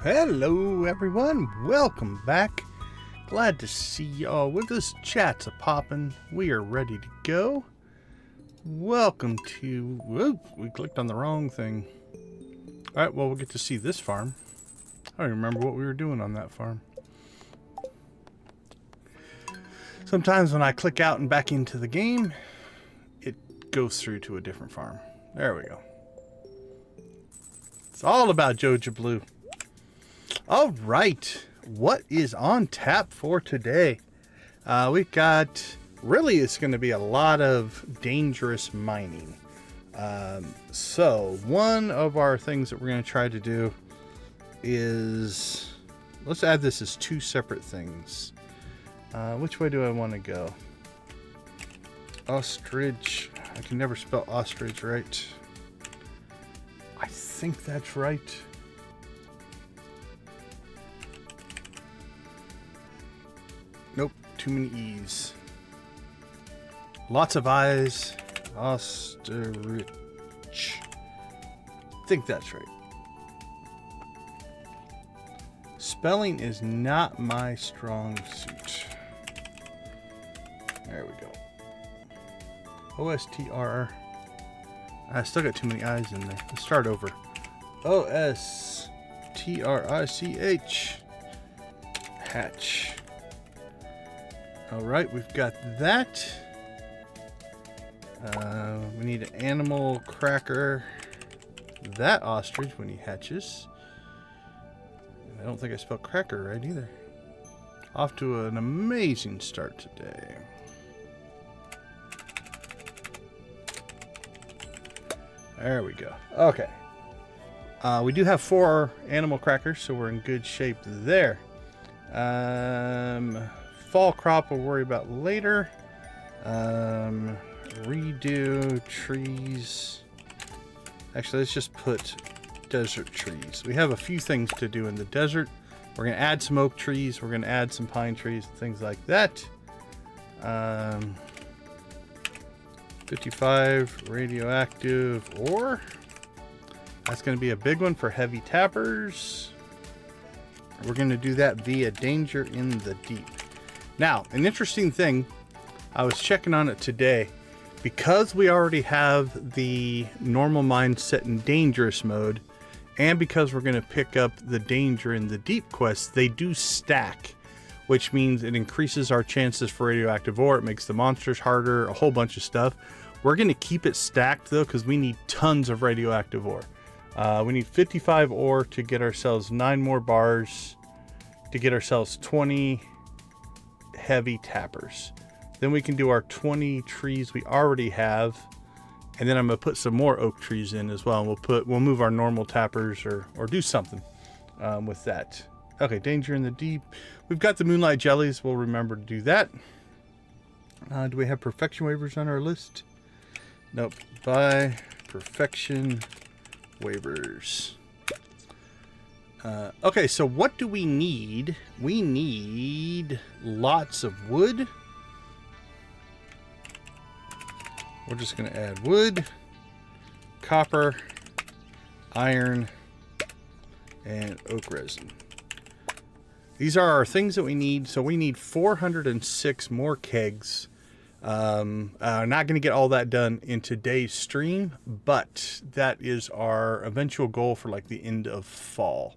Hello everyone, welcome back. Glad to see y'all with us. Chat's a-poppin'. We are ready to go. Welcome to... Whoop, we clicked on the wrong thing. Alright, well we'll get to see this farm. I don't remember what we were doing on that farm. Sometimes when I click out and back into the game, it goes through to a different farm. There we go. It's all about Joja Blue. All right, what is on tap for today? We've got, really it's going to be a lot of dangerous mining. So one of our things that we're going to try to do is, let's add this as two separate things. Which way do I want to go? Ostrich, I can never spell ostrich right. I think that's right. Nope, too many E's. Lots of I's. Ostrich. I think that's right. Spelling is not my strong suit. There we go. O-S-T-R. I still got too many I's in there. Let's start over. O-S-T-R-I-C-H. Hatch. Alright, we've got that. We need an animal cracker. That ostrich when he hatches. I don't think I spelled cracker right either. Off to an amazing start today. There we go. Okay. We do have 4 animal crackers, so we're in good shape there. Fall crop we'll worry about later. Redo trees. Actually, let's just put desert trees. We have a few things to do in the desert. We're going to add some oak trees. We're going to add some pine trees, things like that. 55 radioactive ore. That's going to be a big one for heavy tappers. We're going to do that via danger in the deep. Now, an interesting thing, I was checking on it today. Because we already have the normal mine set in dangerous mode, and because we're going to pick up the danger in the deep quests, they do stack, which means it increases our chances for radioactive ore. It makes the monsters harder, a whole bunch of stuff. We're going to keep it stacked though, because we need tons of radioactive ore. We need 55 ore to get ourselves 9 more bars, to get ourselves 20 heavy tappers. Then we can do our 20 trees we already have, and then I'm gonna put some more oak trees in as well. And we'll move our normal tappers or do something with that. Okay, danger in the deep. We've got the moonlight jellies. We'll remember to do that. Do we have perfection waivers on our list? Nope. Buy perfection waivers. Okay, so what do we need? We need lots of wood. We're just going to add wood, copper, iron, and oak resin. These are our things that we need. So we need 406 more kegs. Not going to get all that done in today's stream, but that is our eventual goal for like the end of fall.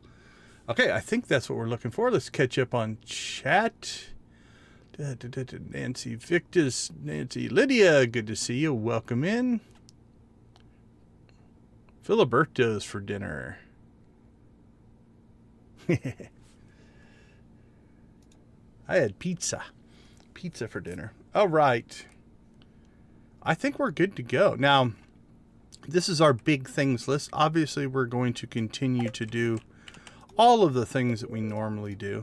Okay, I think that's what we're looking for. Let's catch up on chat. Nancy Victus, Nancy Lydia, good to see you. Welcome in. Filiberto's for dinner. I had pizza for dinner. All right. I think we're good to go. Now, this is our big things list. Obviously, we're going to continue to do all of the things that we normally do,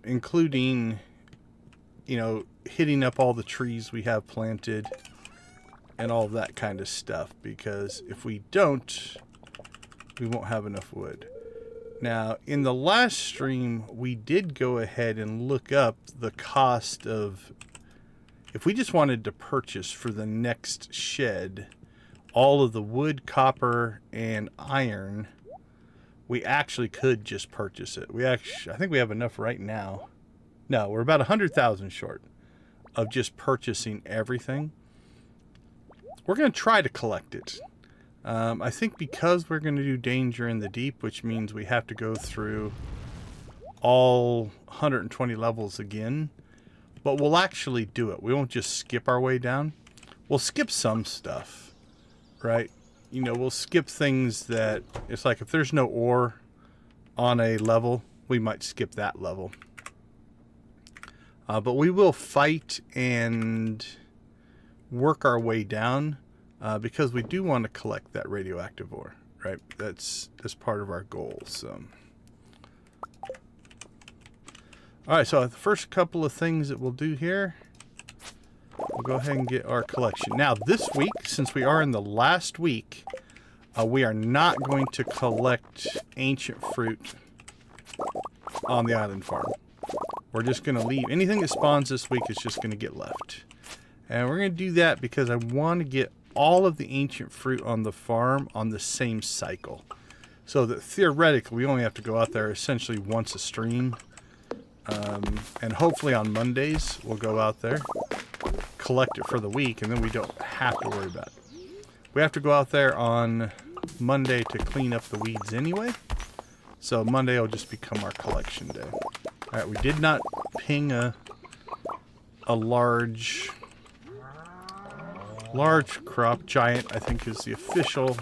including, you know, hitting up all the trees we have planted and all that kind of stuff, because if we don't, we won't have enough wood. Now, in the last stream, we did go ahead and look up the cost of, if we just wanted to purchase for the next shed all of the wood, copper, and iron, we actually could just purchase it. I think we have enough right now. No, we're about 100,000 short of just purchasing everything. We're going to try to collect it. I think because we're going to do Danger in the Deep, which means we have to go through all 120 levels again, but we'll actually do it. We won't just skip our way down. We'll skip some stuff, right? You know, we'll skip things that, it's like if there's no ore on a level, we might skip that level. But we will fight and work our way down because we do want to collect that radioactive ore, right? That's part of our goal. So, all right. So the first couple of things that we'll do here, we'll go ahead and get our collection. Now this week, since we are in the last week, we are not going to collect ancient fruit on the island farm. We're just going to leave. Anything that spawns this week is just going to get left. And we're going to do that because I want to get all of the ancient fruit on the farm on the same cycle. So that theoretically, we only have to go out there essentially once a stream. And hopefully on Mondays, we'll go out there, collect it for the week, and then we don't have to worry about it. We have to go out there on Monday to clean up the weeds anyway. So Monday will just become our collection day. All right, we did not ping a large crop. Giant, I think, is the official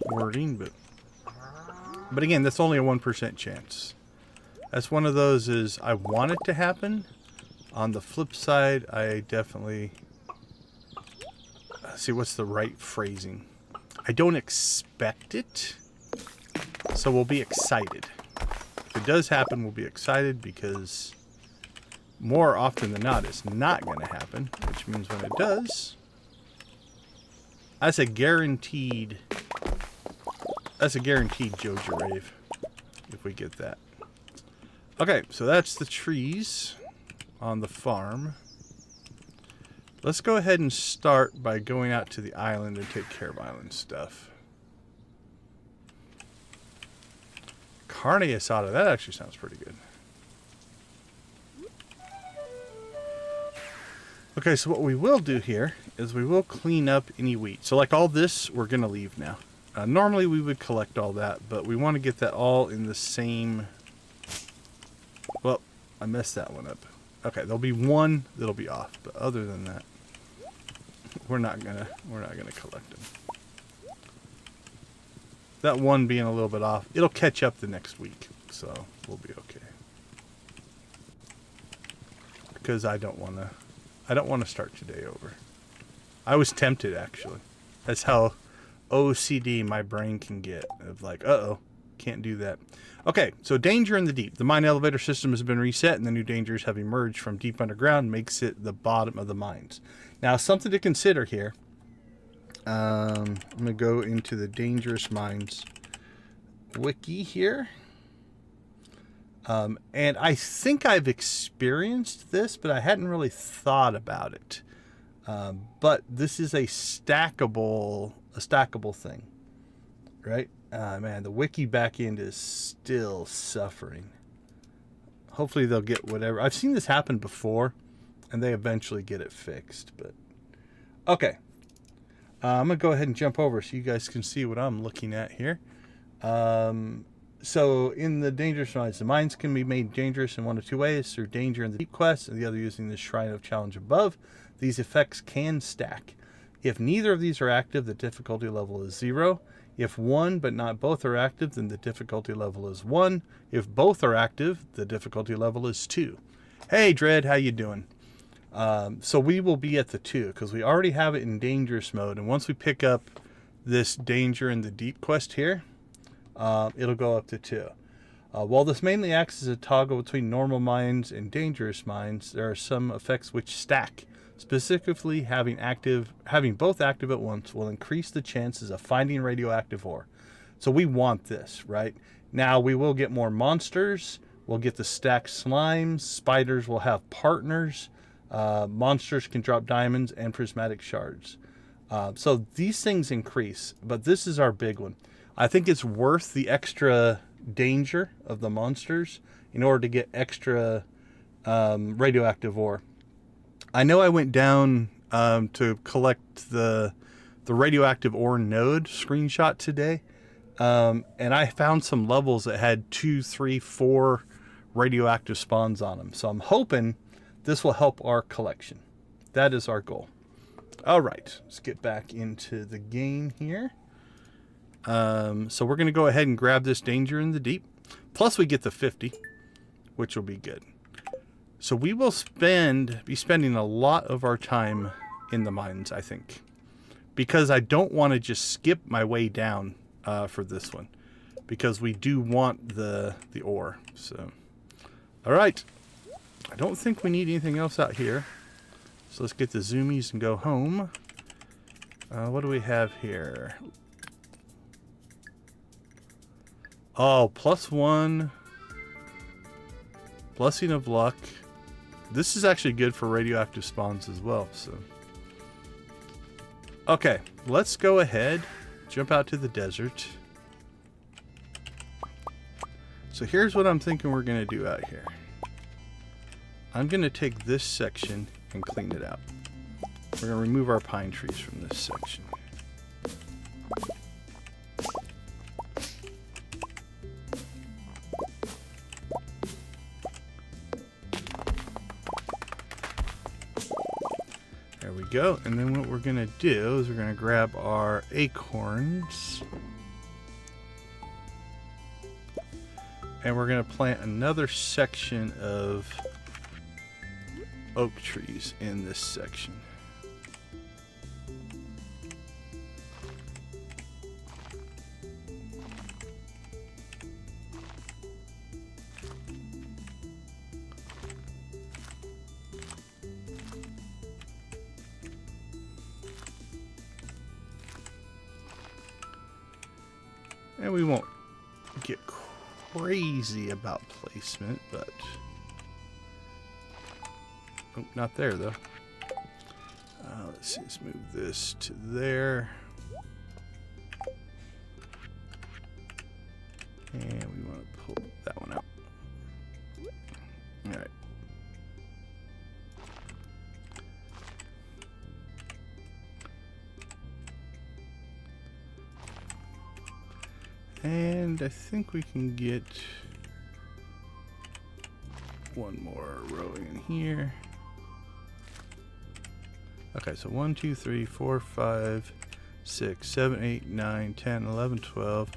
wording, but again, that's only a 1% chance. That's one of those is I want it to happen. On the flip side, I definitely see what's the right phrasing. I don't expect it, so we'll be excited. If it does happen, we'll be excited because more often than not, it's not going to happen, which means when it does, that's a guaranteed Joja rave if we get that. Okay, so that's the trees on the farm. Let's go ahead and start by going out to the island and take care of island stuff. Carne asada, that actually sounds pretty good. Okay, so what we will do here is we will clean up any wheat. So like all this, we're going to leave now. Normally we would collect all that, but we want to get that all in the same... Well, I messed that one up. Okay, there'll be one that'll be off, but other than that, we're not gonna collect them. That one being a little bit off, it'll catch up the next week, so we'll be okay. Because I don't want to start today over. I was tempted, actually. That's how OCD my brain can get. Of like, uh-oh, can't do that. Okay, so danger in the deep. The mine elevator system has been reset, and the new dangers have emerged from deep underground, makes it the bottom of the mines. Now, something to consider here. I'm going to go into the dangerous mines wiki here. And I think I've experienced this, but I hadn't really thought about it. But this is a stackable thing, right? Man, the wiki backend is still suffering. Hopefully they'll get whatever. I've seen this happen before, and they eventually get it fixed. But okay, I'm gonna go ahead and jump over so you guys can see what I'm looking at here. So in the dangerous mines, the mines can be made dangerous in one of two ways: through danger in the deep quest, and the other using the Shrine of Challenge above. These effects can stack. If neither of these are active, the difficulty level is 0. If one but not both are active, then the difficulty level is 1. If both are active, the difficulty level is 2. Hey, Dread, how you doing? So we will be at the 2 because we already have it in dangerous mode. And once we pick up this danger in the deep quest here, it'll go up to 2. While this mainly acts as a toggle between normal mines and dangerous mines, there are some effects which stack. Specifically, having both active at once will increase the chances of finding radioactive ore. So we want this, right? Now we will get more monsters. We'll get the stacked slimes. Spiders will have partners. Monsters can drop diamonds and prismatic shards. So these things increase, but this is our big one. I think it's worth the extra danger of the monsters in order to get extra radioactive ore. I know I went down to collect the radioactive ore node screenshot today, and I found some levels that had 2, 3, 4 radioactive spawns on them. So I'm hoping this will help our collection. That is our goal. All right, let's get back into the game here. So we're going to go ahead and grab this danger in the deep. Plus we get the 50, which will be good. So we will be spending a lot of our time in the mines, I think. Because I don't want to just skip my way down for this one. Because we do want the ore. So, all right. I don't think we need anything else out here. So let's get the zoomies and go home. What do we have here? Oh, +1. Blessing of luck. This is actually good for radioactive spawns as well. So, okay, let's go ahead, jump out to the desert. So here's what I'm thinking we're going to do out here. I'm going to take this section and clean it out. We're going to remove our pine trees from this section. There we go. And then what we're going to do is we're going to grab our acorns. And we're going to plant another section of oak trees in this section. And we won't get crazy about placement, but oh, not there though. Let's see, let's move this to there. And we want to pull that one out. All right. And I think we can get one more row in here. Okay, so 1, 2, 3, 4, 5, 6, 7, 8, 9, 10, 11, 12,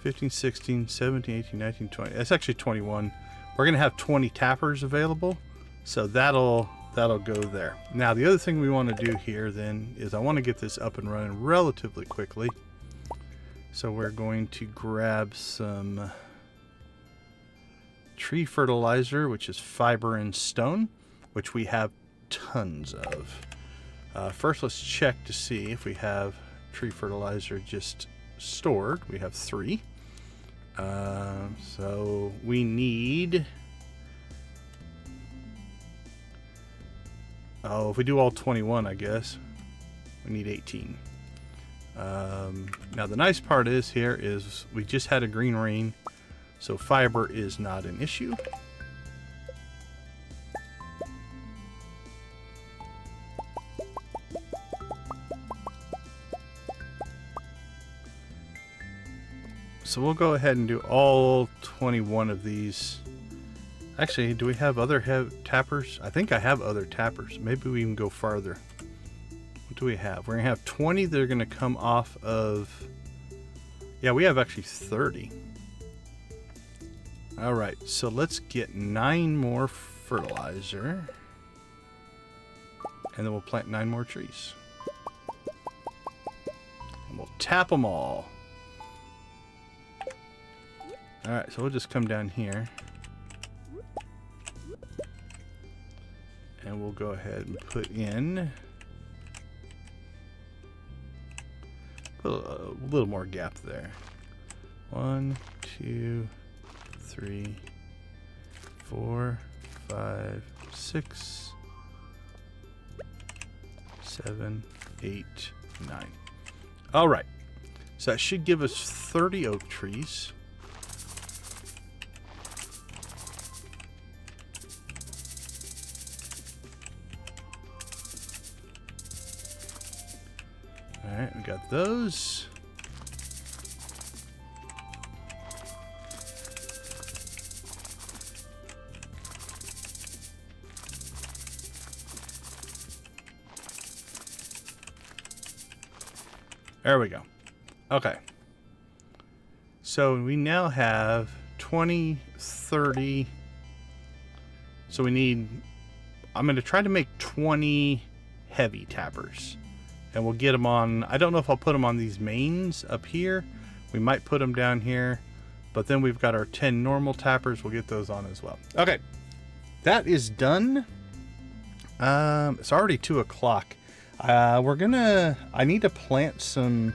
15, 16, 17, 18, 19, 20. That's actually 21. We're going to have 20 tappers available, so that'll go there. Now, the other thing we want to do here then is I want to get this up and running relatively quickly. So we're going to grab some tree fertilizer, which is fiber and stone, which we have tons of. First, let's check to see if we have tree fertilizer just stored. We have 3. So we need... Oh, if we do all 21, I guess, we need 18. Now the nice part is here is we just had a green rain, so fiber is not an issue. So we'll go ahead and do all 21 of these. Actually, do we have other tappers? I think I have other tappers. Maybe we can go farther. What do we have? We're going to have 20 that are going to come off of... Yeah, we have actually 30. Alright, so let's get 9 more fertilizer. And then we'll plant 9 more trees. And we'll tap them all. Alright, so we'll just come down here. And we'll go ahead and put in... Put a little more gap there. 1, 2, 3, 4, 5, 6, 7, 8, 9. All right. So that should give us 30 oak trees. All right, we got those. There we go. Okay. So we now have 20, 30. So we need, I'm going to try to make 20 heavy tappers. And we'll get them on, I don't know if I'll put them on these mains up here. We might put them down here. But then we've got our 10 normal tappers. We'll get those on as well. Okay. That is done. It's already 2 o'clock. I need to plant some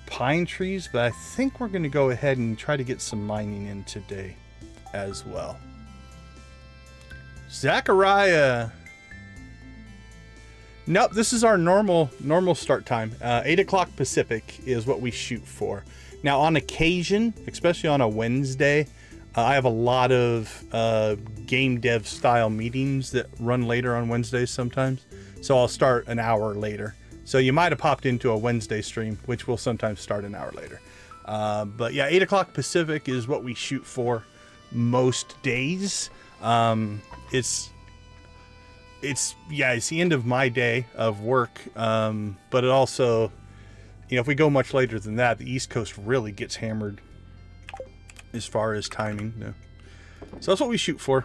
pine trees, but I think we're going to go ahead and try to get some mining in today as well. Zachariah. Nope, this is our normal start time. 8 o'clock Pacific is what we shoot for. Now, on occasion, especially on a Wednesday, I have a lot of game dev style meetings that run later on Wednesdays sometimes. So I'll start an hour later. So you might have popped into a Wednesday stream, which will sometimes start an hour later. But yeah, 8 o'clock Pacific is what we shoot for most days. It's the end of my day of work. But it also, you know, if we go much later than that, the East Coast really gets hammered as far as timing. No. So that's what we shoot for.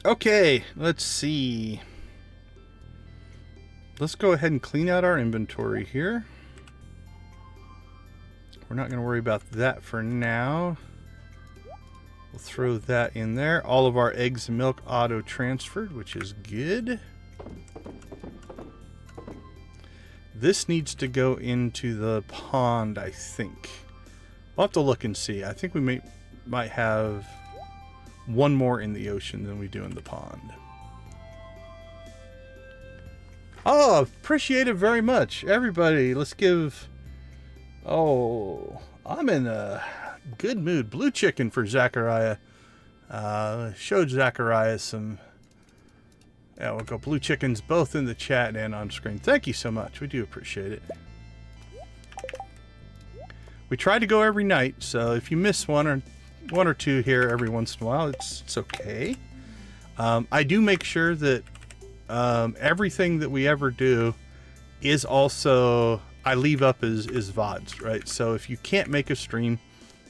Okay, let's see. Let's go ahead and clean out our inventory here. We're not going to worry about that for now. We'll throw that in there. All of our eggs and milk auto-transferred, which is good. This needs to go into the pond, I think. We'll have to look and see. I think we might have one more in the ocean than we do in the pond. Oh, appreciate it very much. Everybody, let's give... Oh, I'm in a good mood. Blue chicken for Zachariah. Showed Zachariah some... Yeah, we'll go blue chickens both in the chat and on screen. Thank you so much. We do appreciate it. We try to go every night, so if you miss one or two here every once in a while, it's okay. I do make sure that everything that we ever do is also, I leave up as VODs, right? So if you can't make a stream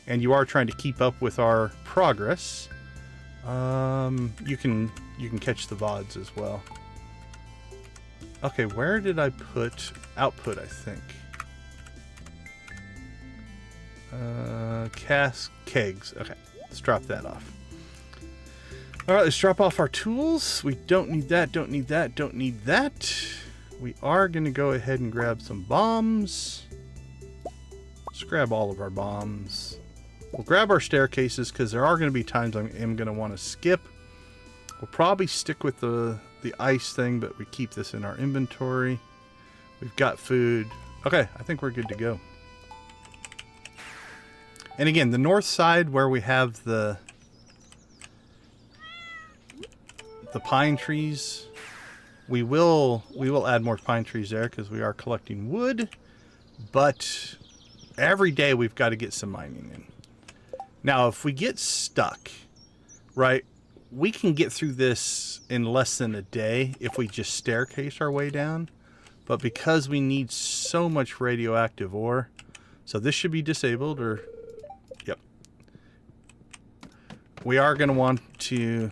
and you are trying to keep up with our progress, you can catch the VODs as well. Okay, where did I put output, I think? Kegs. Okay, let's drop that off. All right, let's drop off our tools. We don't need that, don't need that, don't need that. We are going to go ahead and grab some bombs. Let's grab all of our bombs. We'll grab our staircases because there are going to be times I am going to want to skip. We'll probably stick with the ice thing, but we keep this in our inventory. We've got food. Okay, I think we're good to go. And again, the north side where we have the pine trees, we will add more pine trees there because we are collecting wood, but every day we've got to get some mining in. Now, if we get stuck, right, we can get through this in less than a day if we just staircase our way down, but because we need so much radioactive ore, so this should be disabled, or yep, we are going to want to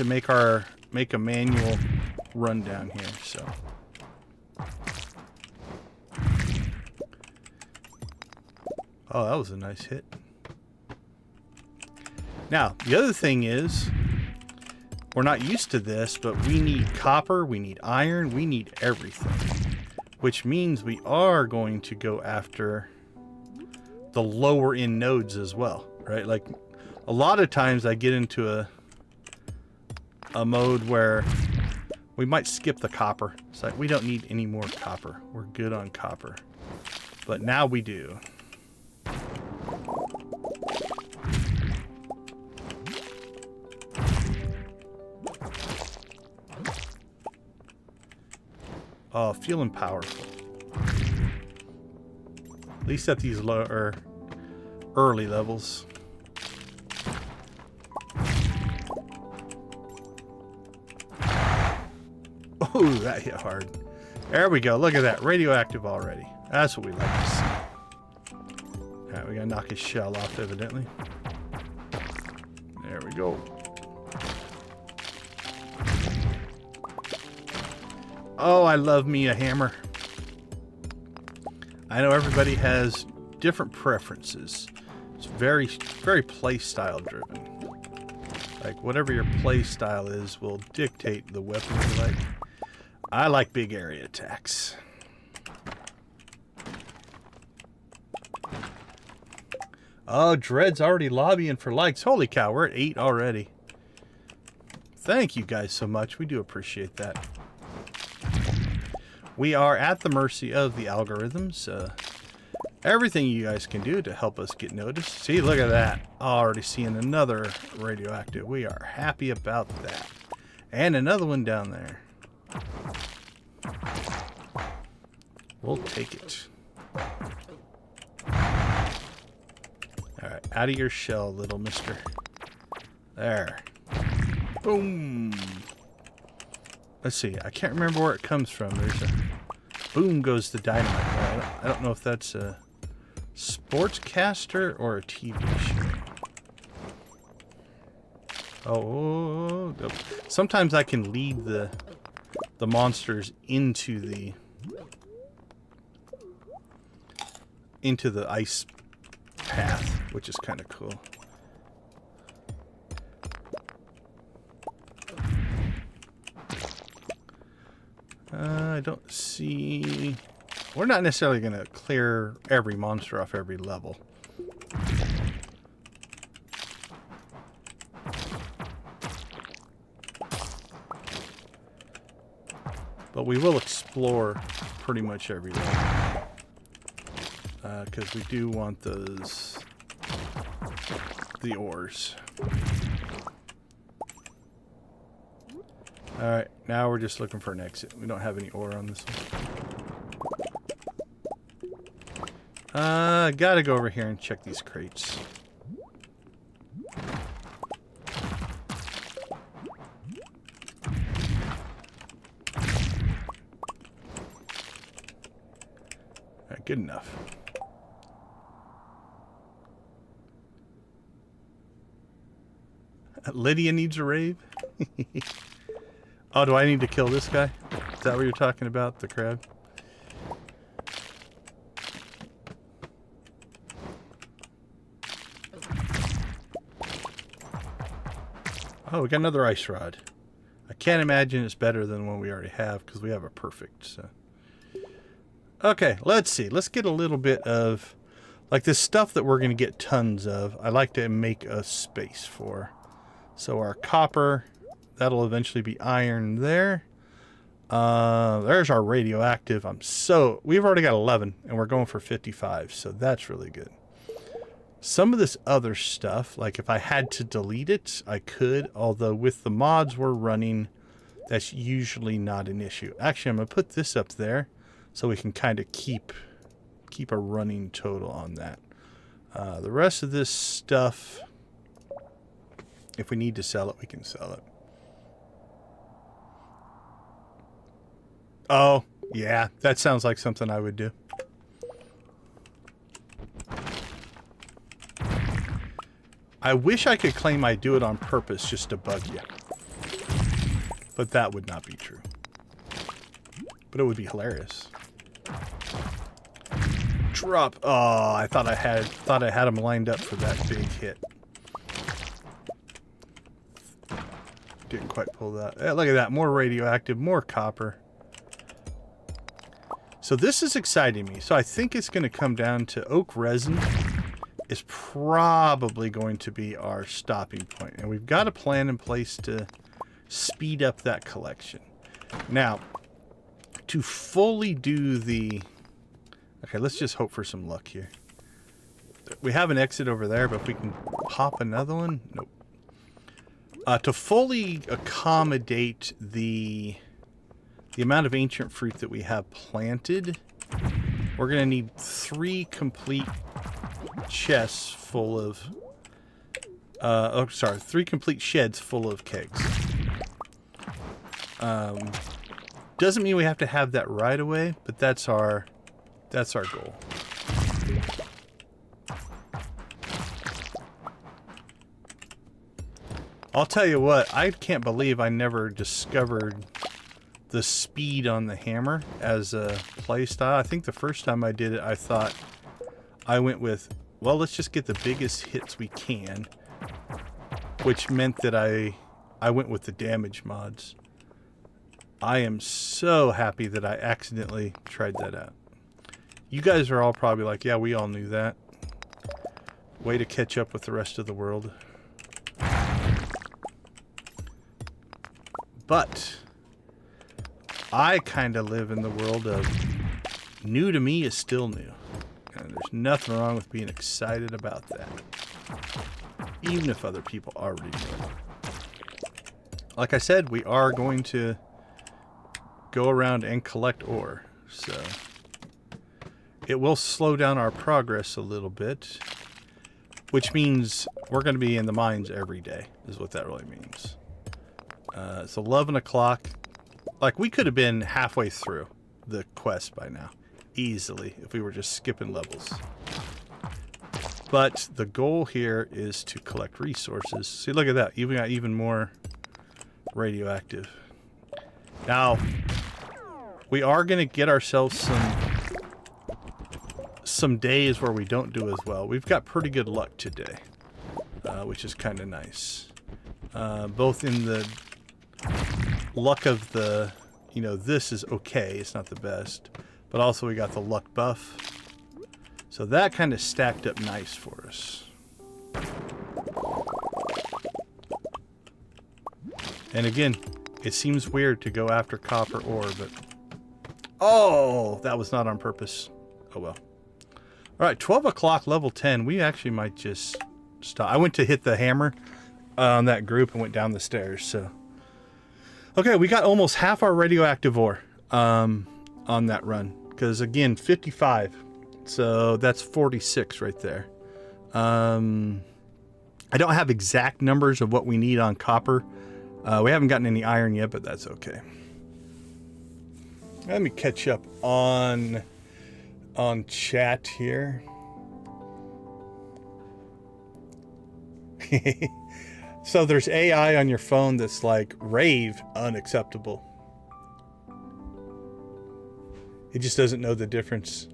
make a manual run down here. So oh, that was a nice hit. Now the other thing is, we're not used to this, but we need copper, we need iron, we need everything, which means we are going to go after the lower end nodes as well, right? Like a lot of times I get into a mode where We might skip the copper. It's like we don't need any more copper. We're good on copper. But now we do. Oh, feeling powerful. At least at these lower, early levels. Oh, that hit hard. There we go. Look at that. Radioactive already. That's what we like to see. Alright, we gotta knock his shell off, evidently. There we go. Oh, I love me a hammer. I know everybody has different preferences. It's very, very play style driven. Like, whatever your play style is will dictate the weapon you like. I like big area attacks. Oh, Dread's already lobbying for likes. Holy cow, we're at 8 already. Thank you guys so much. We do appreciate that. We are at the mercy of the algorithms. Everything you guys can do to help us get noticed. See, look at that. Already seeing another radioactive. We are happy about that. And another one down there. We'll take it. Alright, out of your shell, little mister. There. Boom. Let's see. I can't remember where it comes from. There's a... Boom goes the dynamite. I don't know if that's a sportscaster or a TV show. Oh. Sometimes I can lead the monsters into the ice path, which is kind of cool. I don't see... We're not necessarily going to clear every monster off every level. But we will explore pretty much every level. Because we do want those... the ores. Alright, now we're just looking for an exit. We don't have any ore on this one. Gotta go over here and check these crates. Alright, good enough. Lydia needs a rave? Oh, do I need to kill this guy? Is that what you're talking about? The crab? Oh, we got another ice rod. I can't imagine it's better than one we already have because we have a perfect. So. Okay, let's see. Let's get a little bit of... Like this stuff that we're going to get tons of, I like to make a space for. So our copper... That'll eventually be iron there. There's our radioactive. We've already got 11 and we're going for 55. So that's really good. Some of this other stuff, like if I had to delete it, I could. Although with the mods we're running, that's usually not an issue. Actually, I'm going to put this up there so we can kind of keep a running total on that. The rest of this stuff, if we need to sell it, we can sell it. Oh, yeah, that sounds like something I would do. I wish I could claim I do it on purpose just to bug you. But that would not be true. But it would be hilarious. Drop. Oh, I thought I had him lined up for that big hit. Didn't quite pull that. Yeah, look at that, more radioactive, more copper. So this is exciting me. So I think it's going to come down to oak resin is probably going to be our stopping point. And we've got a plan in place to speed up that collection. Now, to fully do the... Okay, let's just hope for some luck here. We have an exit over there, but if we can pop another one... Nope. To fully accommodate the amount of ancient fruit that we have planted, we're going to need 3 complete chests full of... 3 complete sheds full of kegs. Doesn't mean we have to have that right away, but that's our goal. I'll tell you what, I can't believe I never discovered the speed on the hammer as a play style. I think the first time I did it, I thought I went with, well, let's just get the biggest hits we can, which meant that I went with the damage mods. I am so happy that I accidentally tried that out. You guys are all probably like, yeah, we all knew that. Way to catch up with the rest of the world. But I kind of live in the world of new to me is still new. And there's nothing wrong with being excited about that. Even if other people already know it. Like I said, we are going to go around and collect ore. So it will slow down our progress a little bit. Which means we're going to be in the mines every day, is what that really means. It's 11 o'clock. Like, we could have been halfway through the quest by now. Easily, if we were just skipping levels. But the goal here is to collect resources. See, look at that. We got even more radioactive. Now, we are going to get ourselves some days where we don't do as well. We've got pretty good luck today, which is kind of nice. Both in the luck of the, this is okay, it's not the best, but also we got the luck buff. So that kind of stacked up nice for us. And again, it seems weird to go after copper ore, but... Oh, that was not on purpose. Oh well. Alright, 12 o'clock, level 10. We actually might just stop. I went to hit the hammer on that group and went down the stairs, so... Okay, we got almost half our radioactive ore on that run. Because, again, 55. So, that's 46 right there. I don't have exact numbers of what we need on copper. We haven't gotten any iron yet, but that's okay. Let me catch up on chat here. So there's AI on your phone that's like, rave, unacceptable. It just doesn't know the difference.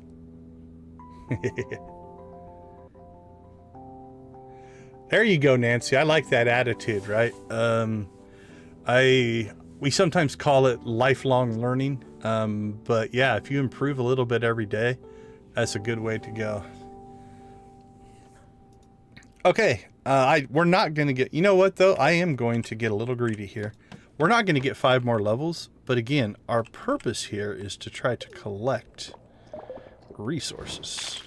There you go, Nancy. I like that attitude, right? We sometimes call it lifelong learning. But yeah, if you improve a little bit every day, that's a good way to go. Okay, we're not going to get... You know what, though? I am going to get a little greedy here. We're not going to get 5 more levels, but again, our purpose here is to try to collect resources.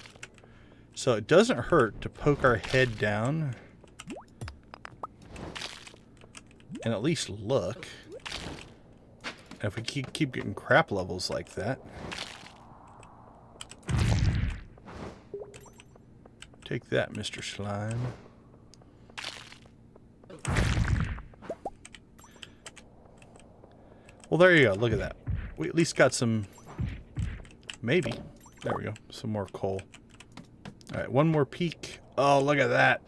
So it doesn't hurt to poke our head down and at least look. And if we keep getting crap levels like that... Take that, Mr. Slime. Well, there you go. Look at that. We at least got some... Maybe. There we go. Some more coal. Alright, one more peek. Oh, look at that.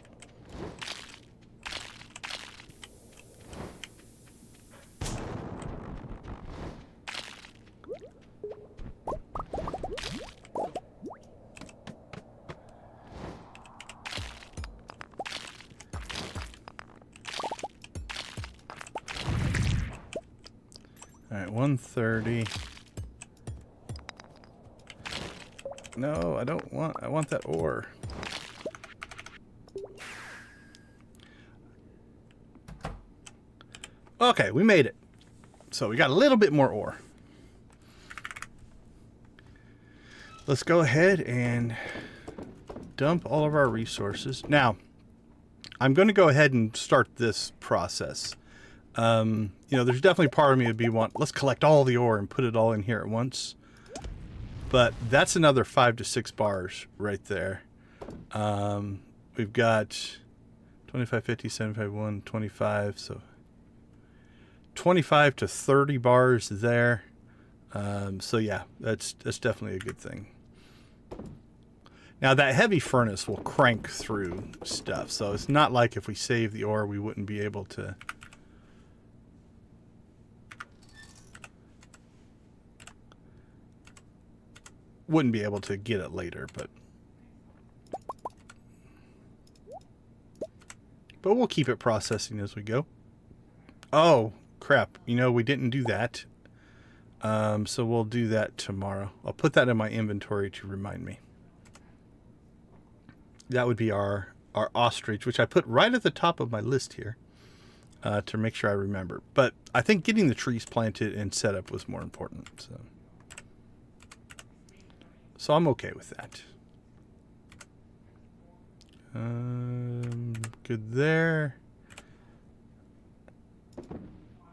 Alright, 130. No, I don't want... I want that ore. Okay, we made it. So we got a little bit more ore. Let's go ahead and dump all of our resources. Now, I'm going to go ahead and start this process. You know, there's definitely part of me would be let's collect all the ore and put it all in here at once. But that's another 5 to 6 bars right there. We've got 25, 50, 75, 1, 25. So 25 to 30 bars there. So yeah, that's definitely a good thing. Now that heavy furnace will crank through stuff. So it's not like if we save the ore, we wouldn't be able to. Wouldn't be able to get it later, but we'll keep it processing as we go. Oh, crap. You know, we didn't do that. So we'll do that tomorrow. I'll put that in my inventory to remind me. That would be our ostrich, which I put right at the top of my list here to make sure I remember. But I think getting the trees planted and set up was more important. So I'm okay with that. Good there.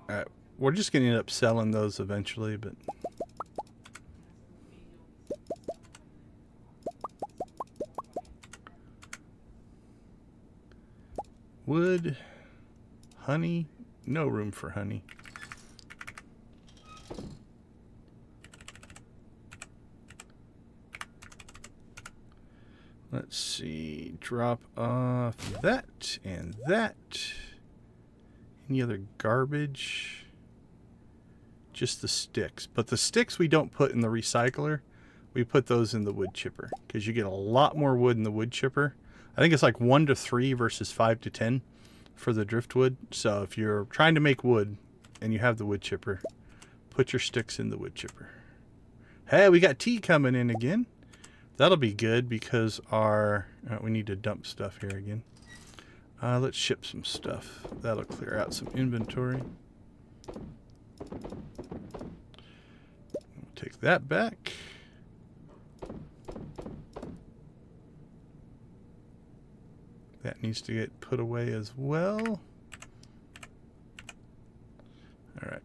All right, we're just going to end up selling those eventually, but wood, honey, no room for honey. Let's see, drop off that and that. Any other garbage? Just the sticks. But the sticks we don't put in the recycler. We put those in the wood chipper. Because you get a lot more wood in the wood chipper. I think it's like 1 to 3 versus 5 to 10 for the driftwood. So if you're trying to make wood and you have the wood chipper, put your sticks in the wood chipper. Hey, we got tea coming in again. That'll be good because we need to dump stuff here again. Let's ship some stuff. That'll clear out some inventory. We'll take that back. That needs to get put away as well. All right,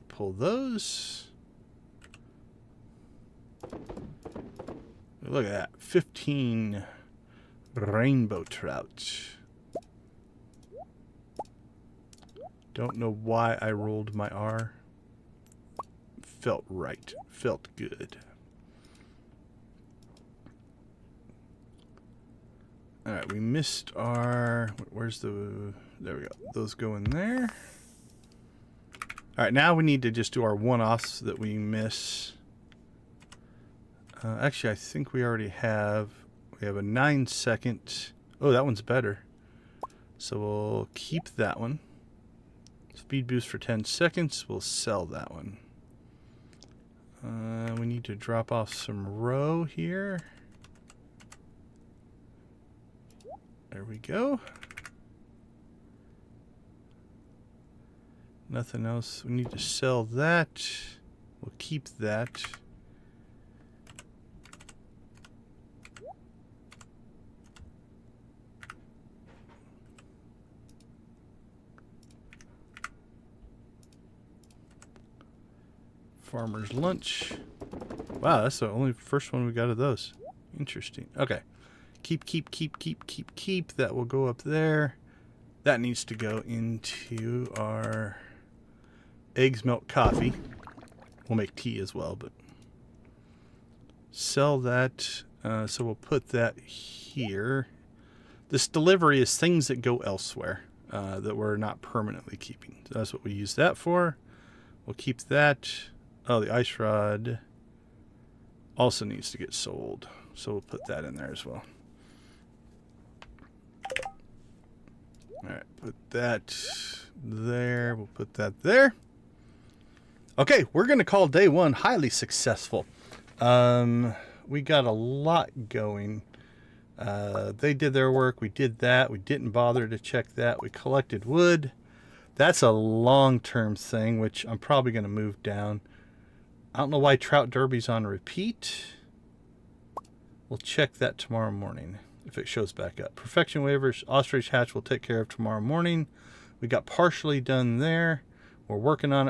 pull those. Look at that, 15 rainbow trout. Don't know why I rolled my R. Felt right, felt good. All right, we missed our, where's the, there we go. Those go in there. All right, now we need to just do our one-offs that we miss. Actually, I think we already have, we have a 9-second. Oh, that one's better. So we'll keep that one. Speed boost for 10 seconds. We'll sell that one. We need to drop off some row here. There we go. Nothing else. We need to sell that. We'll keep that. Farmer's lunch. Wow, that's the only first one we got of those. Interesting. Okay. Keep. That will go up there. That needs to go into our eggs, milk, coffee. We'll make tea as well, but sell that. So we'll put that here. This delivery is things that go elsewhere that we're not permanently keeping. So that's what we use that for. We'll keep that. Oh, the ice rod also needs to get sold. So we'll put that in there as well. All right, put that there. We'll put that there. Okay, we're going to call day one highly successful. We got a lot going. They did their work. We did that. We didn't bother to check that. We collected wood. That's a long-term thing, which I'm probably going to move down. I don't know why Trout Derby's on repeat. We'll check that tomorrow morning if it shows back up. Perfection waivers, ostrich hatch we'll take care of tomorrow morning. We got partially done there. We're working on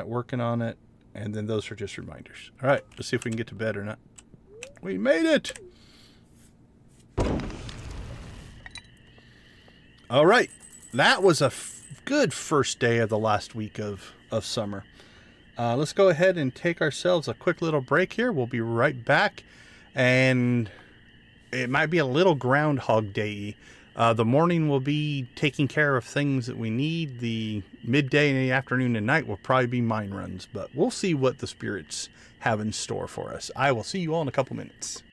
it. And then those are just reminders. All right, let's see if we can get to bed or not. We made it. All right, that was a good first day of the last week of summer. Let's go ahead and take ourselves a quick little break here. We'll be right back. And it might be a little Groundhog Day-y. The morning will be taking care of things that we need. The midday and the afternoon and night will probably be mine runs. But we'll see what the spirits have in store for us. I will see you all in a couple minutes.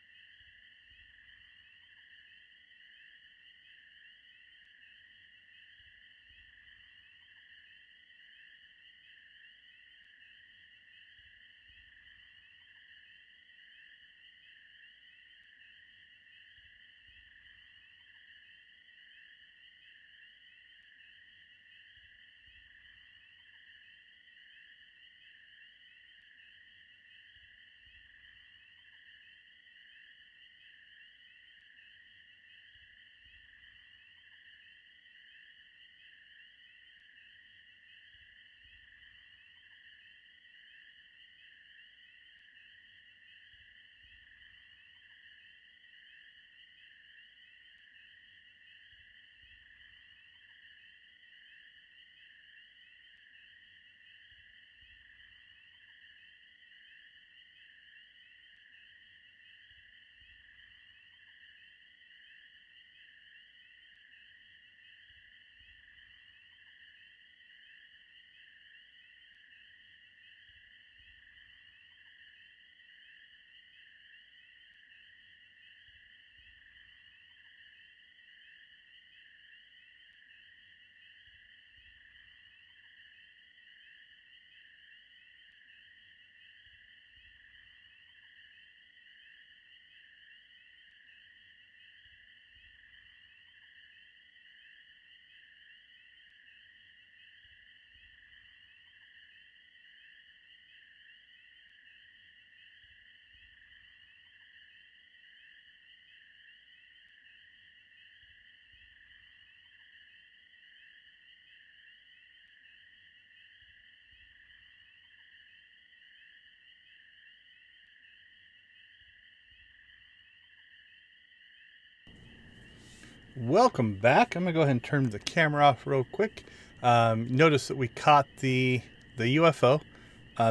Welcome back. I'm going to go ahead and turn the camera off real quick. Notice that we caught the UFO.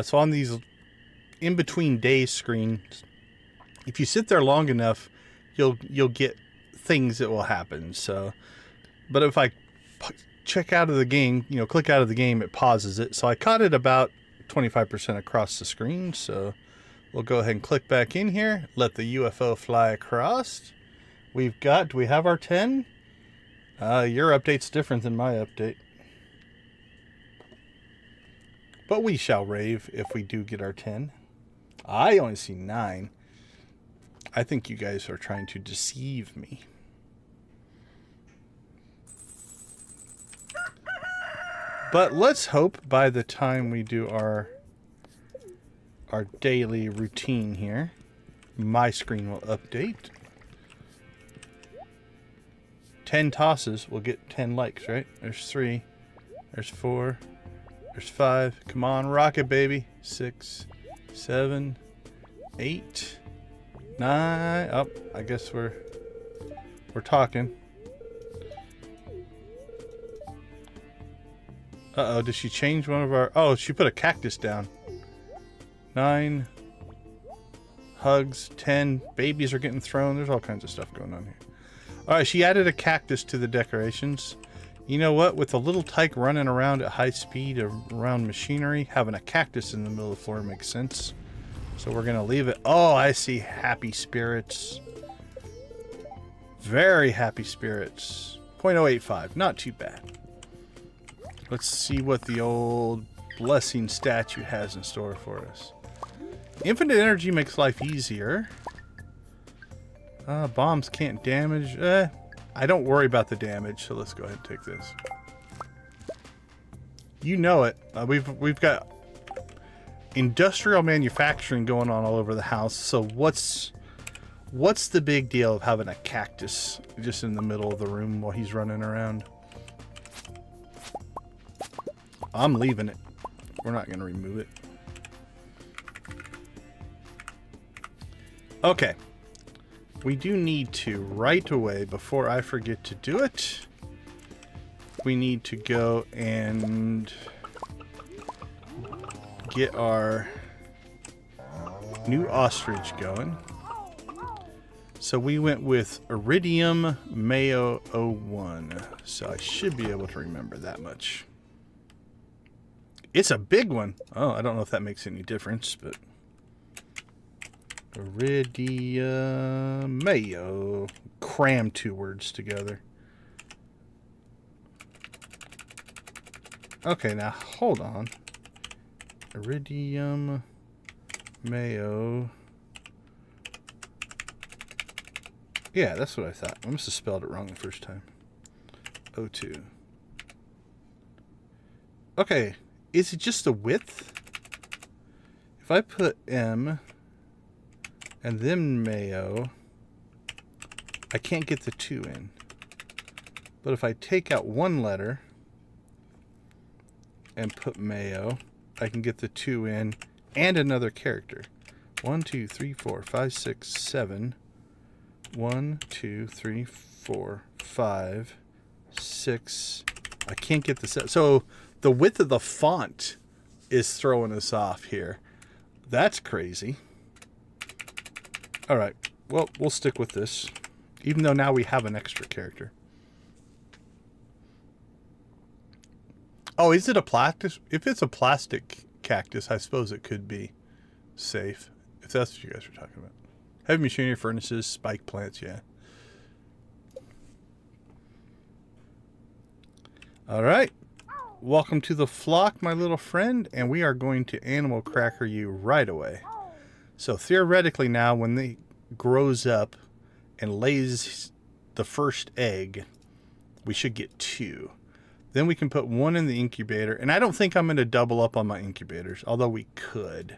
So on these in-between days screens, if you sit there long enough, you'll get things that will happen. So, but if I check out of the game, click out of the game, it pauses it. So I caught it about 25% across the screen. So we'll go ahead and click back in here, let the UFO fly across. Do we have our 10? Your update's different than my update. But we shall rave if we do get our 10. I only see 9. I think you guys are trying to deceive me. But let's hope by the time we do our daily routine here, my screen will update. 10 tosses will get 10 likes, right? There's 3. There's 4. There's 5. Come on, rocket, baby. 6, 7, 8, 9. Oh, I guess we're talking. Uh-oh, did she change one of our... Oh, she put a cactus down. 9. Hugs. 10. Babies are getting thrown. There's all kinds of stuff going on here. Alright, she added a cactus to the decorations. You know what? With a little tyke running around at high speed around machinery, having a cactus in the middle of the floor makes sense. So we're going to leave it. Oh, I see happy spirits. Very happy spirits. 0.085. Not too bad. Let's see what the old blessing statue has in store for us. Infinite energy makes life easier. Bombs can't damage. I don't worry about the damage, so let's go ahead and take this. You know it. We've got industrial manufacturing going on all over the house. So what's the big deal of having a cactus just in the middle of the room while he's running around? I'm leaving it. We're not going to remove it. Okay. We do need to, right away, before I forget to do it, we need to go and get our new ostrich going. So we went with Iridium Mayo 01. So I should be able to remember that much. It's a big one. Oh, I don't know if that makes any difference, but Iridium Mayo. Cram 2 words together. Okay, now hold on. Iridium Mayo. Yeah, that's what I thought. I must have spelled it wrong the first time. 02. Okay, is it just the width? If I put M and then Mayo, I can't get the 2 in. But if I take out one letter and put Mayo, I can get the 2 in and another character. 1, 2, 3, 4, 5, 6, 7. 1, 2, 3, 4, 5, 6. I can't get this out. So the width of the font is throwing us off here. That's crazy. All right. Well, we'll stick with this, even though now we have an extra character. Oh, is it a plastic? If it's a plastic cactus, I suppose it could be safe. If that's what you guys were talking about. Heavy machinery, furnaces, spike plants, yeah. All right. Welcome to the flock, my little friend, and we are going to animal cracker you right away. So theoretically now, when they grows up and lays the first egg, we should get 2. Then we can put 1 in the incubator, and I don't think I'm going to double up on my incubators, although we could.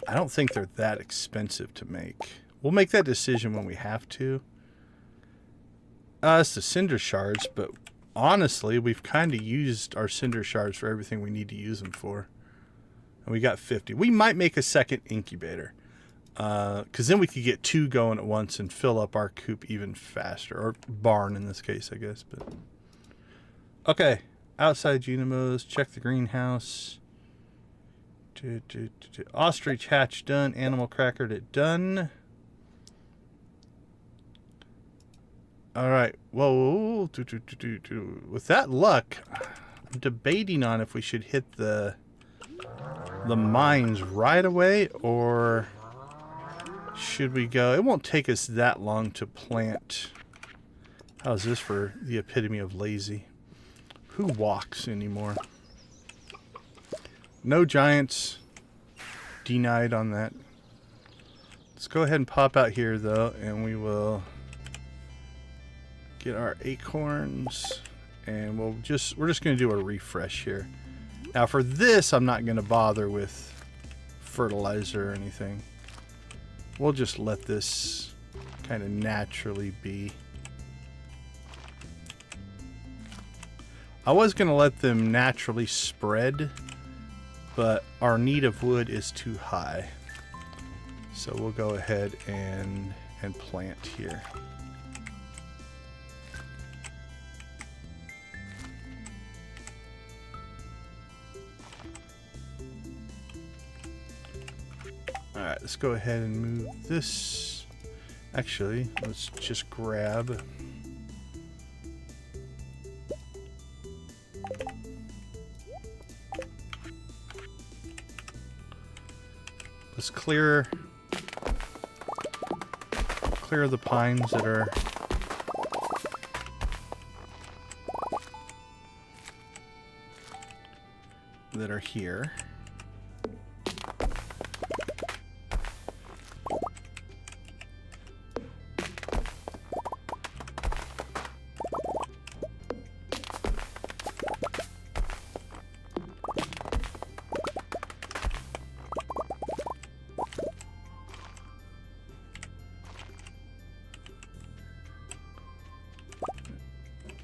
I don't think they're that expensive to make. We'll make that decision when we have to. It's the cinder shards, but honestly, we've kind of used our cinder shards for everything we need to use them for. And we got 50. We might make a second incubator. Because then we could get 2 going at once and fill up our coop even faster. Or barn in this case, I guess. But okay. Outside Unimos. Check the greenhouse. Ostrich hatch done. Animal crackered it done. All right. Whoa. With that luck, I'm debating on if we should hit the mines right away, or should we go? It won't take us that long to plant. How's this for the epitome of lazy? Who walks anymore? No giants. Denied on that. Let's go ahead and pop out here though, and we will get our acorns, and we're just going to do a refresh here. Now for this, I'm not going to bother with fertilizer or anything. We'll just let this kind of naturally be. I was going to let them naturally spread, but our need of wood is too high. So we'll go ahead and plant here. Alright, let's go ahead and move this. Actually, let's just grab let's clear the pines that are here.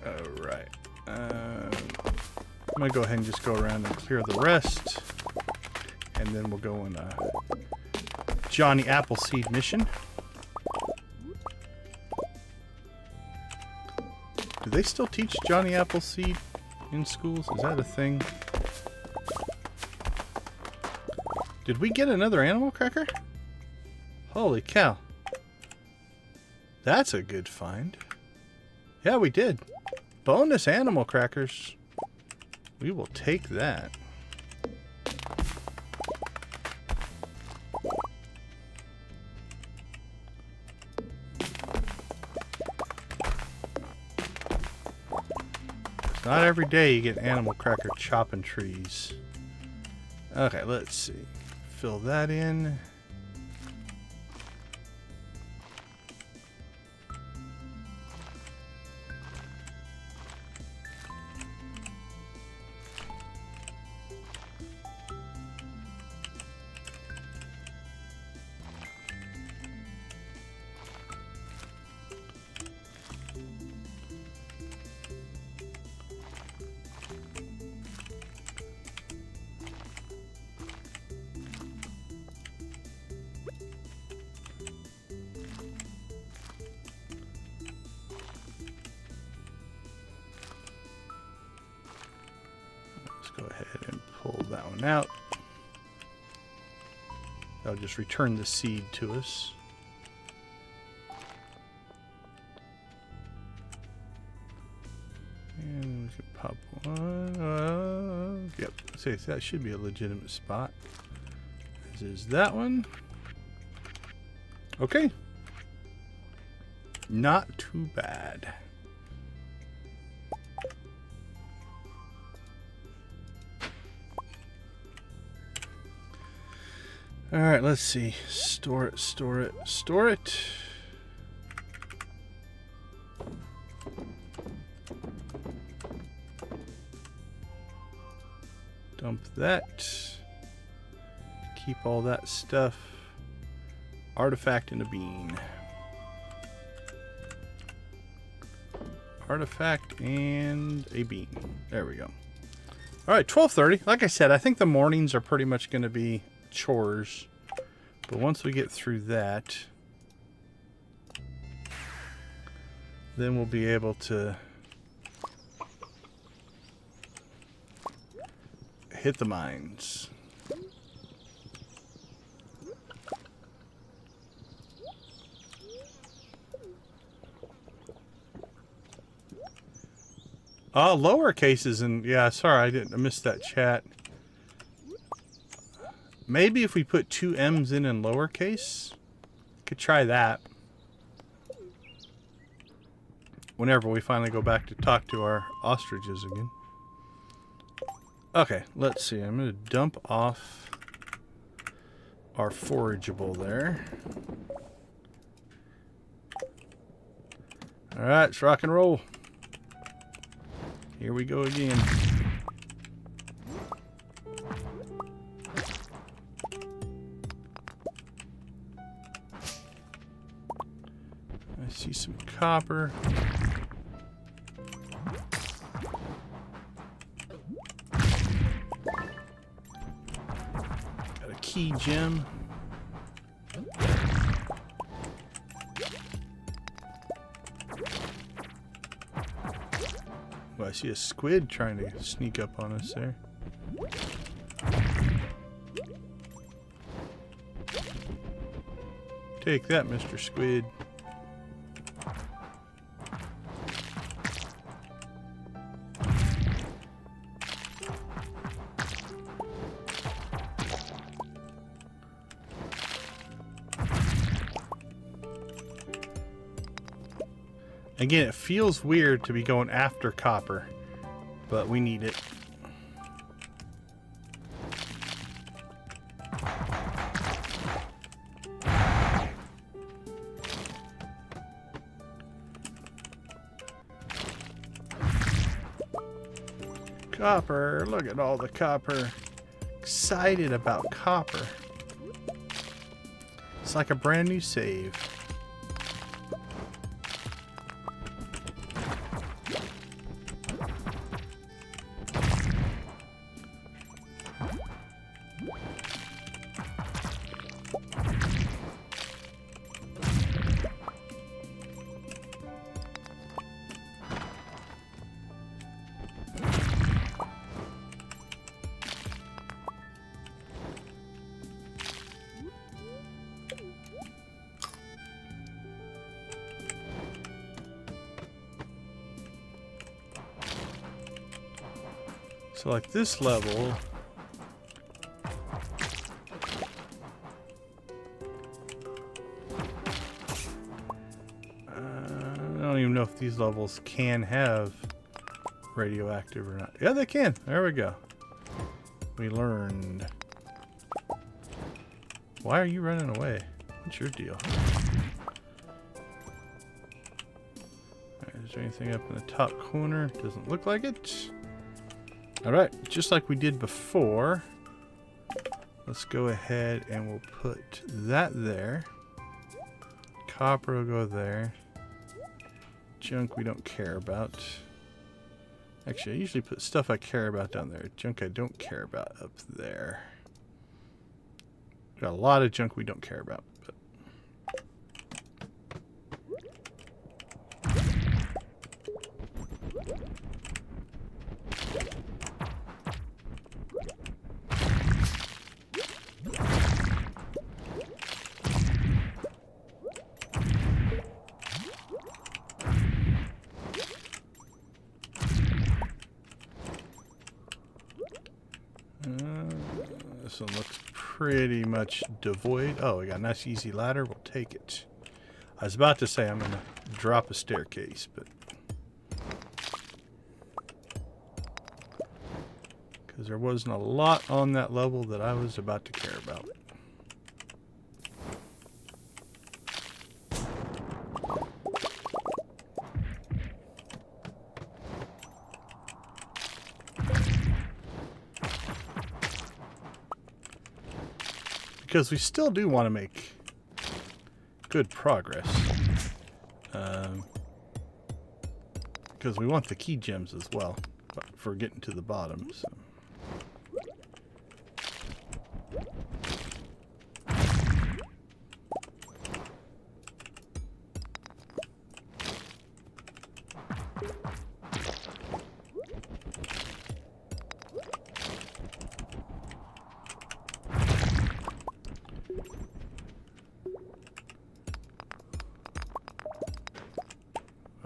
Alright. I'm going to go ahead and just go around and clear the rest. And then we'll go on a Johnny Appleseed mission. Do they still teach Johnny Appleseed in schools? Is that a thing? Did we get another animal cracker? Holy cow. That's a good find. Yeah, we did. Bonus animal crackers. We will take that. It's not every day you get animal cracker chopping trees. Okay, let's see. Fill that in. Go ahead and pull that one out. That'll just return the seed to us. And we can pop one. Yep, see, that should be a legitimate spot. As is that one. Okay. Not too bad. Alright, let's see. Store it, store it, store it. Dump that. Keep all that stuff. Artifact in a bean. Artifact and a bean. There we go. Alright, 12:30. Like I said, I think the mornings are pretty much going to be chores, but once we get through that, then we'll be able to hit the mines. Lower cases, and yeah, sorry, I missed that chat. Maybe if we put 2 M's in lowercase, could try that. Whenever we finally go back to talk to our ostriches again. Okay, let's see. I'm going to dump off our forageable there. Alright, let's rock and roll. Here we go again. I see some copper. Got a key gem. Oh, I see a squid trying to sneak up on us there. Take that, Mr. Squid. Again, it feels weird to be going after copper, but we need it. Copper, look at all the copper. Excited about copper. It's like a brand new save. So like this level, I don't even know if these levels can have radioactive or not. Yeah, they can. There we go. We learned. Why are you running away? What's your deal? Right, is there anything up in the top corner? Doesn't look like it. Alright, just like we did before, let's go ahead and we'll put that there. Copper will go there. Junk we don't care about. Actually, I usually put stuff I care about down there. Junk I don't care about up there. Got a lot of junk we don't care about. But this one looks pretty much devoid. Oh, we got a nice easy ladder. We'll take it. I was about to say I'm going to drop a staircase, but because there wasn't a lot on that level that I was about to care about. Because we still do want to make good progress. Because we want the key gems as well for getting to the bottom. So.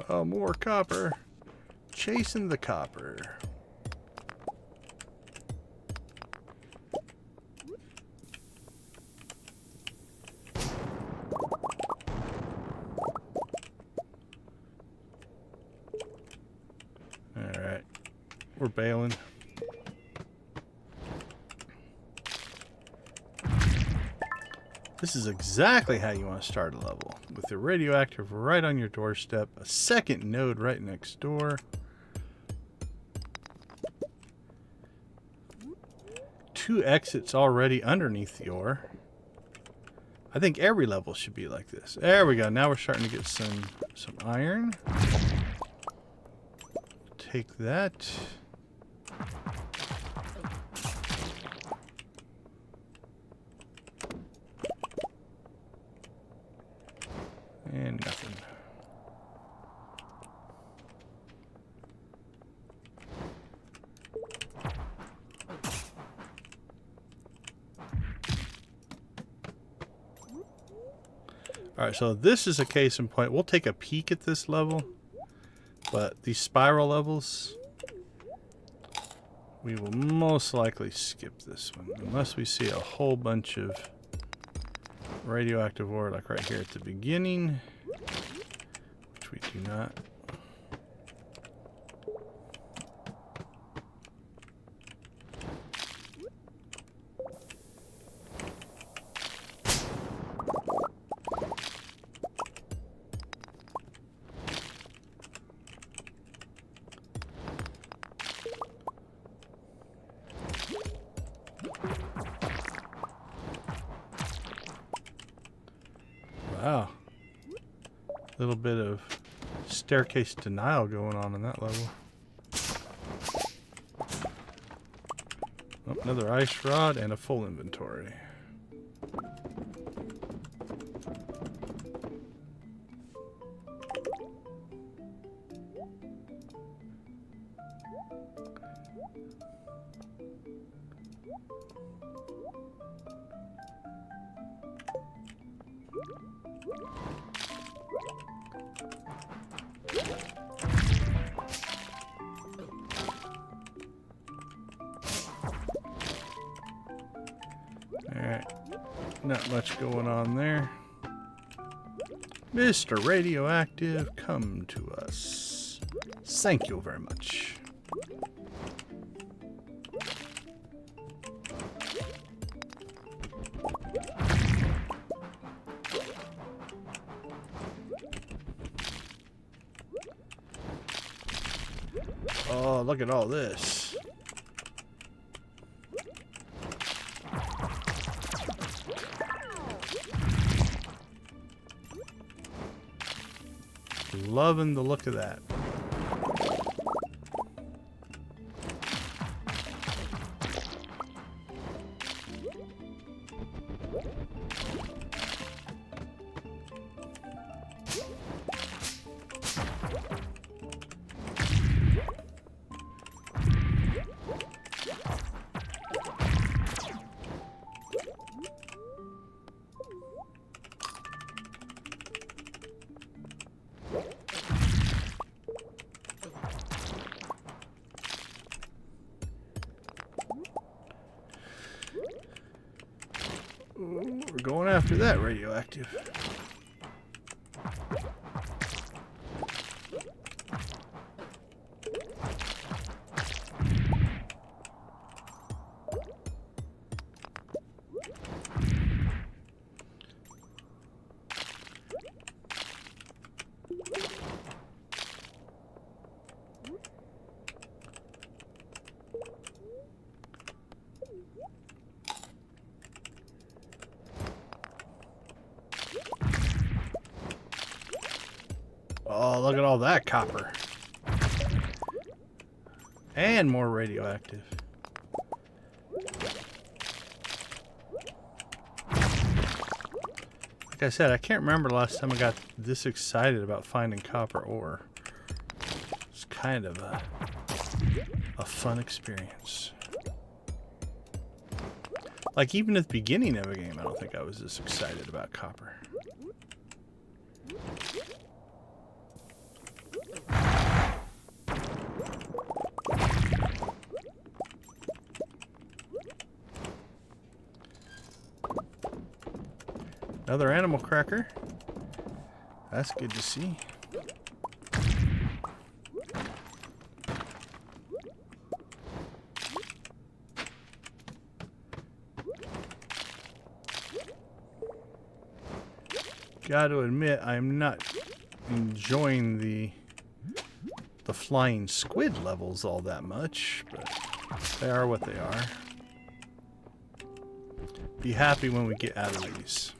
Oh, more copper. Chasing the copper. Alright. We're bailing. This is exactly how you want to start a level. With the radioactive right on your doorstep, a second node right next door. Two exits already underneath the ore. I think every level should be like this. There we go. Now we're starting to get some iron. Take that. And nothing. Alright, so this is a case in point. We'll take a peek at this level, but these spiral levels, we will most likely skip this one, unless we see a whole bunch of radioactive ore, like right here at the beginning, which we do not. Wow. A little bit of staircase denial going on in that level. Oh, another ice rod and a full inventory. Not much going on there. Mr. Radioactive, come to us. Thank you very much. Oh, look at all this. Loving the look of that. We're going after that radioactive. Oh, look at all that copper. And more radioactive. Like I said, I can't remember the last time I got this excited about finding copper ore. It's kind of a fun experience. Like, even at the beginning of a game, I don't think I was this excited about copper. Another animal cracker. That's good to see. Got to admit, I'm not enjoying the flying squid levels all that much, but they are what they are. Be happy when we get out of these.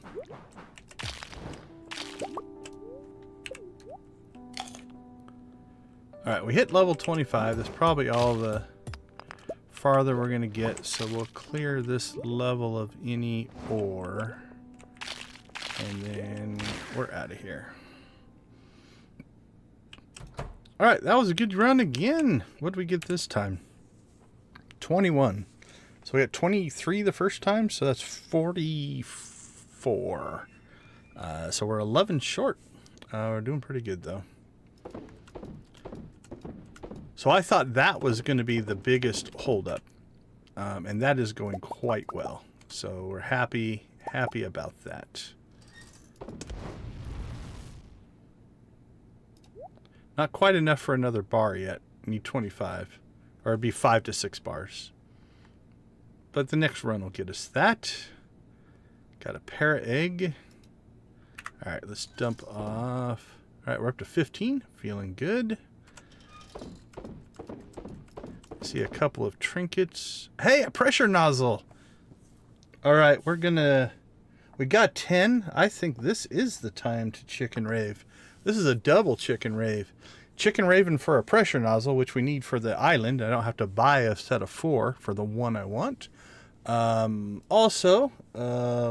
Alright, we hit level 25. That's probably all the farther we're going to get, so we'll clear this level of any ore. And then we're out of here. Alright, that was a good run again. What did we get this time? 21. So we got 23 the first time, so that's 44. So we're 11 short. We're doing pretty good, though. So I thought that was going to be the biggest holdup. And that is going quite well. So we're happy about that. Not quite enough for another bar yet. Need 25. Or it'd be 5 to 6 bars. But the next run will get us that. Got a parrot egg. Alright, let's dump off. Alright, we're up to 15. Feeling good. See a couple of trinkets. Hey, a pressure nozzle! Alright, we got 10. I think this is the time to chicken rave. This is a double chicken rave. Chicken raving for a pressure nozzle, which we need for the island. I don't have to buy a set of 4 for the one I want. Also,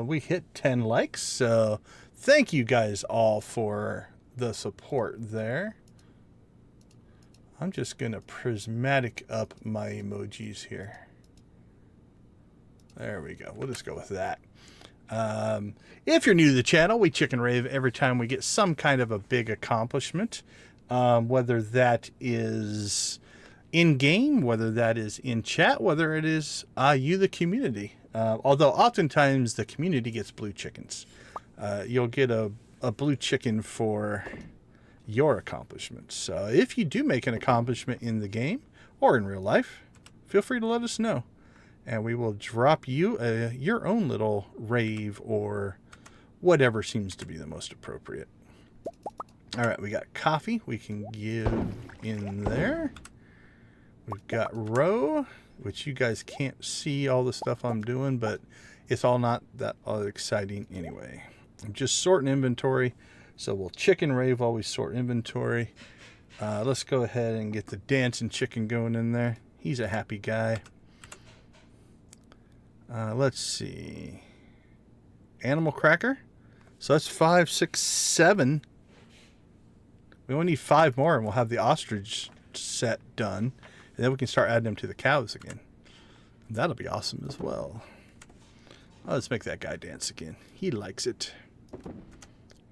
we hit 10 likes, so thank you guys all for the support there. I'm just going to prismatic up my emojis here. There we go. We'll just go with that. If you're new to the channel, we chicken rave every time we get some kind of a big accomplishment. Whether that is in-game, whether that is in chat, whether it is you, the community. Although oftentimes the community gets blue chickens. You'll get a blue chicken for your accomplishments. So if you do make an accomplishment in the game or in real life, feel free to let us know. And we will drop you your own little rave or whatever seems to be the most appropriate. All right, we got coffee we can give in there. We've got row, which you guys can't see all the stuff I'm doing, but it's all not that exciting anyway. I'm just sorting inventory, so we'll chicken rave while we sort inventory. Let's go ahead and get the dancing chicken going in there. He's a happy guy. Let's see. Animal cracker. So that's 5, 6, 7. We only need 5 more and we'll have the ostrich set done. And then we can start adding them to the cows again. That'll be awesome as well. Oh, let's make that guy dance again. He likes it.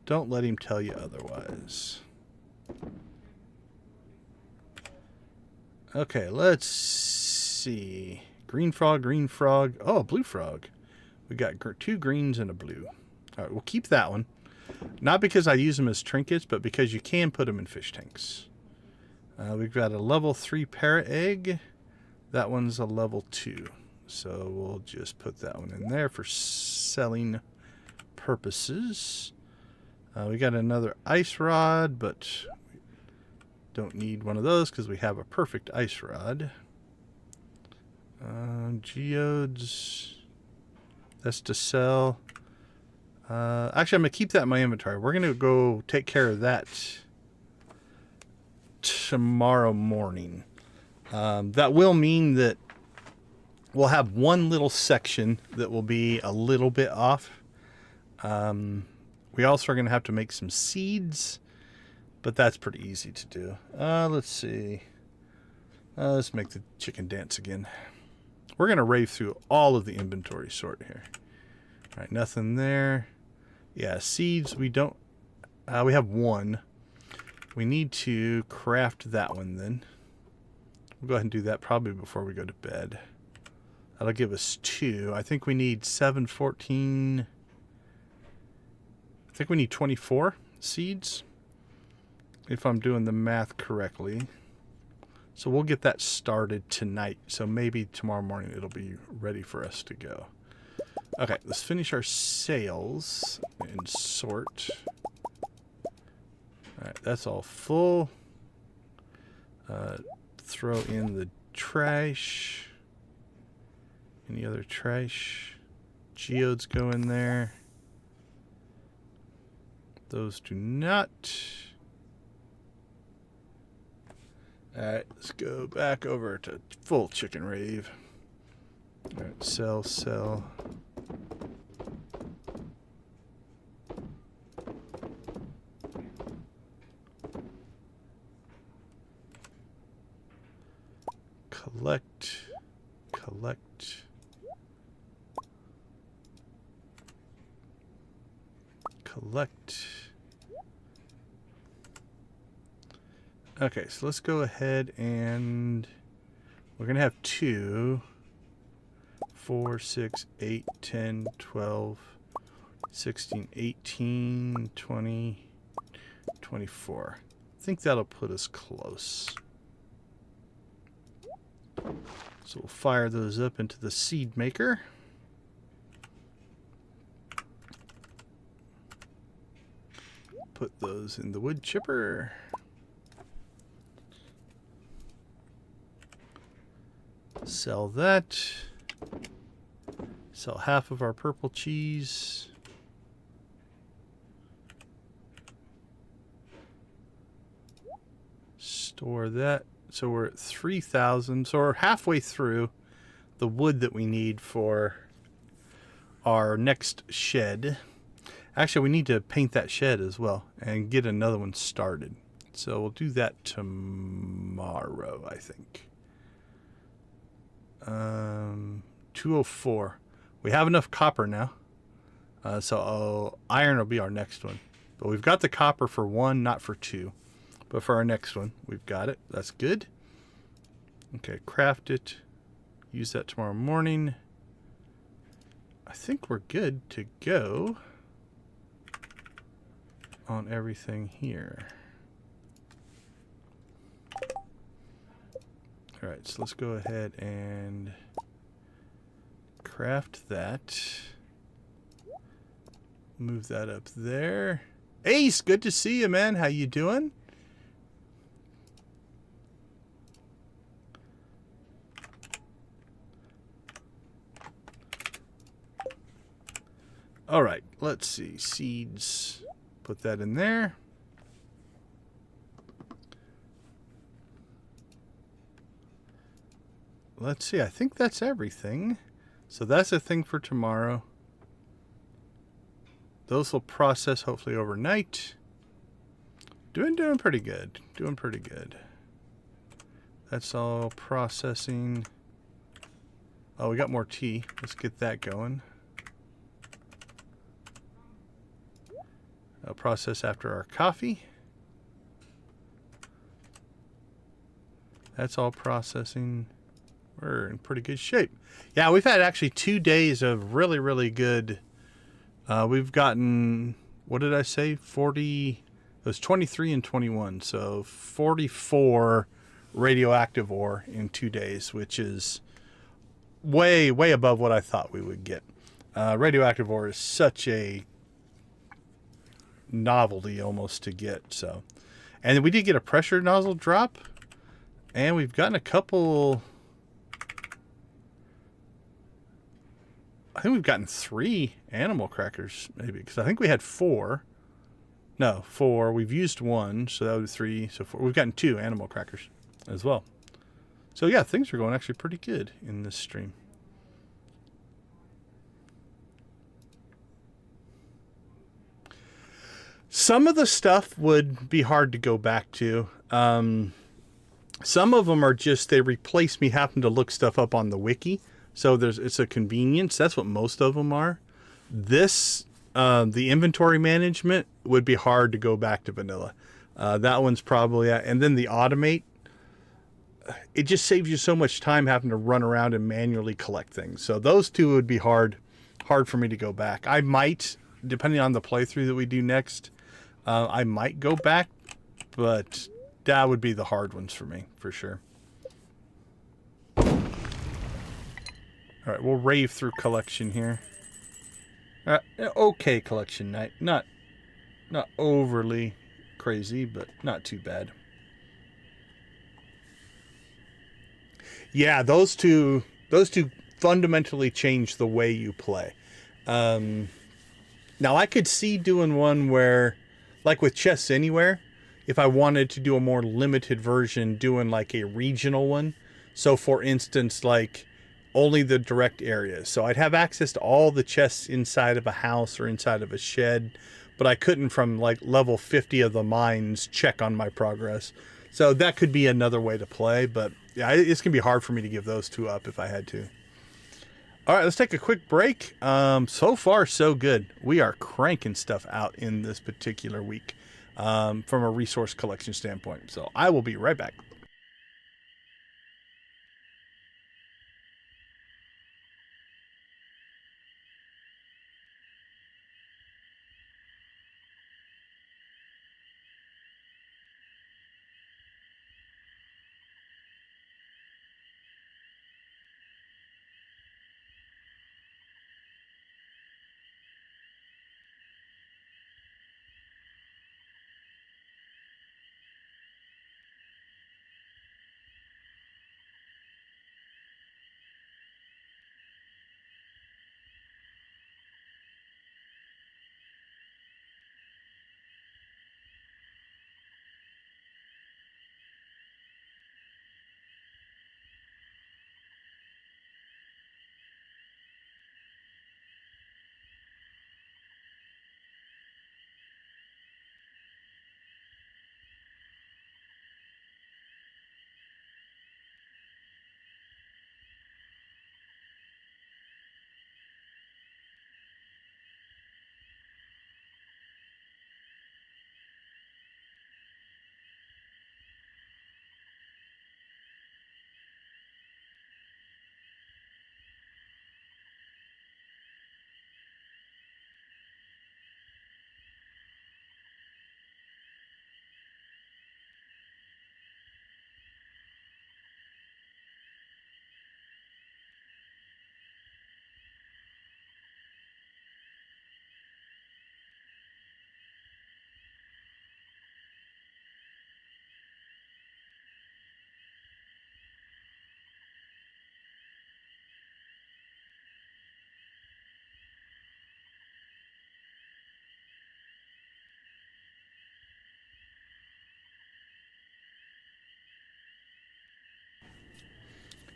Don't let him tell you otherwise. Okay, let's see. Green frog, green frog. Oh, blue frog. We got 2 greens and a blue. All right, we'll keep that one. Not because I use them as trinkets, but because you can put them in fish tanks. We've got a level 3 parrot egg. That one's a level 2. So we'll just put that one in there for selling purposes. We got another ice rod, but don't need one of those because we have a perfect ice rod. Geodes. That's to sell. Actually, I'm going to keep that in my inventory. We're going to go take care of that tomorrow morning. That will mean that we'll have one little section that will be a little bit off. We also are going to have to make some seeds, but that's pretty easy to do. Let's see. Let's make the chicken dance again. We're going to rave through all of the inventory sort here. All right, nothing there. Yeah, seeds, we don't... we have 1. We need to craft that one then. We'll go ahead and do that probably before we go to bed. That'll give us 2. I think we need 7, 14... I think we need 24 seeds, if I'm doing the math correctly. So we'll get that started tonight. So maybe tomorrow morning it'll be ready for us to go. Okay, let's finish our sales and sort. Alright, that's all full. Throw in the trash. Any other trash? Geodes go in there. Those do not. Alright, let's go back over to full chicken rave. Alright, sell, sell. Collect, collect. Collect. Okay, so let's go ahead and we're going to have 2, 4, 6, 8, 10, 12, 16, 18, 20, 24. I think that'll put us close. So we'll fire those up into the seed maker. Put those in the wood chipper. Sell that. Sell half of our purple cheese. Store that. So we're at 3,000. So we're halfway through the wood that we need for our next shed. Actually, we need to paint that shed as well and get another one started. So we'll do that tomorrow, I think. 204. We have enough copper now. So iron will be our next one. But we've got the copper for 1, not for 2. But for our next one, we've got it. That's good. Okay, craft it. Use that tomorrow morning. I think we're good to go on everything here. All right, so let's go ahead and craft that. Move that up there. Ace, good to see you, man. How you doing? All right, let's see. Seeds. Put that in there. Let's see. I think that's everything. So that's a thing for tomorrow. Those will process hopefully overnight. Doing pretty good. Doing pretty good. That's all processing. Oh, we got more tea. Let's get that going. I'll process after our coffee. That's all processing. We're in pretty good shape. Yeah, we've had actually 2 days of really, really good. We've gotten, what did I say? 40, it was 23 and 21. So 44 radioactive ore in 2 days, which is way, way above what I thought we would get. Radioactive ore is such a novelty almost to get. So, and we did get a pressure nozzle drop, and we've gotten a couple. I think we've gotten 3 animal crackers, maybe, because I think we had 4. No, 4. We've used 1, so that would be 3. So 4. We've gotten 2 animal crackers as well. So yeah, things are going actually pretty good in this stream. Some of the stuff would be hard to go back to. Some of them are just, they replace me having to look stuff up on the wiki. So it's a convenience. That's what most of them are. This, the inventory management would be hard to go back to vanilla. That one's probably, and then the automate, it just saves you so much time having to run around and manually collect things. So those two would be hard for me to go back. I might, depending on the playthrough that we do next, I might go back, but that would be the hard ones for me, for sure. All right, we'll rave through collection here. Okay collection night. Not overly crazy, but not too bad. Yeah, those two fundamentally change the way you play. Now, I could see doing one where, like with Chests Anywhere, if I wanted to do a more limited version, doing like a regional one. So, for instance, like only the direct areas. So I'd have access to all the chests inside of a house or inside of a shed, but I couldn't from like level 50 of the mines check on my progress. So that could be another way to play, but yeah, it's going to be hard for me to give those two up if I had to. All right, let's take a quick break. So far, so good. We are cranking stuff out in this particular week from a resource collection standpoint. So I will be right back.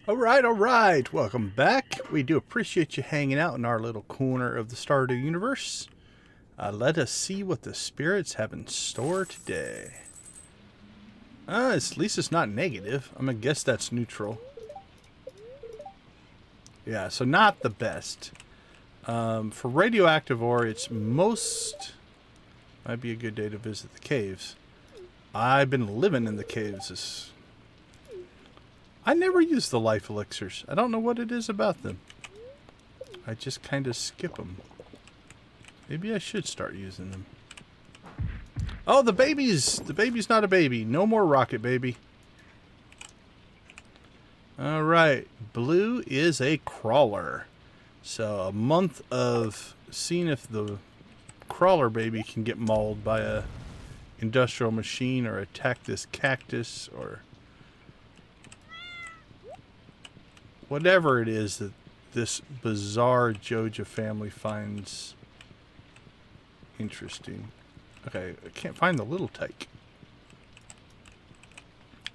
All right. Welcome back. We do appreciate you hanging out in our little corner of the Stardew universe. Let us see what the spirits have in store today. At least it's not negative. I'm going to guess that's neutral. Yeah, so not the best. For radioactive ore, it's most... Might be a good day to visit the caves. I've been living in the caves. I never use the life elixirs. I don't know what it is about them. I just kind of skip them. Maybe I should start using them. Oh, the babies! The baby's not a baby. No more rocket baby. Alright. Blue is a crawler. So a month of seeing if the crawler baby can get mauled by a industrial machine or attack this cactus or whatever it is that this bizarre Joja family finds interesting. Okay, I can't find the little tyke.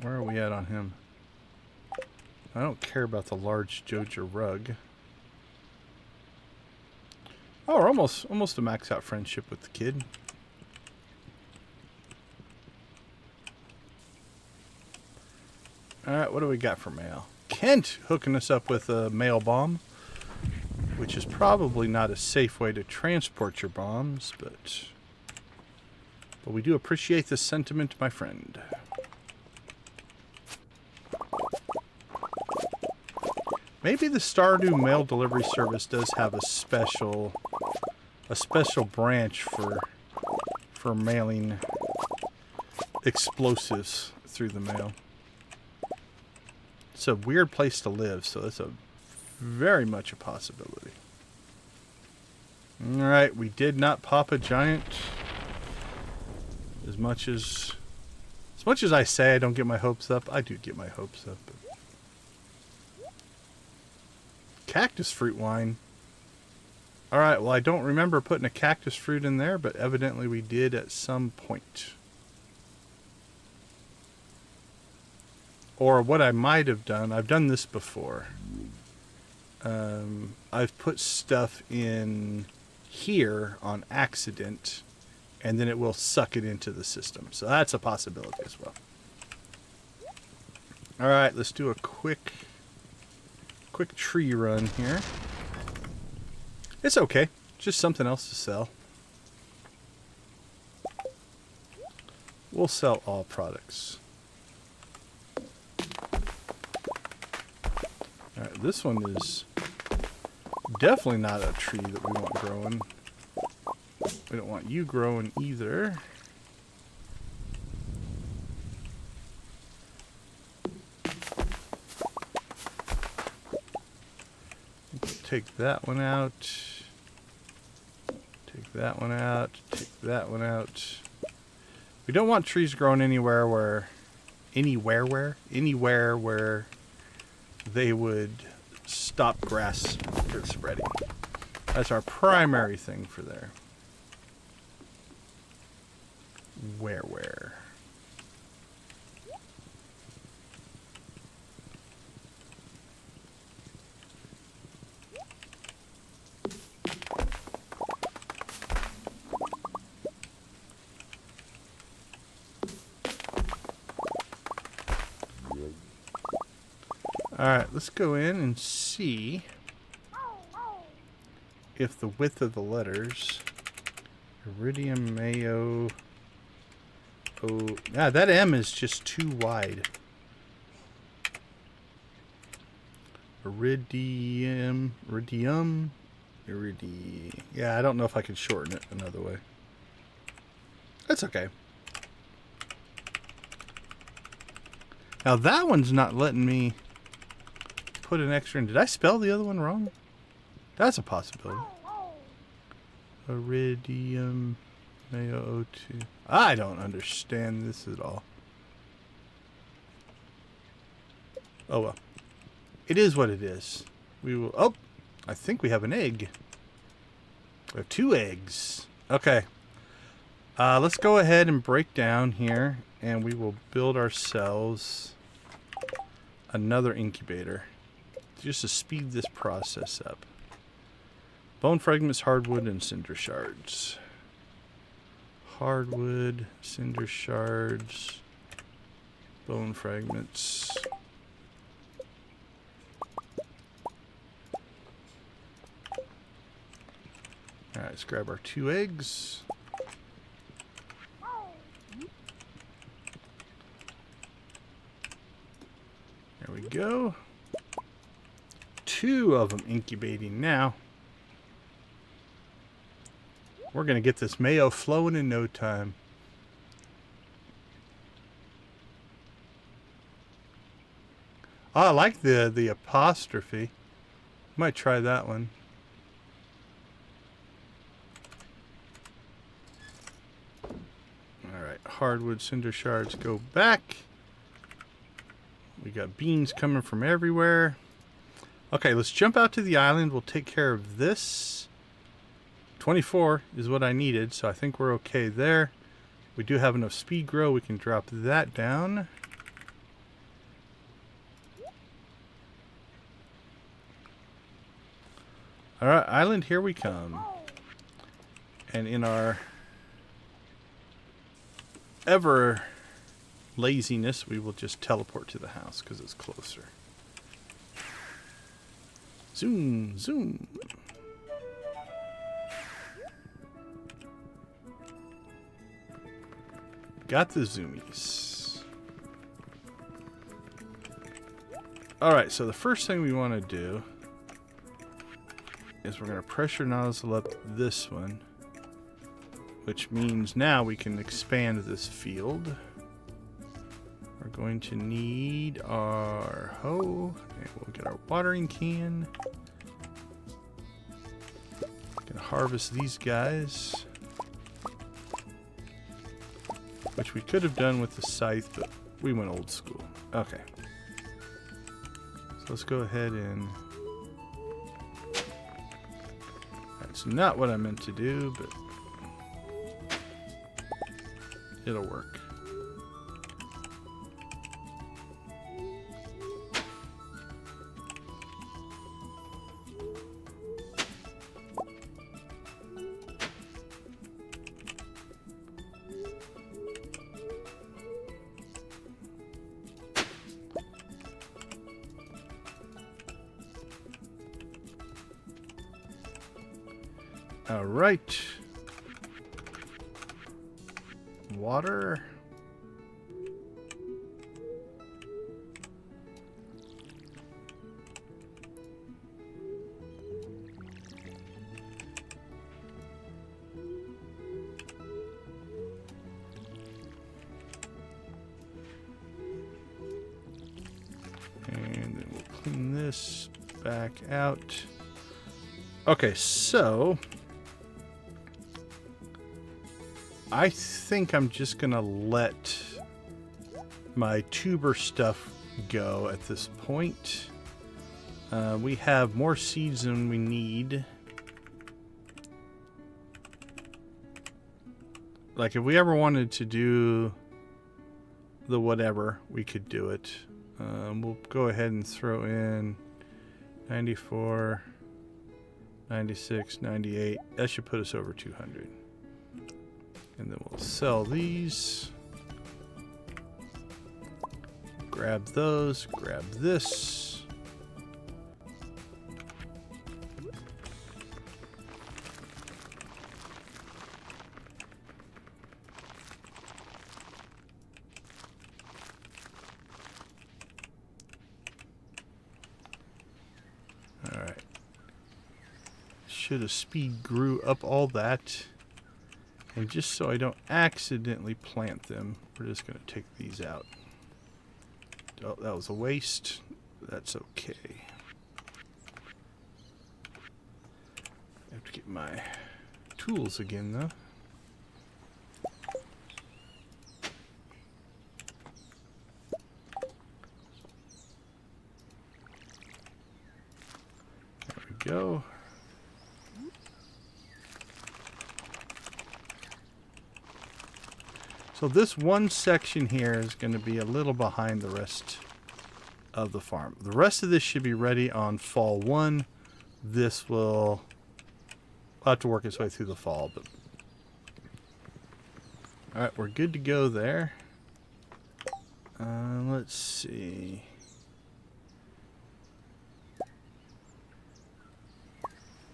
Where are we at on him? I don't care about the large Joja rug. Oh, we're almost a max out friendship with the kid. Alright, what do we got for mail? Kent hooking us up with a mail bomb, which is probably not a safe way to transport your bombs, but we do appreciate the sentiment, my friend. Maybe the Stardew mail delivery service does have a special branch for mailing explosives through the mail. It's a weird place to live, so it's a very much a possibility. All right, we did not pop a giant. As much as I say I don't get my hopes up, I do get my hopes up. Cactus fruit wine. Alright, well I don't remember putting a cactus fruit in there, but evidently we did at some point. Or what I might have done, I've done this before. I've put stuff in here on accident, and then it will suck it into the system. So that's a possibility as well. Alright, let's do a quick tree run here. It's okay. Just something else to sell. We'll sell all products. Alright, this one is definitely not a tree that we want growing. We don't want you growing either. Take that one out. Take that one out. Take that one out. We don't want trees growing anywhere where they would stop grass from spreading. That's our primary thing for there. Where? Alright, let's go in and see if the width of the letters, Iridium Mayo, that M is just too wide. Iridium. Yeah, I don't know if I can shorten it another way. That's okay. Now that one's not letting me put an extra in. Did I spell the other one wrong? That's a possibility. Iridium Mayo 02. I don't understand this at all. Oh well. It is what it is. We will... Oh! I think we have an egg. We have 2 eggs. Okay. Let's go ahead and break down here, and we will build ourselves another incubator. just to speed this process up. Bone fragments, hardwood, and cinder shards. Hardwood, cinder shards, bone fragments. Alright, let's grab our 2 eggs. There we go. 2 of them incubating now. We're going to get this mayo flowing in no time. Oh, I like the apostrophe. Might try that one. Alright, hardwood, cinder shards go back. We got beans coming from everywhere. Okay, let's jump out to the island. We'll take care of this. 24 is what I needed, so I think we're okay there. We do have enough speed grow. We can drop that down. Alright, island, here we come. And in our ever laziness, we will just teleport to the house because it's closer. Zoom, zoom. Got the zoomies. Alright, so the first thing we want to do is we're going to pressure nozzle up this one, which means now we can expand this field. We're going to need our hoe, and we'll get our watering can. Gonna harvest these guys, which we could have done with the scythe, but we went old school. Okay. So let's go ahead and... That's not what I meant to do, but it'll work. All right. Water. And then we'll clean this back out. Okay, so I think I'm just gonna let my tuber stuff go at this point. We have more seeds than we need. Like if we ever wanted to do the whatever, we could do it. We'll go ahead and throw in 94, 96, 98. That should put us over 200. And then we'll sell these. Grab those. Grab this. All right. Should have speed grew up all that. And just so I don't accidentally plant them, we're just going to take these out. Oh, that was a waste. That's okay. I have to get my tools again, though. There we go. So this one section here is going to be a little behind the rest of the farm. The rest of this should be ready on fall 1. This will have to work its way through the fall, but all right, we're good to go there. Let's see.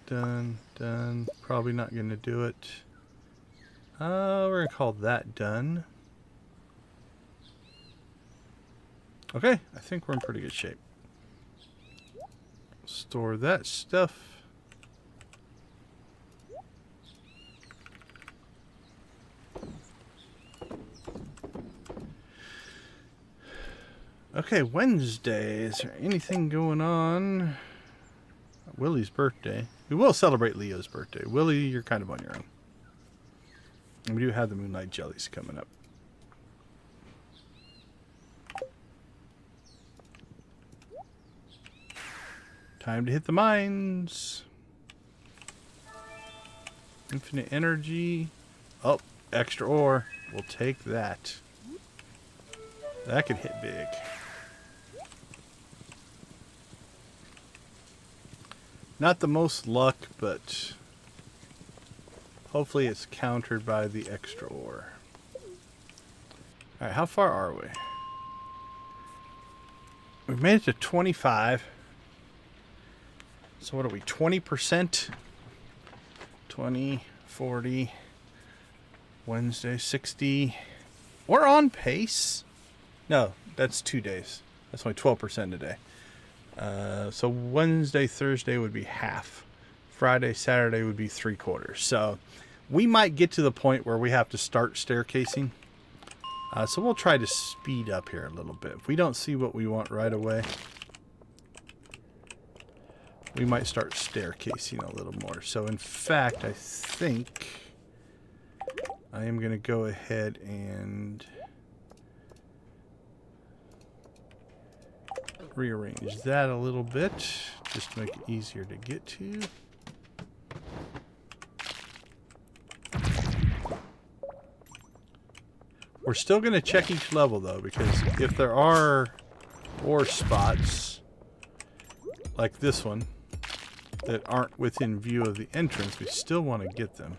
Done. Probably not going to do it. We're going to call that done. Okay, I think we're in pretty good shape. Store that stuff. Okay, Wednesday. Is there anything going on? Willie's birthday. We will celebrate Leo's birthday. Willie, you're kind of on your own. And we do have the Moonlight Jellies coming up. Time to hit the mines. Infinite energy. Oh, extra ore. We'll take that. That could hit big. Not the most luck, but hopefully it's countered by the extra ore. Alright, how far are we? We've made it to 25. So what are we, 20%? 20, 40, Wednesday, 60. We're on pace. No, that's 2 days. That's only 12% a day. So Wednesday, Thursday would be half. Friday, Saturday would be 3/4. So we might get to the point where we have to start staircasing. So we'll try to speed up here a little bit. If we don't see what we want right away, we might start staircasing a little more. So in fact, I think I am going to go ahead and rearrange that a little bit just to make it easier to get to. We're still going to check each level though, because if there are ore spots like this one that aren't within view of the entrance, we still want to get them.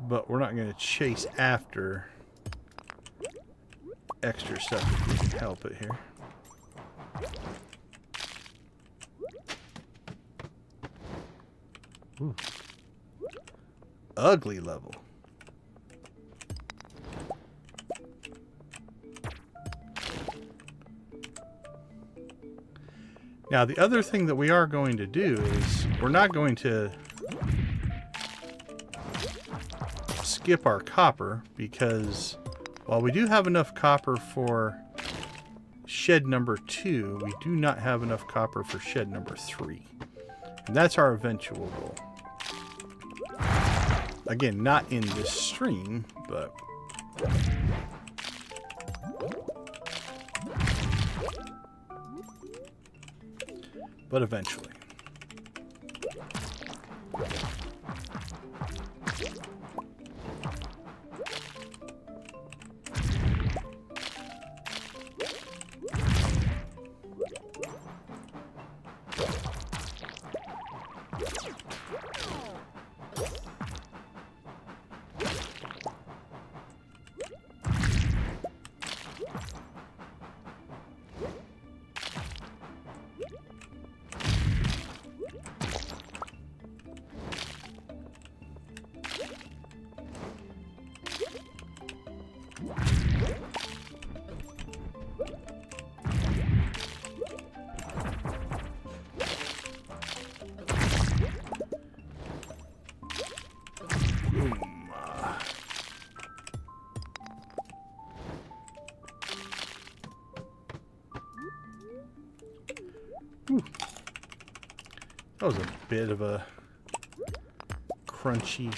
But we're not going to chase after extra stuff if we can help it here. Ooh. Ugly level. Now the other thing that we are going to do is we're not going to skip our copper, because while we do have enough copper for shed number 2, we do not have enough copper for shed number 3. And that's our eventual goal. Again, not in this stream, but eventually. That was a bit of a crunchy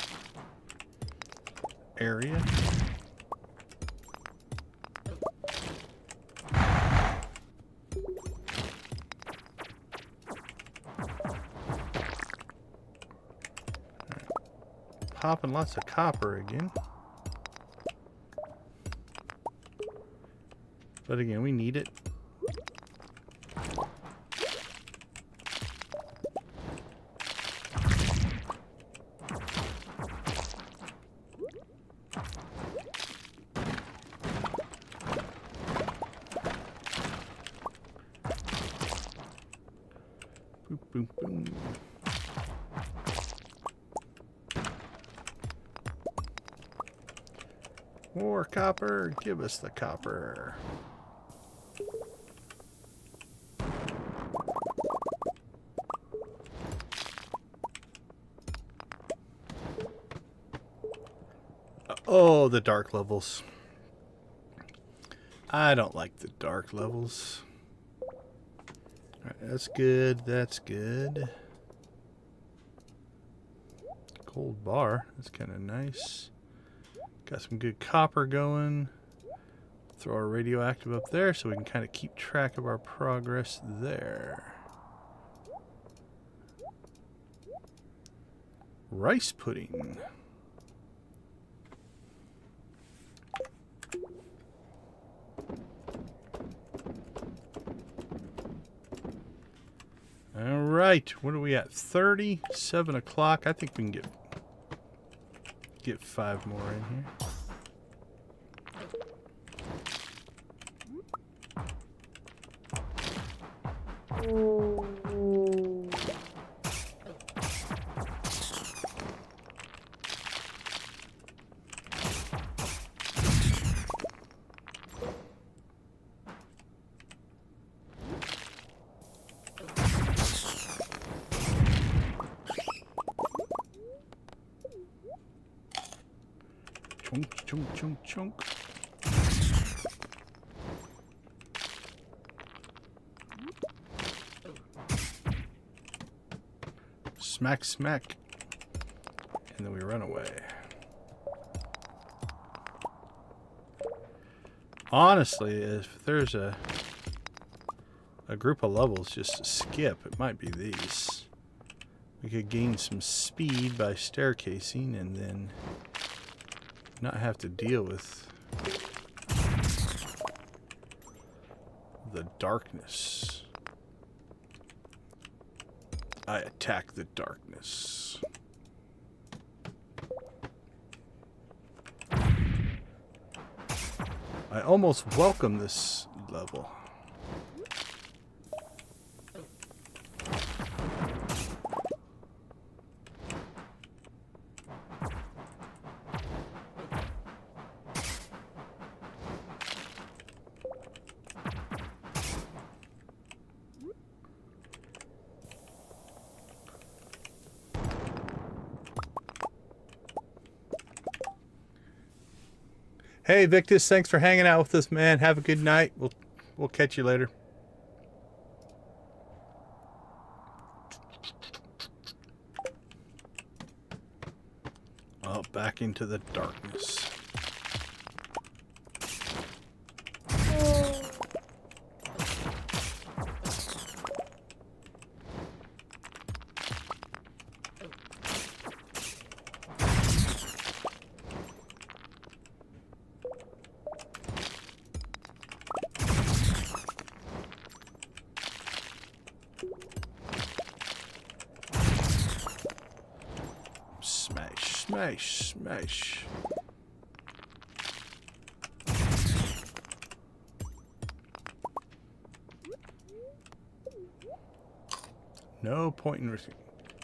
area. popping lots of copper again. But again, we need it. Boom, boom, boom. More copper. Give us the copper. Oh, the dark levels. I don't like the dark levels. Alright, that's good. That's good. Gold bar. That's kind of nice. Got some good copper going. Throw our radioactive up there so we can kind of keep track of our progress there. Rice pudding. All right, what are we at? 37 o'clock. I think we can get 5 more in here. Chunk, chunk, chunk, chunk. Smack, smack. And then we run away. Honestly, if there's a group of levels just to skip, it might be these. We could gain some speed by staircasing and then not have to deal with the darkness. I attack the darkness. I almost welcome this level. Hey Victus, thanks for hanging out with us, man. Have a good night. We'll catch you later. Oh, back into the darkness. Smash, smash. No point in risking.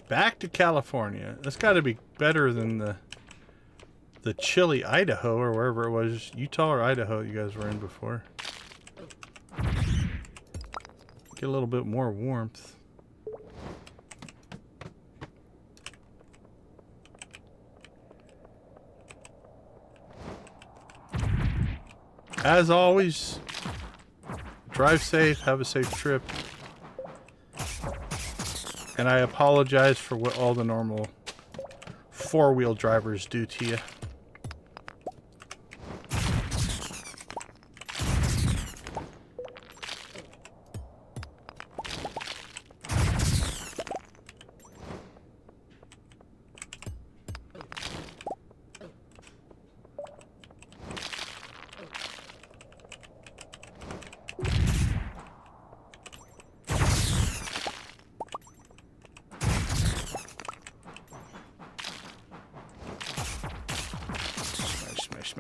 Back to California. That's got to be better than the chilly Idaho or wherever it was. Utah or Idaho you guys were in before. Get a little bit more warmth. As always, drive safe, have a safe trip. And I apologize for what all the normal four-wheel drivers do to you.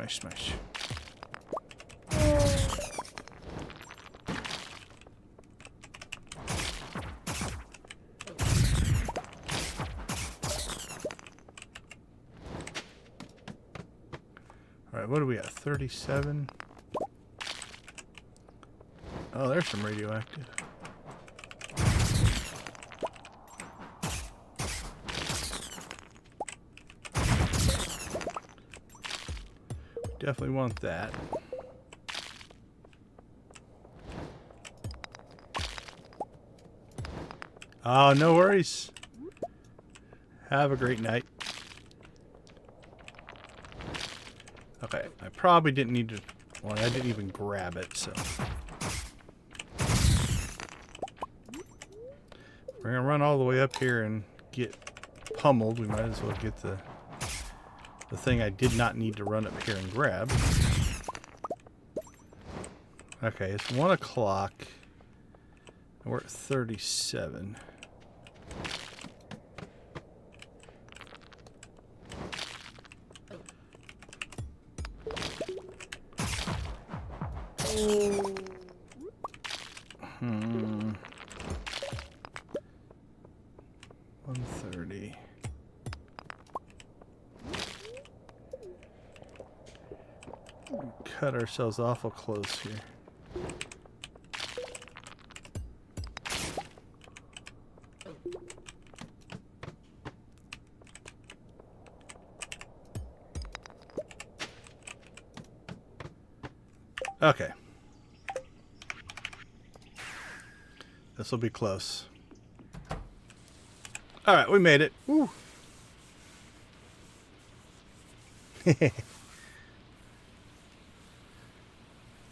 smash, smash. Alright, what are we at? 37? Oh, there's some radioactive. Definitely want that. Oh, no worries. Have a great night. Okay, I probably didn't need to... Well, I didn't even grab it, so... We're gonna run all the way up here and get pummeled. We might as well get the thing I did not need to run up here and grab. Okay, it's 1 o'clock. We're at 37. Hmm. 130. Cut ourselves awful close here. Okay. This will be close. All right, we made it. Woo.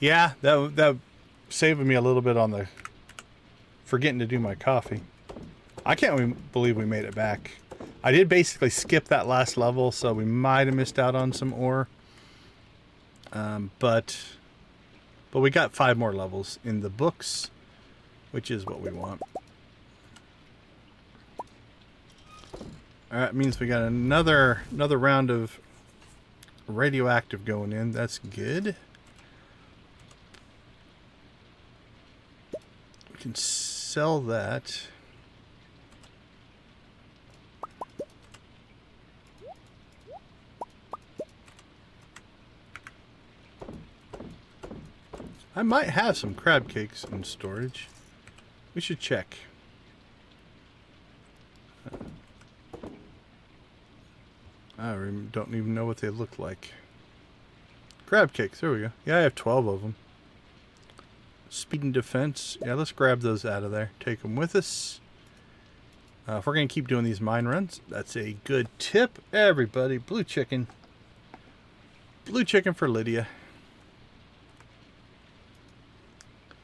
Yeah, that saved me a little bit on the forgetting to do my coffee. I can't believe we made it back. I did basically skip that last level, so we might have missed out on some ore. But we got 5 more levels in the books, which is what we want. All right, means we got another round of radioactive going in. That's good. We can sell that. I might have some crab cakes in storage. We should check. I don't even know what they look like. Crab cakes, there we go. Yeah, I have 12 of them. Speed and defense. Yeah, let's grab those out of there. Take them with us. If we're going to keep doing these mine runs, that's a good tip. Everybody, blue chicken. Blue chicken for Lydia.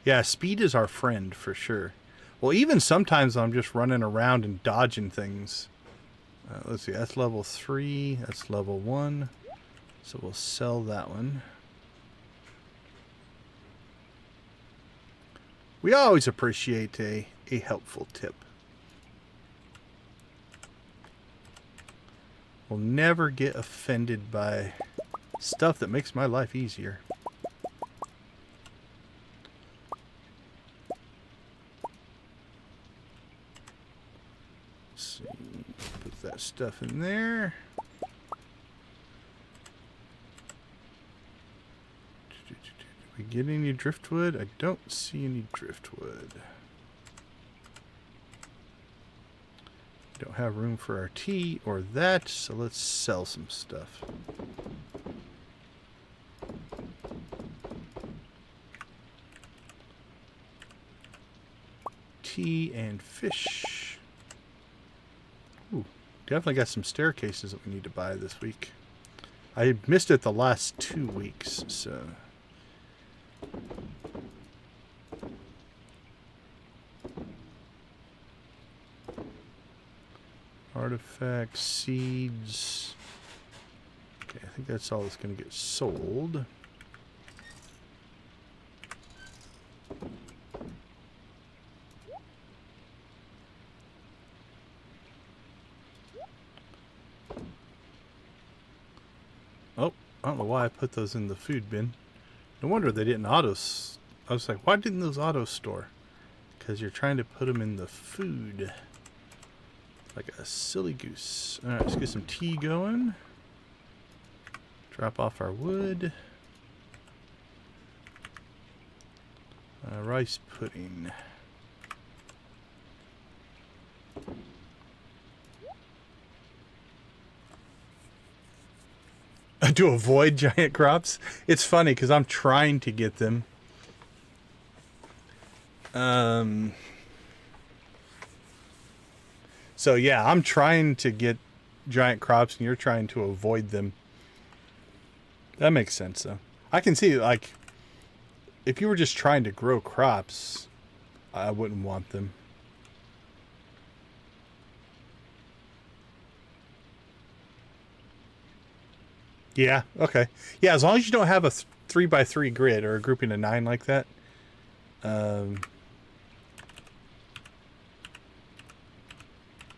Yeah, speed is our friend for sure. Well, even sometimes I'm just running around and dodging things. Let's see, that's level 3. That's level 1. So we'll sell that one. We always appreciate a helpful tip. We'll never get offended by stuff that makes my life easier. Let's see, put that stuff in there. Did we get any driftwood? I don't see any driftwood. Don't have room for our tea or that, so let's sell some stuff. Tea and fish. Ooh, definitely got some staircases that we need to buy this week. I missed it the last 2 weeks, so... Artifacts, seeds. Okay, I think that's all that's going to get sold. Oh, I don't know why I put those in the food bin. No wonder they didn't I was like, why didn't those auto store? Because you're trying to put them in the food. Like a silly goose. Alright, let's get some tea going. Drop off our wood. Rice pudding. To avoid giant crops? It's funny because I'm trying to get them. So yeah, I'm trying to get giant crops and you're trying to avoid them. That makes sense though. I can see, like, if you were just trying to grow crops, I wouldn't want them. Yeah, okay. Yeah, as long as you don't have a 3x3 grid or a grouping of 9 like that.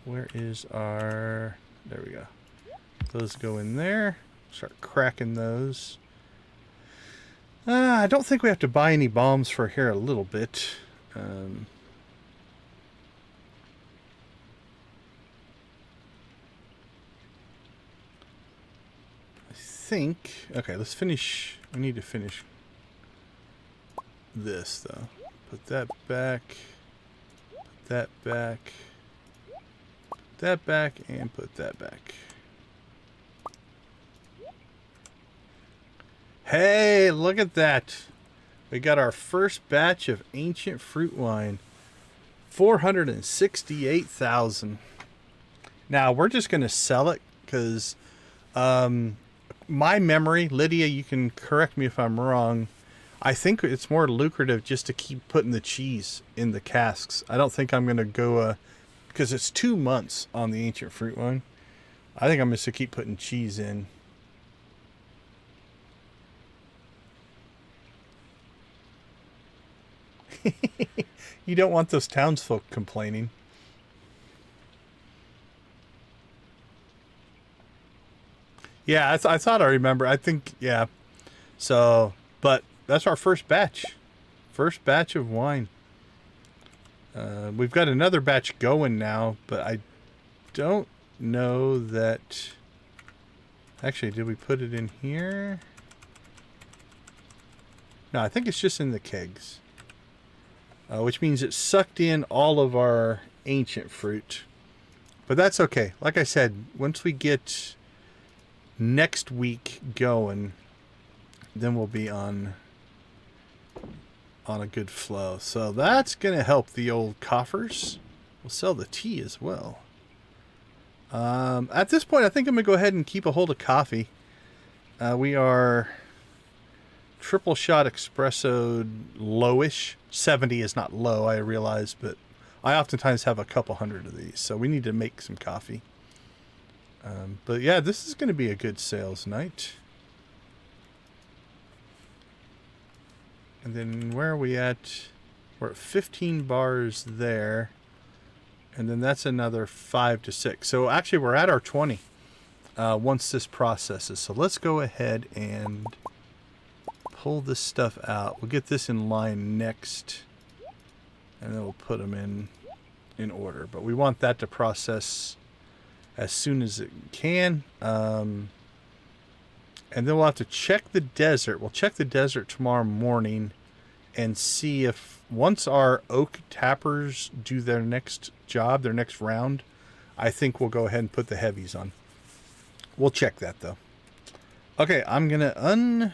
Where is our... There we go. Those go in there. Start cracking those. I don't think we have to buy any bombs for here a little bit. I think... Okay, let's finish... We need to finish this, though. Put that back. Put that back. Put that back, and put that back. Hey, look at that. We got our first batch of Ancient Fruit Wine. 468,000. Now, we're just going to sell it because my memory, Lydia, you can correct me if I'm wrong. I think it's more lucrative just to keep putting the cheese in the casks. I don't think I'm going to go, because it's 2 months on the Ancient Fruit Wine. I think I'm just going to keep putting cheese in. You don't want those townsfolk complaining. Yeah, I thought I remember. I think, yeah. So, but that's our first batch. First batch of wine. We've got another batch going now, but I don't know that... Actually, did we put it in here? No, I think it's just in the kegs. Which means it sucked in all of our ancient fruit. But that's okay. Like I said, once we get next week going, then we'll be on a good flow. So that's going to help the old coffers. We'll sell the tea as well. At this point, I think I'm going to go ahead and keep a hold of coffee. We are triple shot espresso lowish. 70 is not low, I realize, but I oftentimes have a couple hundred of these, so we need to make some coffee. But yeah, this is going to be a good sales night. And then where are we at? We're at 15 bars there. And then that's another 5 to 6. So actually we're at our 20 once this processes. So let's go ahead and pull this stuff out. We'll get this in line next. And then we'll put them in order. But we want that to process as soon as it can. And then we'll have to check the desert. We'll check the desert tomorrow morning and see if once our oak tappers do their next job, their next round, I think we'll go ahead and put the heavies on. We'll check that though. Okay, I'm going to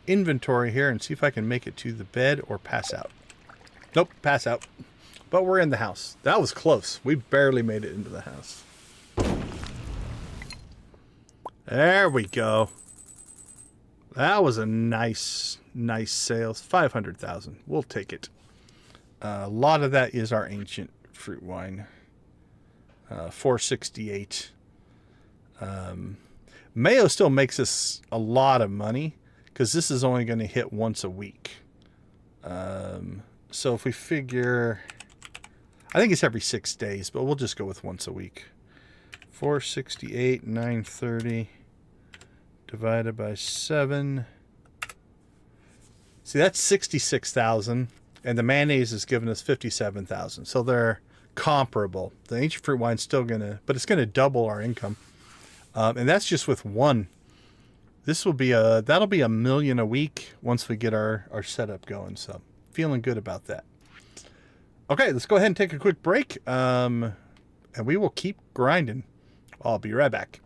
inventory here and see if I can make it to the bed or pass out. Nope, pass out. But we're in the house. That was close. We barely made it into the house. There we go. That was a nice sales. 500,000. We'll take it. A lot of that is our ancient fruit wine. 468. Mayo still makes us a lot of money because this is only going to hit once a week. So if we figure, I think it's every 6 days, but we'll just go with once a week. 468, 930 divided by 7. See, that's 66,000, and the mayonnaise is giving us 57,000. So they're comparable. The ancient fruit wine's still gonna, but it's gonna double our income, and that's just with one. This will be that'll be $1 million a week once we get our setup going. So feeling good about that. Okay, let's go ahead and take a quick break, and we will keep grinding. I'll be right back.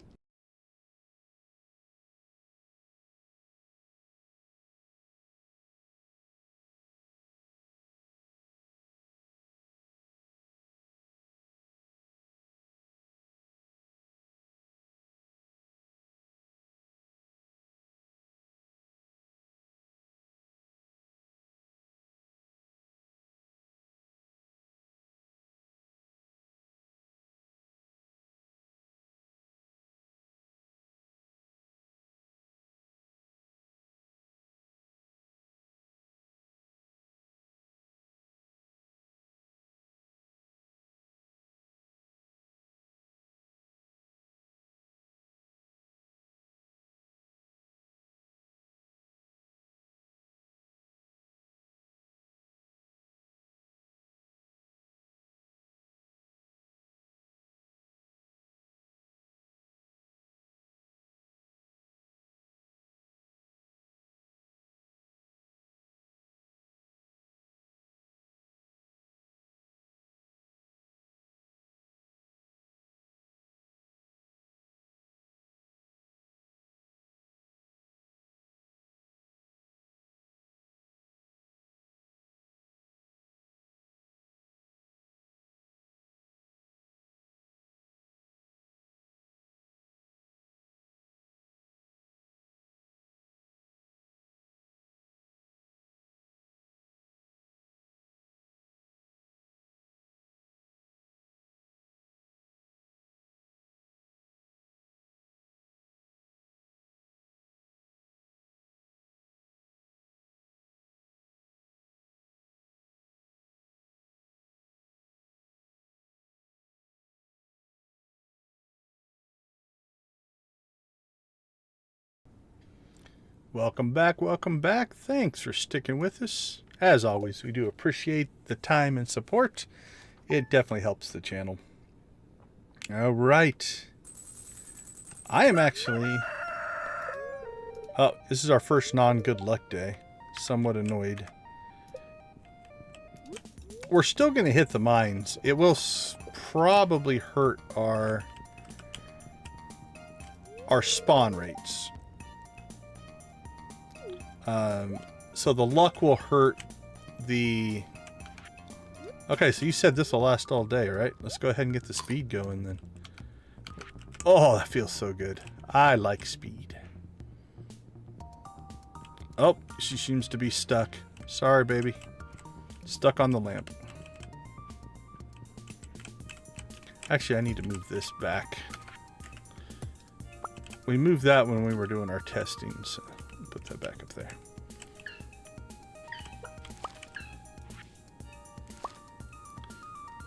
Welcome back, welcome back. Thanks for sticking with us. As always, we do appreciate the time and support. It definitely helps the channel. All right. I am actually... Oh, this is our first non-good luck day. Somewhat annoyed. We're still going to hit the mines. It will probably hurt our spawn rates. So the luck will hurt the... Okay, so you said this will last all day, right? Let's go ahead and get the speed going then. Oh, that feels so good. I like speed. Oh, she seems to be stuck. Sorry, baby. Stuck on the lamp. Actually, I need to move this back. We moved that when we were doing our testing, so put that back up there.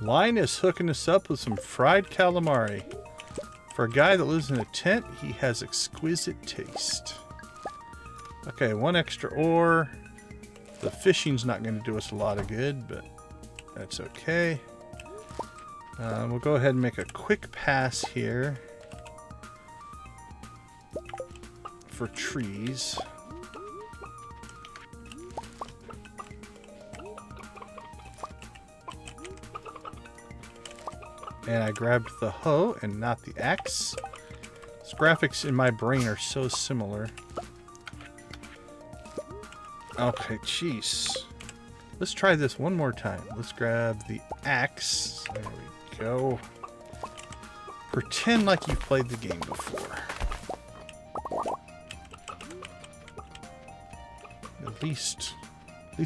Line is hooking us up with some fried calamari. For a guy that lives in a tent, he has exquisite taste. Okay, 1 extra ore. The fishing's not going to do us a lot of good, but that's okay. We'll go ahead and make a quick pass here for trees. And I grabbed the hoe and not the axe. These graphics in my brain are so similar. Okay, jeez. Let's try this one more time. Let's grab the axe. There we go. Pretend like you've played the game before. At least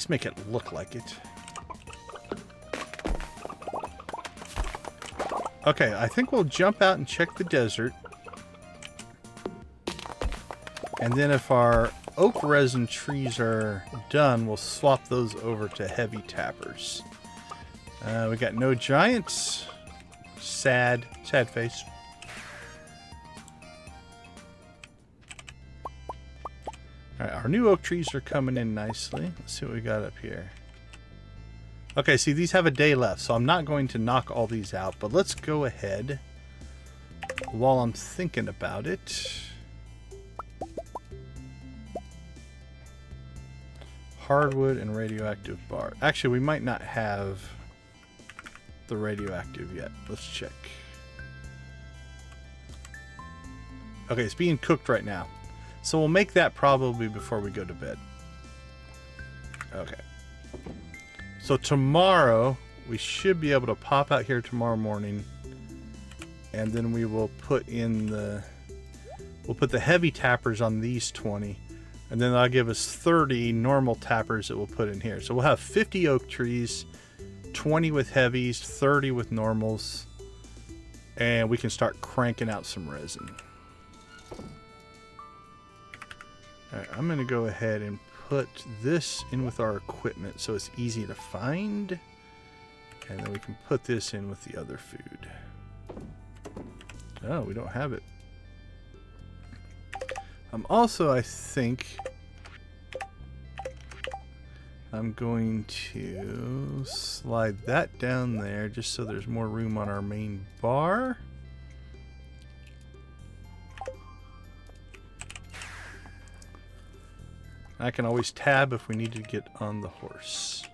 make it look like it. Okay, I think we'll jump out and check the desert. And then if our oak resin trees are done, we'll swap those over to heavy tappers. We got no giants. Sad face. All right, our new oak trees are coming in nicely. Let's see what we got up here. Okay, see, these have a day left, so I'm not going to knock all these out, but let's go ahead while I'm thinking about it. Hardwood and radioactive bar. Actually, we might not have the radioactive yet. Let's check. Okay, it's being cooked right now. So we'll make that probably before we go to bed. Okay. So tomorrow, we should be able to pop out here tomorrow morning. And then we will put in the... We'll put the heavy tappers on these 20. And then that'll give us 30 normal tappers that we'll put in here. So we'll have 50 oak trees, 20 with heavies, 30 with normals. And we can start cranking out some resin. Alright, I'm going to go ahead and put this in with our equipment so it's easy to find. And then we can put this in with the other food. Oh, we don't have it. Also, I think I'm going to slide that down there just so there's more room on our main bar. I can always tab if we need to get on the horse.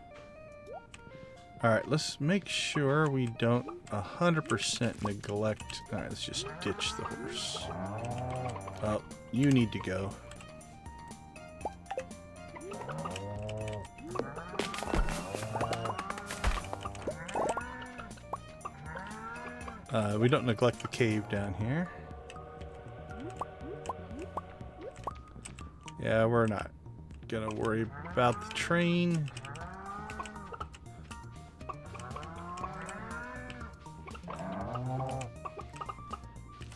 Alright, let's make sure we don't 100% neglect... Alright, let's just ditch the horse. Oh, you need to go. We don't neglect the cave down here. Yeah, we're not gonna worry about the train.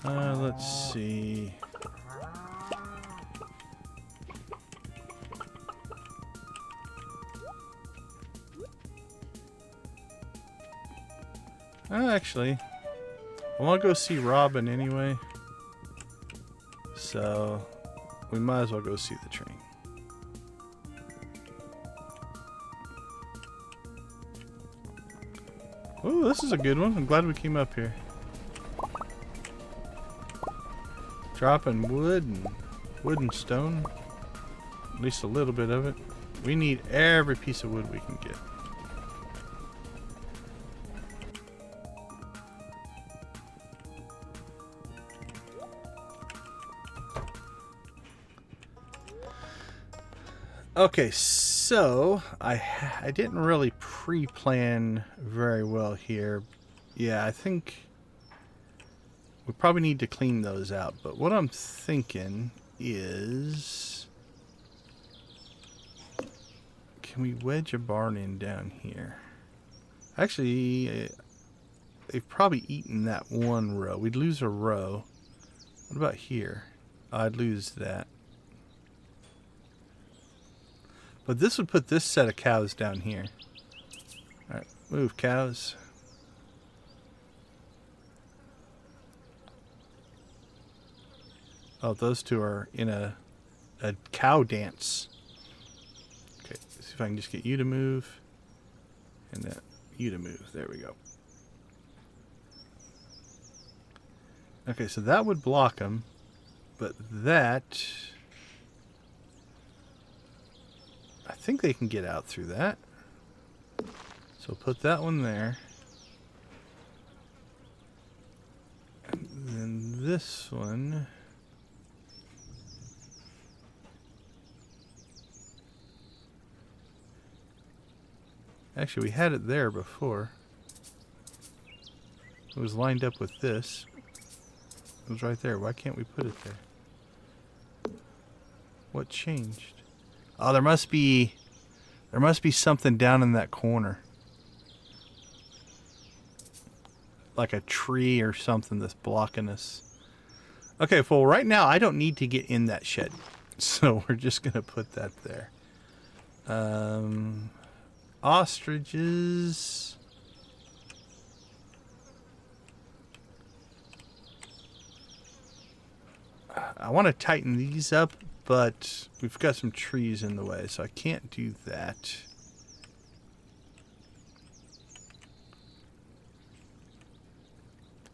Let's see. Actually, I want to go see Robin anyway. So, we might as well go see the train. Oh, this is a good one. I'm glad we came up here. Dropping wood and stone. At least a little bit of it. We need every piece of wood we can get. Okay, so I didn't really pre-plan very well here. Yeah, I think we probably need to clean those out. But what I'm thinking is, can we wedge a barn in down here? Actually, they've probably eaten that one row. We'd lose a row. What about here? I'd lose that. But this would put this set of cows down here. Alright, move cows. Oh, those two are in a cow dance. Okay, let's see if I can just get you to move. And then you to move. There we go. Okay, so that would block them. But that... I think they can get out through that. So put that one there. And then this one. Actually, we had it there before. It was lined up with this. It was right there. Why can't we put it there? What changed? Oh, there must be something down in that corner. Like a tree or something that's blocking us. Okay, well, right now I don't need to get in that shed. So we're just going to put that there. Ostriches. I want to tighten these up, but we've got some trees in the way, so I can't do that.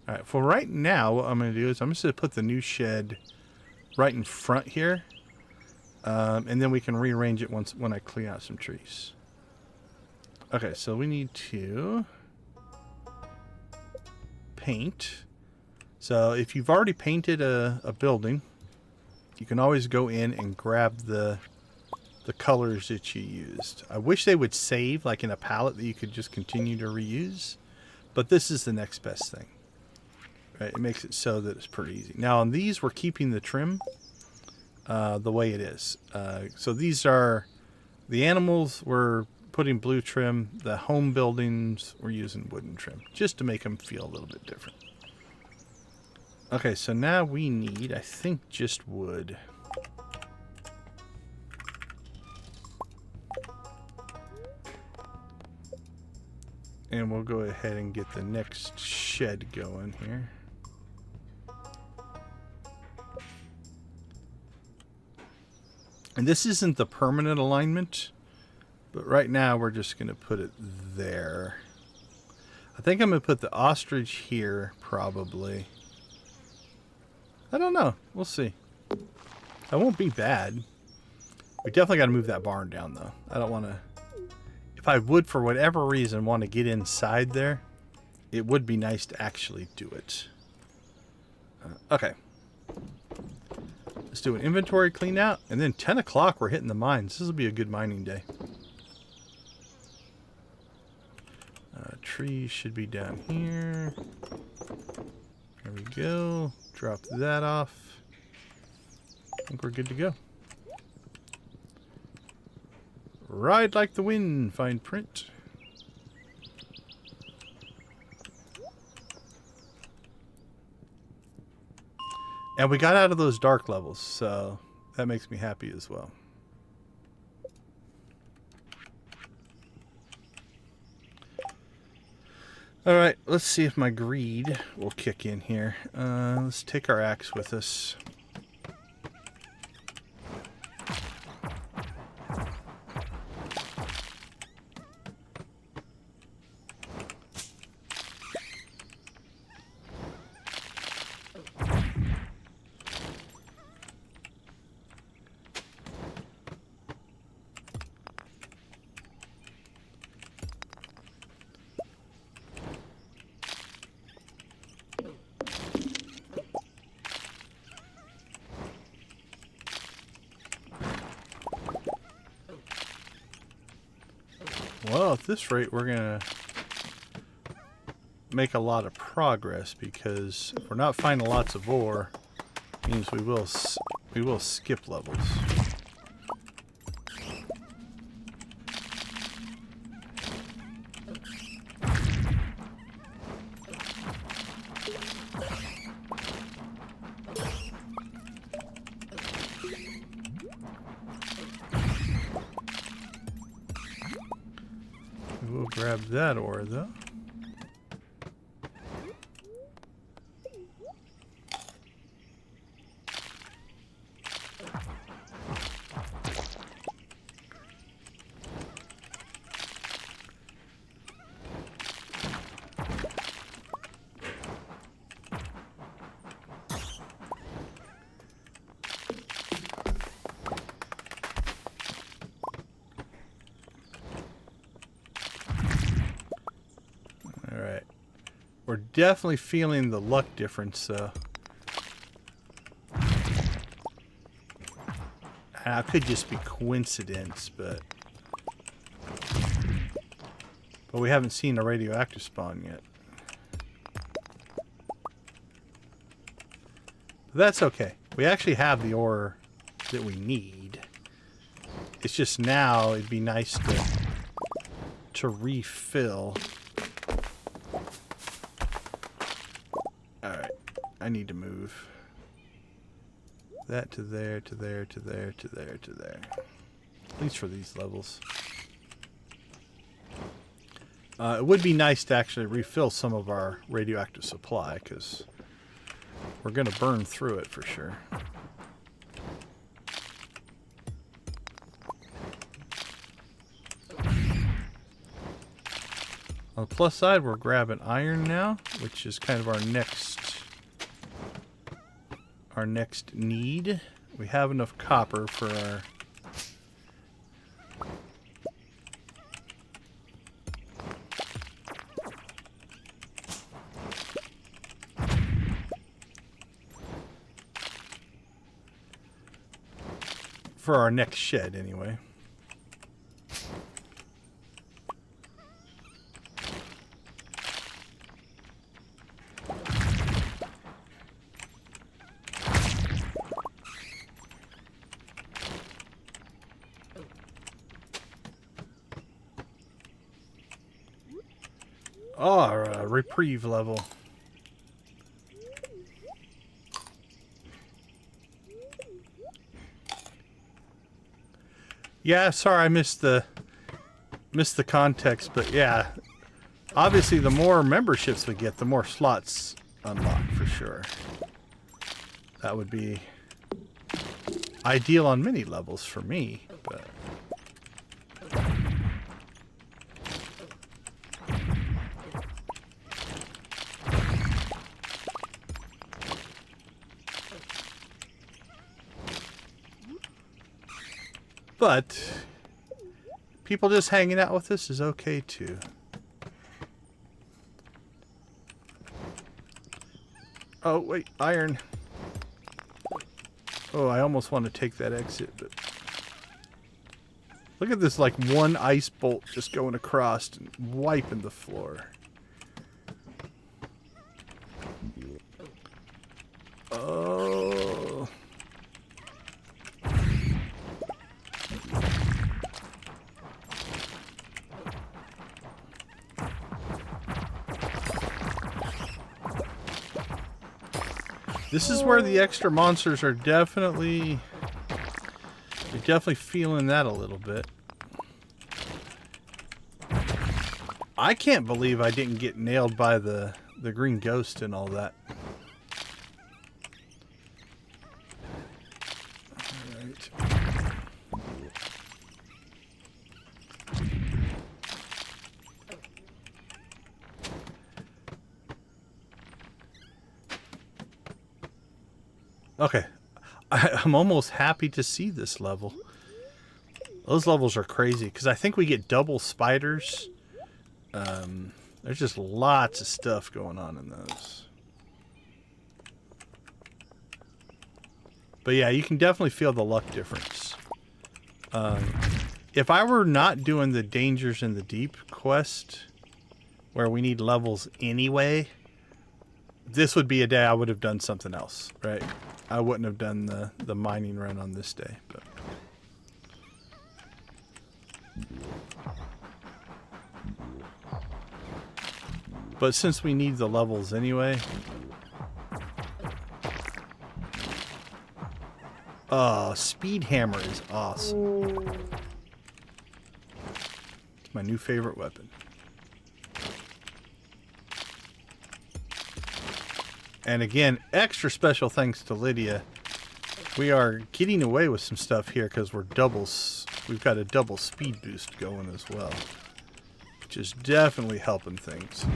Alright, for right now, what I'm going to do is I'm just going to put the new shed right in front here. And then we can rearrange it when I clean out some trees. Okay, so we need to paint. So if you've already painted a building, you can always go in and grab the colors that you used. I wish they would save like in a palette that you could just continue to reuse, but this is the next best thing. Right? It makes it so that it's pretty easy. Now on these, we're keeping the trim the way it is. So these are the animals, we're putting blue trim. The home buildings, we're using wooden trim just to make them feel a little bit different. Okay, so now we need, I think, just wood. And we'll go ahead and get the next shed going here. And this isn't the permanent alignment, but right now we're just going to put it there. I think I'm going to put the ostrich here, probably. I don't know. We'll see. That won't be bad. We definitely got to move that barn down, though. I don't want to... If I would, for whatever reason, want to get inside there, it would be nice to actually do it. Okay. Let's do an inventory clean out, and then 10 o'clock we're hitting the mines. This will be a good mining day. Trees should be down here. There we go. Drop that off. I think we're good to go. Ride like the wind, fine print. And we got out of those dark levels, so that makes me happy as well. Alright, let's see if my greed will kick in here. Let's take our axe with us. Well, at this rate, we're going to make a lot of progress, because if we're not finding lots of ore, it means we will skip levels. We'll grab that ore, though. We're definitely feeling the luck difference, though. It could just be coincidence, but we haven't seen a radioactive spawn yet. But that's okay. We actually have the ore that we need. It's just now it'd be nice to refill. I need to move that to there, to there, to there, to there, to there. At least for these levels. It would be nice to actually refill some of our radioactive supply, because we're going to burn through it for sure. On the plus side, we're grabbing iron now, which is kind of our next need. We have enough copper for our next shed anyway. Oh, our reprieve level. Yeah, sorry I missed the context, but yeah, obviously the more memberships we get, the more slots unlock for sure. That would be ideal on many levels for me, but people just hanging out with us is okay too. Oh, wait, iron. Oh, I almost want to take that exit, but look at this, like one ice bolt just going across and wiping the floor. Oh. This is where the extra monsters are definitely... You're definitely feeling that a little bit. I can't believe I didn't get nailed by the green ghost and all that. Alright. Okay. I'm almost happy to see this level. Those levels are crazy because I think we get double spiders. There's just lots of stuff going on in those. But yeah, you can definitely feel the luck difference. If I were not doing the Dangers in the Deep quest, where we need levels anyway, this would be a day I would have done something else, right? I wouldn't have done the mining run on this day, but since we need the levels anyway. Oh, Speed Hammer is awesome. It's my new favorite weapon. And again, extra special thanks to Lydia. We are getting away with some stuff here because we've got a double speed boost going as well, which is definitely helping things.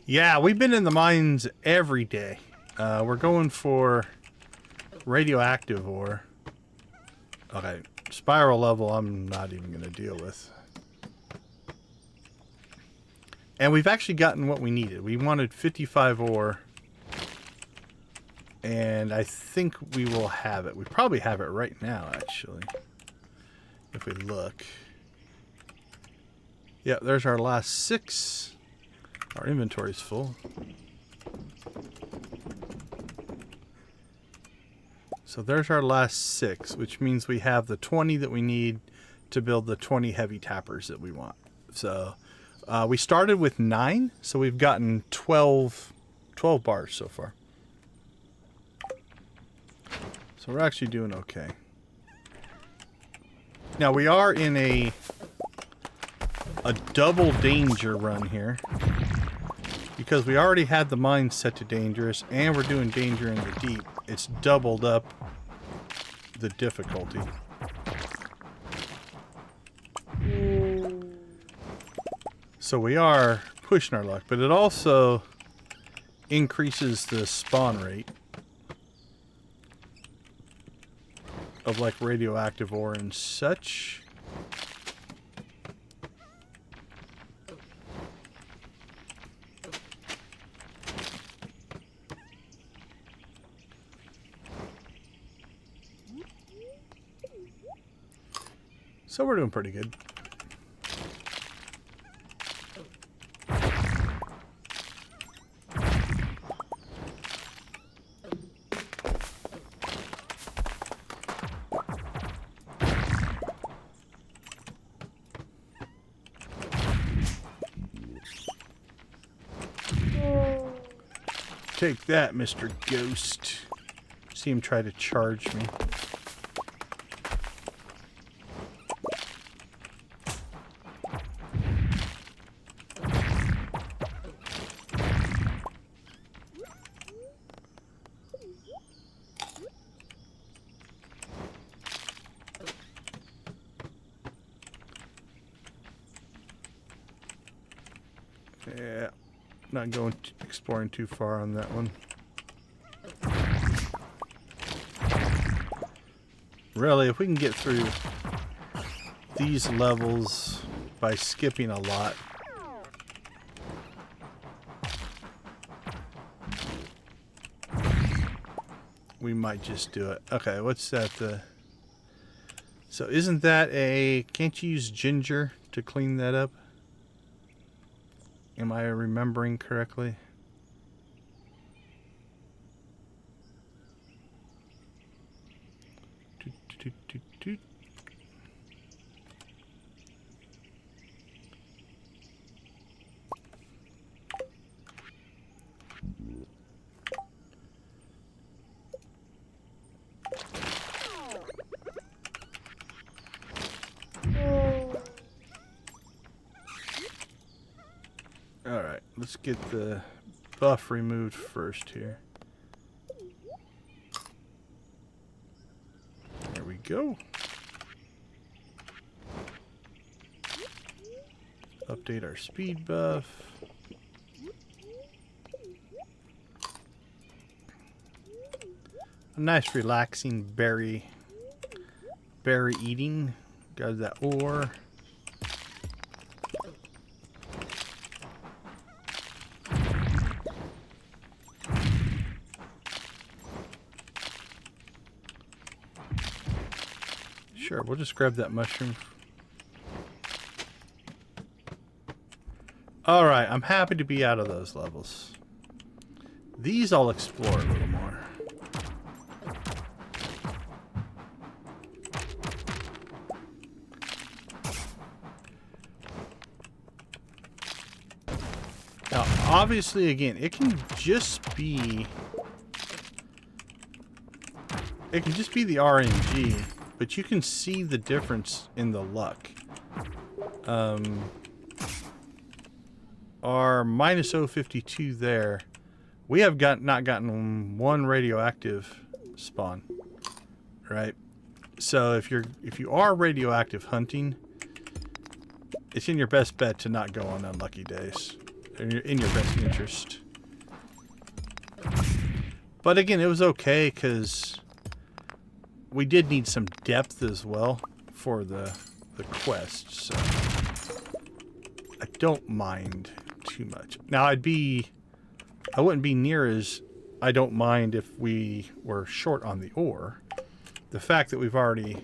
Yeah, we've been in the mines every day. We're going for radioactive ore. Okay, spiral level I'm not even going to deal with. And we've actually gotten what we needed. We wanted 55 ore. And I think we will have it. We probably have it right now, actually. If we look. Yeah, there's our last 6. Our inventory's full. So there's our last 6, which means we have the 20 that we need to build the 20 heavy tappers that we want. So we started with 9, so we've gotten 12 bars so far. So we're actually doing okay. Now we are in a a double danger run here. Because we already had the mine set to dangerous, and we're doing danger in the deep. It's doubled up the difficulty. So we are pushing our luck, but it also increases the spawn rate of like radioactive ore and such. So we're doing pretty good. Take that, Mr. Ghost. See him try to charge me. Yeah, not going exploring too far on that one. Really, if we can get through these levels by skipping a lot, we might just do it. Okay, what's that? So isn't that a... Can't you use ginger to clean that up? Am I remembering correctly? Toot, toot, toot, toot. Alright, let's get the buff removed first here. There we go. Update our speed buff. A nice relaxing berry eating. Got that ore. Sure, we'll just grab that mushroom. Alright, I'm happy to be out of those levels. These I'll explore a little more. Now, obviously, again, it can just be the RNG. But you can see the difference in the luck. Our minus 052 there, we have not gotten one radioactive spawn, right? So if you are radioactive hunting, it's in your best bet to not go on unlucky days. In your best interest. But again, it was okay because we did need some depth as well for the quest, so I don't mind too much. Now I wouldn't be near as I don't mind if we were short on the ore. The fact that we've already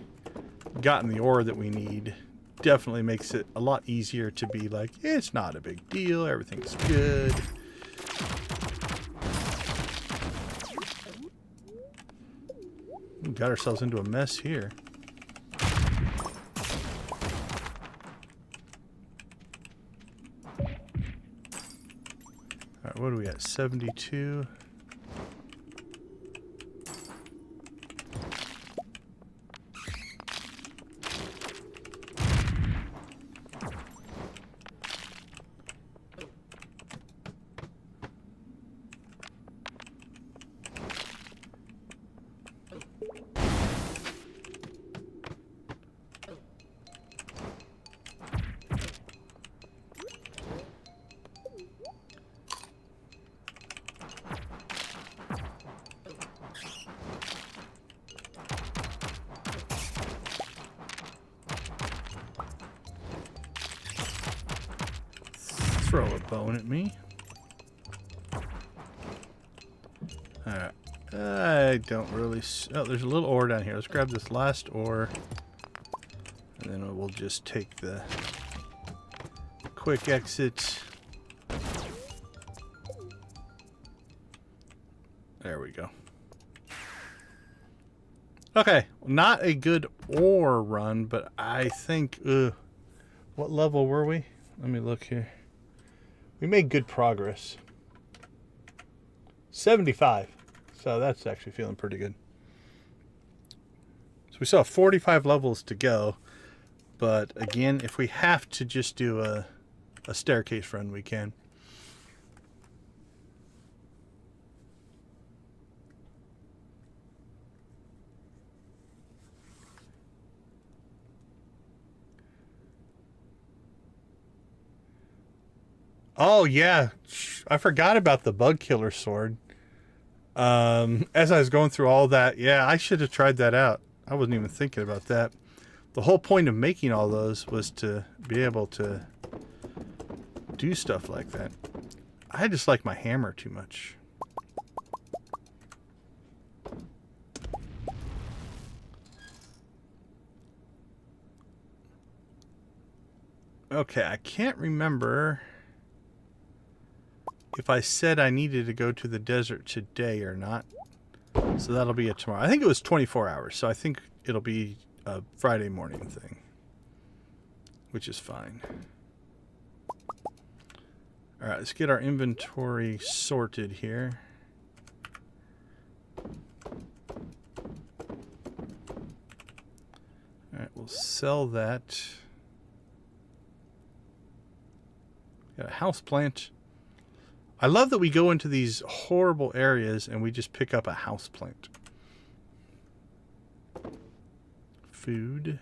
gotten the ore that we need definitely makes it a lot easier to be like, it's not a big deal, everything's good. We got ourselves into a mess here. Alright, what are we at? 72. throw a bone at me. Alright. I don't really... Oh, there's a little ore down here. Let's grab this last ore. And then we'll just take the quick exit. There we go. Okay. Not a good ore run, but I think... what level were we? Let me look here. We made good progress. 75. So that's actually feeling pretty good. So we still have 45 levels to go. But again, if we have to just do a staircase run, we can. Oh, yeah. I forgot about the bug killer sword. As I was going through all that, yeah, I should have tried that out. I wasn't even thinking about that. The whole point of making all those was to be able to do stuff like that. I just like my hammer too much. Okay, I can't remember if I said I needed to go to the desert today or not. So that'll be a tomorrow. I think it was 24 hours, so I think it'll be a Friday morning thing, which is fine. All right, let's get our inventory sorted here. All right, we'll sell that. Got a house plant. I love that we go into these horrible areas and we just pick up a house plant. Food.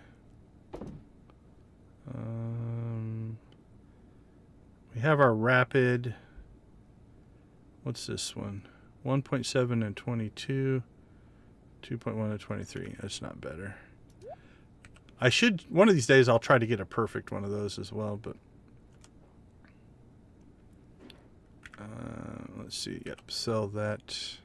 We have our rapid. What's this one? 1.7 and 22. 2.1 and 23. That's not better. I should, one of these days I'll try to get a perfect one of those as well, but let's see. Yep, sell that.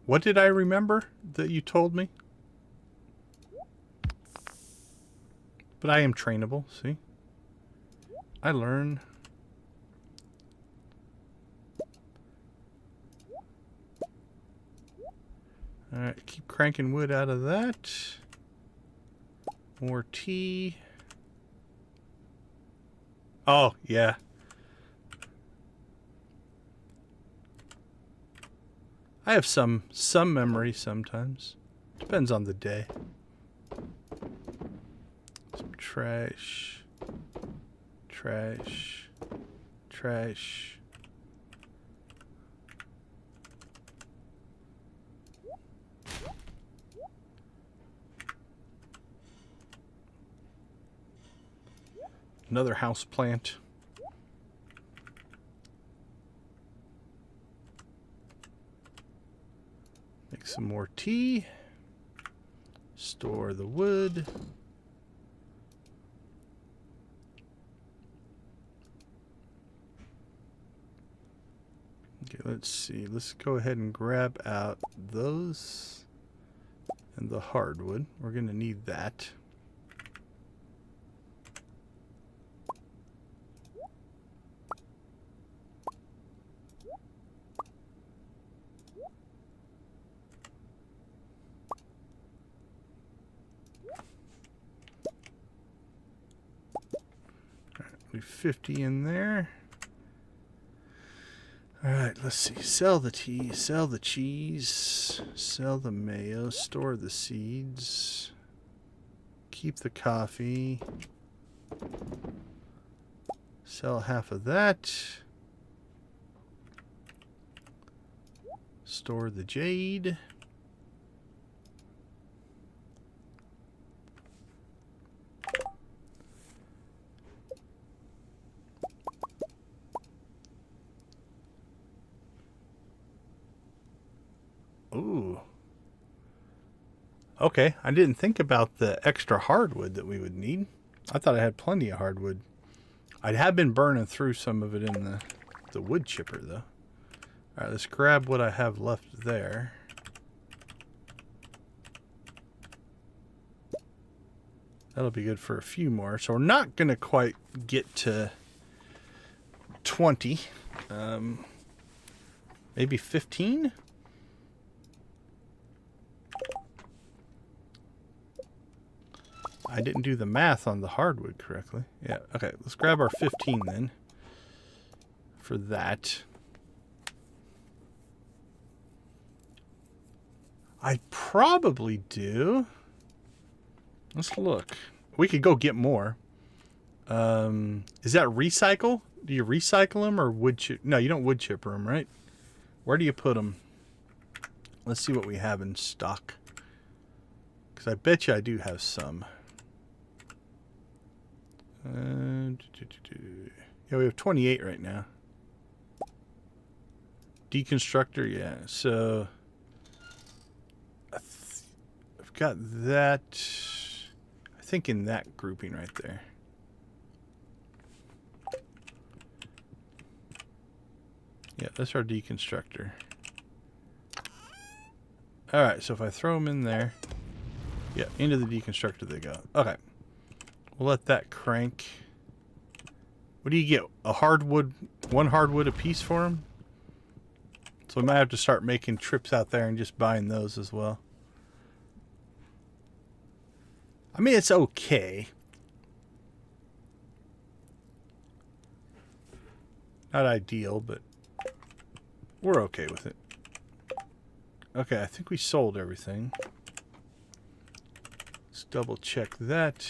What did I remember that you told me? But I am trainable, see? I learn. Alright, keep cranking wood out of that. More tea. Oh, yeah. I have some memory sometimes. Depends on the day. Some trash. Trash. Trash. Another house plant. Make some more tea. Store the wood. Okay, let's see. Let's go ahead and grab out those and the hardwood. We're going to need that. Leave 50 in there. Alright, let's see. Sell the tea, sell the cheese, sell the mayo, store the seeds, keep the coffee, sell half of that, store the jade. Ooh. Okay, I didn't think about the extra hardwood that we would need. I thought I had plenty of hardwood. I have been burning through some of it in the wood chipper, though. Alright, let's grab what I have left there. That'll be good for a few more. So we're not going to quite get to 20. Maybe 15? I didn't do the math on the hardwood correctly. Yeah, okay. Let's grab our 15 then. For that. I probably do. Let's look. We could go get more. Is that recycle? Do you recycle them or wood chip? No, you don't wood chipper them, right? Where do you put them? Let's see what we have in stock. Because I bet you I do have some. Yeah, we have 28 right now. Deconstructor, yeah. So I've got that. I think in that grouping right there. Yeah, that's our deconstructor. Alright, so if I throw them in there, yeah, into the deconstructor they go. Okay. We'll let that crank. What do you get? A hardwood, one hardwood a piece for them? So we might have to start making trips out there and just buying those as well. I mean, it's okay. Not ideal, but we're okay with it. Okay, I think we sold everything. Let's double check that.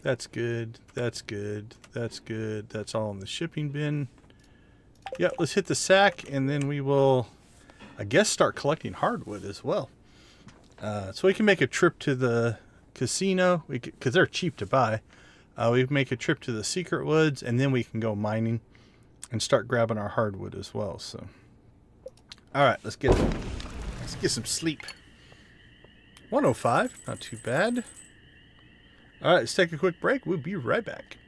That's good. That's good. That's good. That's all in the shipping bin. Yeah, let's hit the sack, and then we will, I guess, start collecting hardwood as well. So we can make a trip to the casino, because they're cheap to buy. We can make a trip to the secret woods, and then we can go mining and start grabbing our hardwood as well. So, all right, let's get some sleep. 105, not too bad. All right, let's take a quick break. We'll be right back.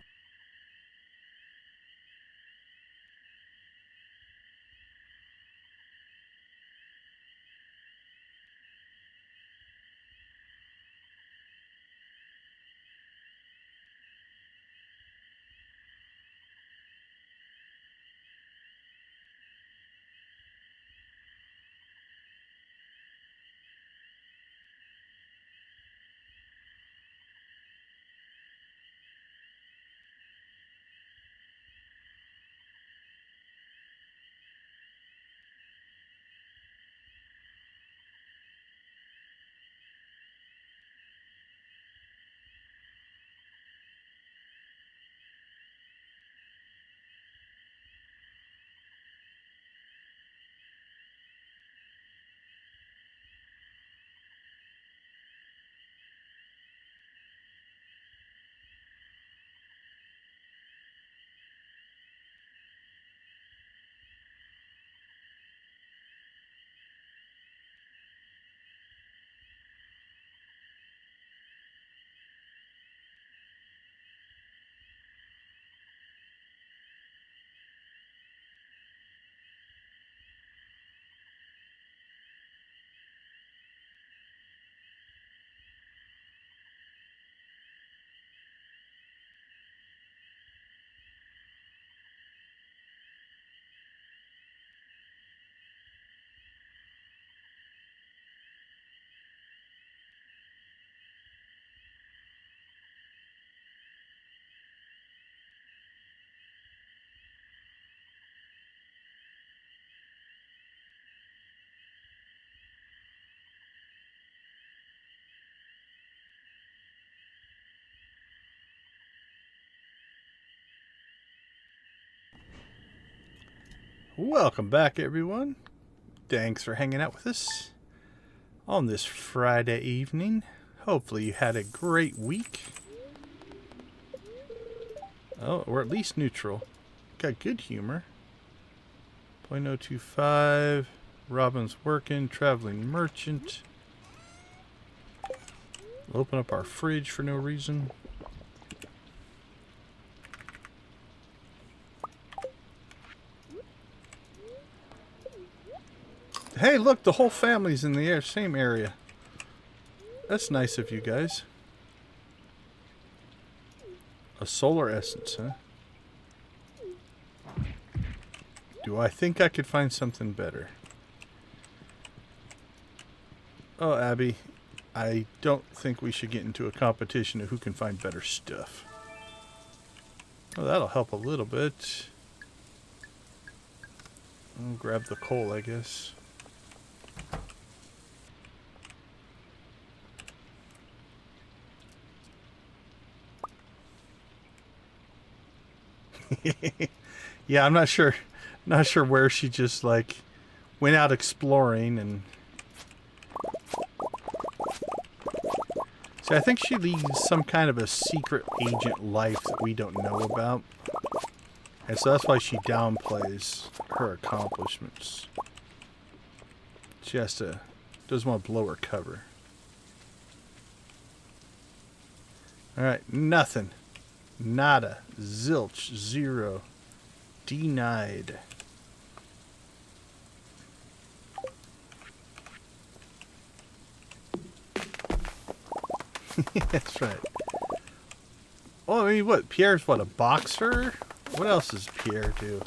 Welcome back, everyone. Thanks for hanging out with us on this Friday evening. Hopefully you had a great week. Oh, or at least neutral. Got good humor. 0.025. Robin's working. Traveling merchant. We'll open up our fridge for no reason. Hey, look, the whole family's in the same area. That's nice of you guys. A solar essence, huh? Do I think I could find something better? Oh, Abby, I don't think we should get into a competition of who can find better stuff. Oh, that'll help a little bit. I'll grab the coal, I guess. Yeah, I'm not sure where she just like went out exploring and see, I think she leads some kind of a secret agent life that we don't know about. And so that's why she downplays her accomplishments. She doesn't want to blow her cover. Alright, nothing. Nada. Zilch. Zero. Denied. That's right. Oh, I mean, what? Pierre's what, a boxer? What else does Pierre do?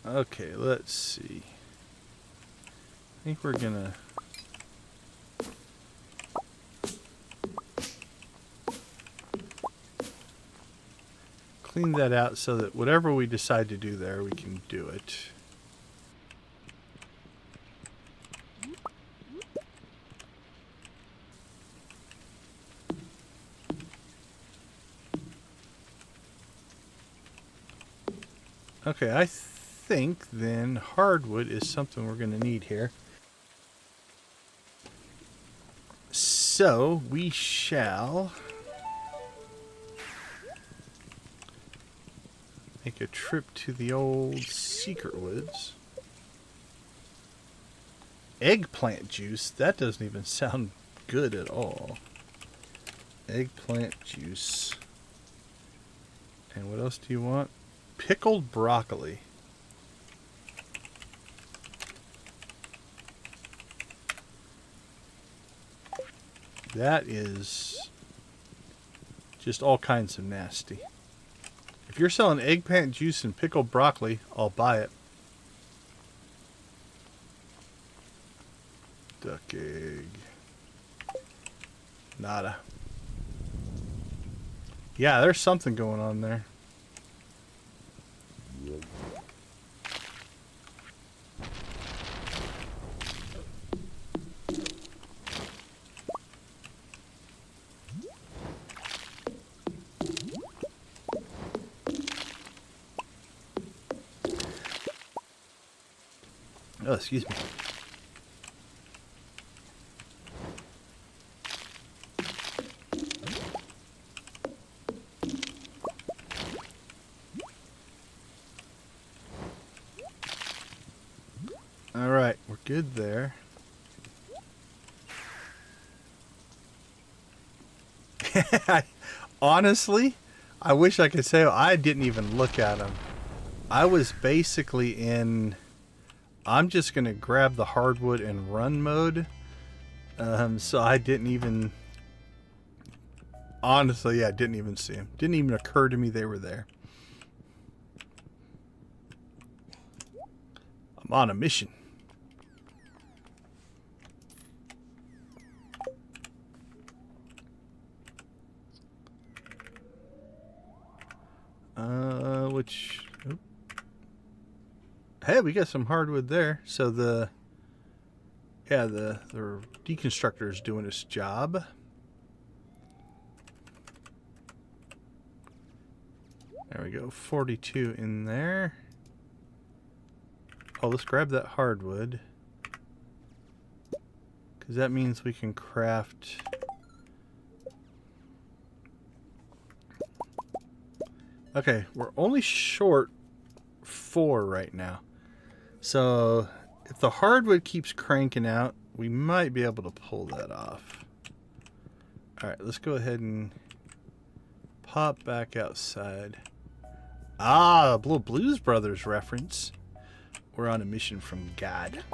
Okay, let's see. I think we're gonna... clean that out so that whatever we decide to do there, we can do it. Okay, I think then hardwood is something we're going to need here. So we shall make a trip to the old secret woods. Eggplant juice? That doesn't even sound good at all. Eggplant juice. And what else do you want? Pickled broccoli. That is just all kinds of nasty. If you're selling eggplant juice and pickled broccoli, I'll buy it. Duck egg. Nada. Yeah, there's something going on there. Oh, excuse me. All right, we're good there. Honestly, I wish I could say I didn't even look at them. I was basically in... I'm just going to grab the hardwood and run mode. So I didn't even... Honestly, yeah, I didn't even see them. Didn't even occur to me they were there. I'm on a mission. Oop. Hey, we got some hardwood there. So the deconstructor is doing its job. There we go, 42 in there. Oh, let's grab that hardwood, because that means we can craft Okay, we're only short 4 right now. So if the hardwood keeps cranking out, we might be able to pull that off. Alright, let's go ahead and pop back outside. Ah, a little Blues Brothers reference. We're on a mission from God.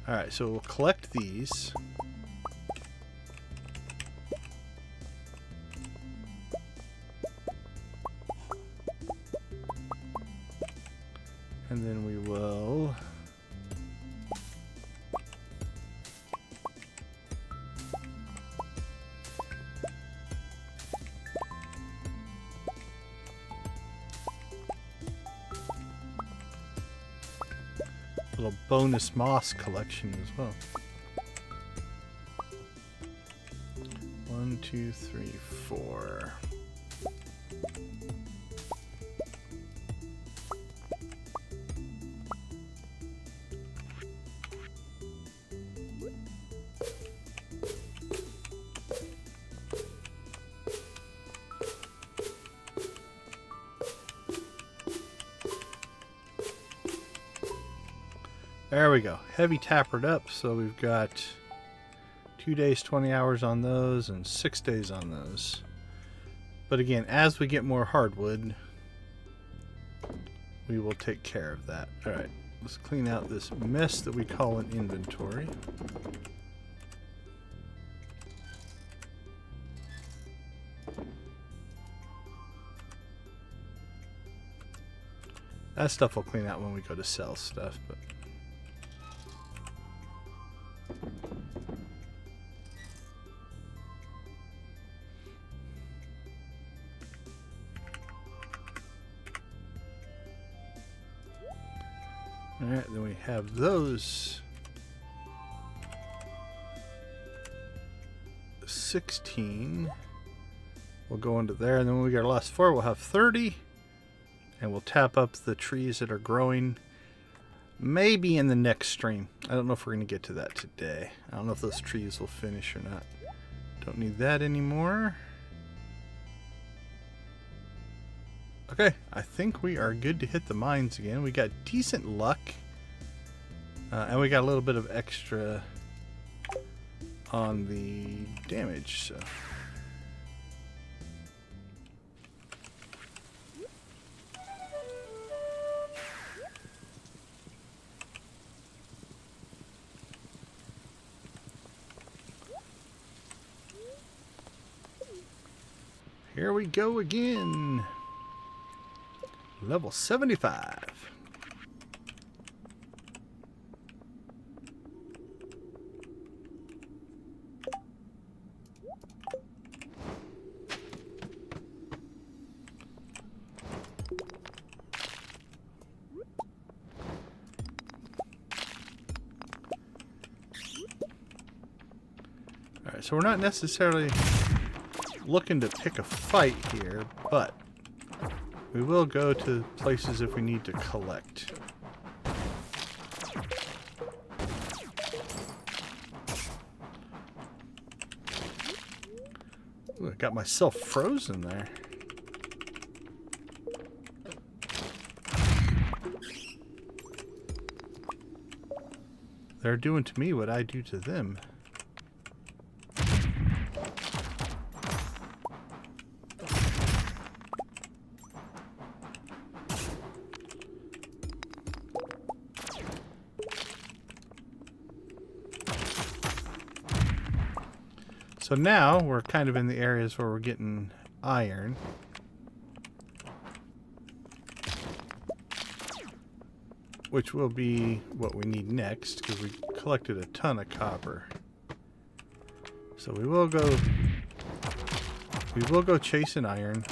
Alright, so we'll collect these. And then we will... little bonus moss collection as well. 1, 2, 3, 4. There we go. Heavy tappered up, so we've got 2 days, 20 hours on those, and 6 days on those. But again, as we get more hardwood, we will take care of that. Alright, let's clean out this mess that we call an inventory. That stuff will clean out when we go to sell stuff, but... Alright, then we have those 16. We'll go into there, and then when we get our last 4, we'll have 30. And we'll tap up the trees that are growing maybe in the next stream. I don't know if we're going to get to that today. I don't know if those trees will finish or not. Don't need that anymore. Okay, I think we are good to hit the mines again. We got decent luck. And we got a little bit of extra on the damage, so... Here we go again. Level 75. All right, so we're not necessarily looking to pick a fight here, but we will go to places if we need to collect. Ooh, I got myself frozen there. They're doing to me what I do to them. So now we're kind of in the areas where we're getting iron. Which will be what we need next, because we collected a ton of copper. So we will go chasing iron.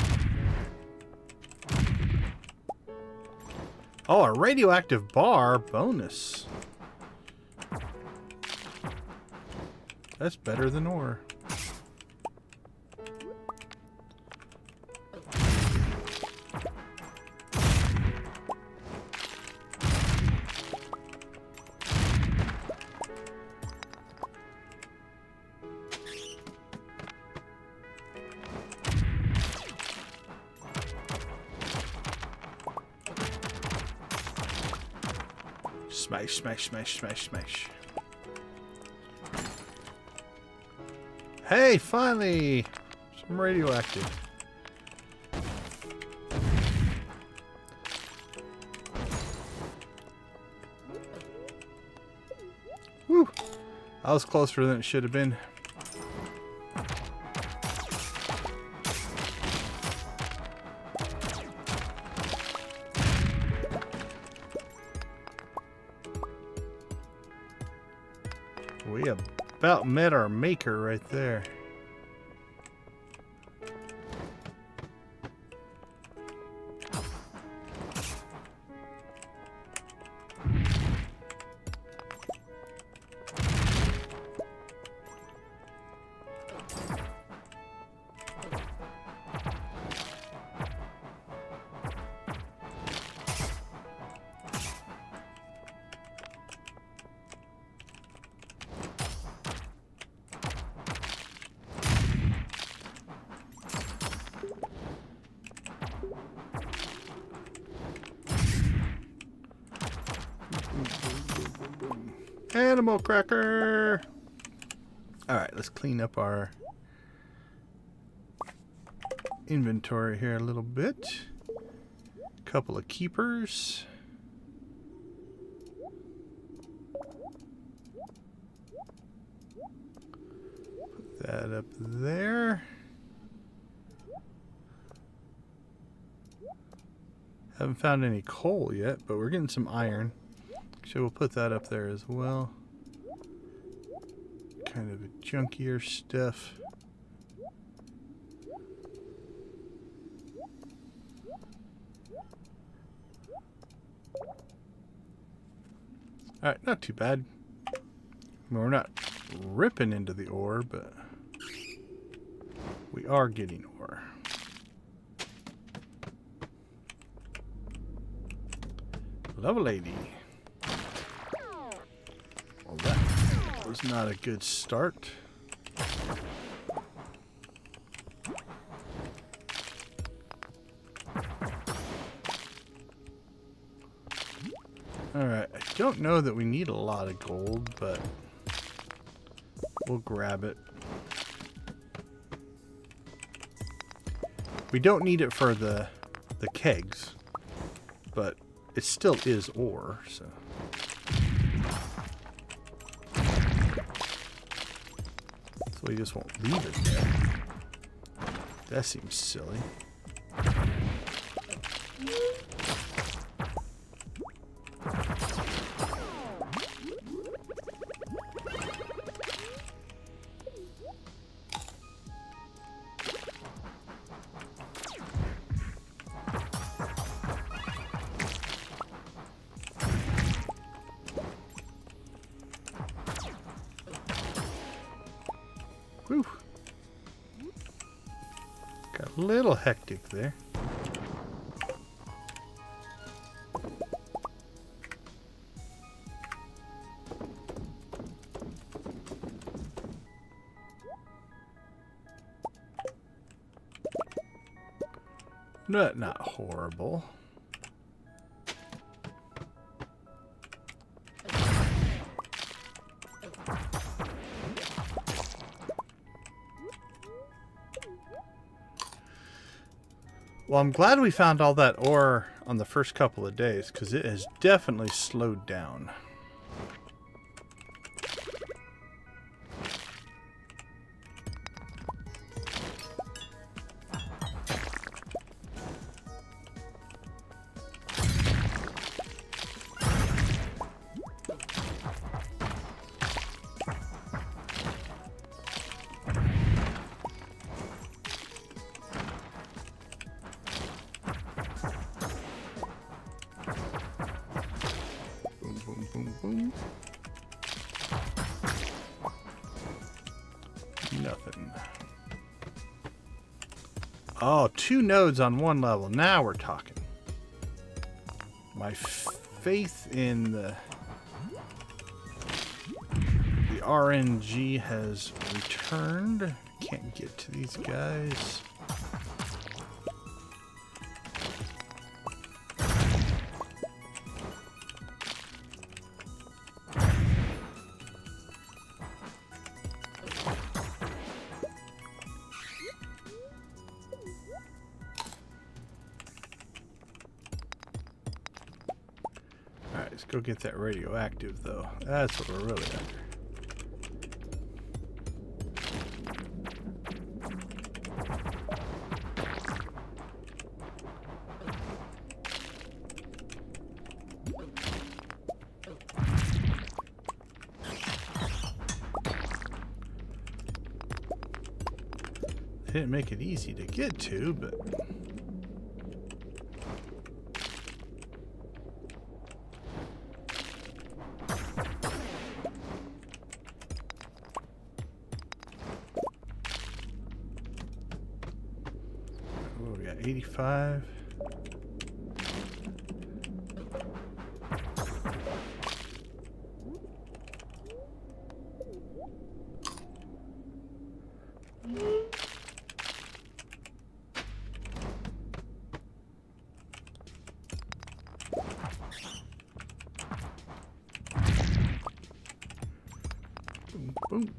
Oh, a radioactive bar bonus. That's better than ore. Smash, smash, smash, smash, smash. Hey, finally! Some radioactive. Whew. That was closer than it should have been. We about met our maker right there. Animal cracker! Alright, let's clean up our inventory here a little bit. Couple of keepers. Put that up there. Haven't found any coal yet, but we're getting some iron. So we'll put that up there as well. Kind of a junkier stuff. Alright, not too bad. I mean, we're not ripping into the ore, but we are getting ore. Lovely. Well, that was not a good start. Alright, I don't know that we need a lot of gold, but we'll grab it. We don't need it for the kegs, but it still is ore, so. So we just won't leave it there. That seems silly. Whew. Got a little hectic there. But not horrible. Well, I'm glad we found all that ore on the first couple of days, because it has definitely slowed down. Boom. Nothing. Oh, 2 nodes on 1 level. Now we're talking. My faith in the RNG has returned. Can't get to these guys. let's go get that radioactive though. That's what we're really after. Didn't make it easy to get to, but oh, we got 85. Boom.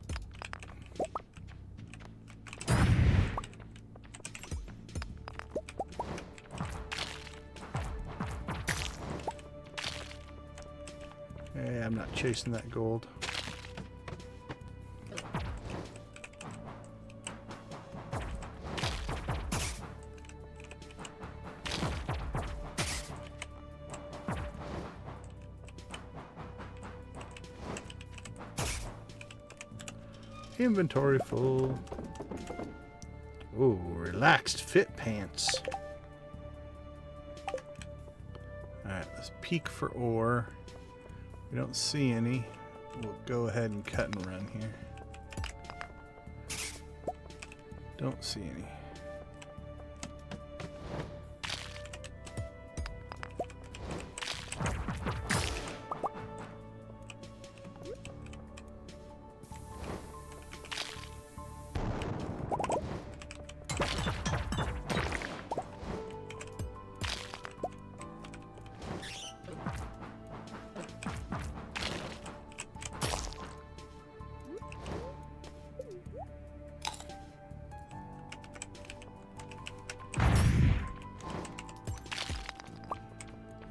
Hey, I'm not chasing that gold. Inventory full. Ooh, relaxed fit pants. Alright, let's peek for ore. We don't see any. We'll go ahead and cut and run here. Don't see any.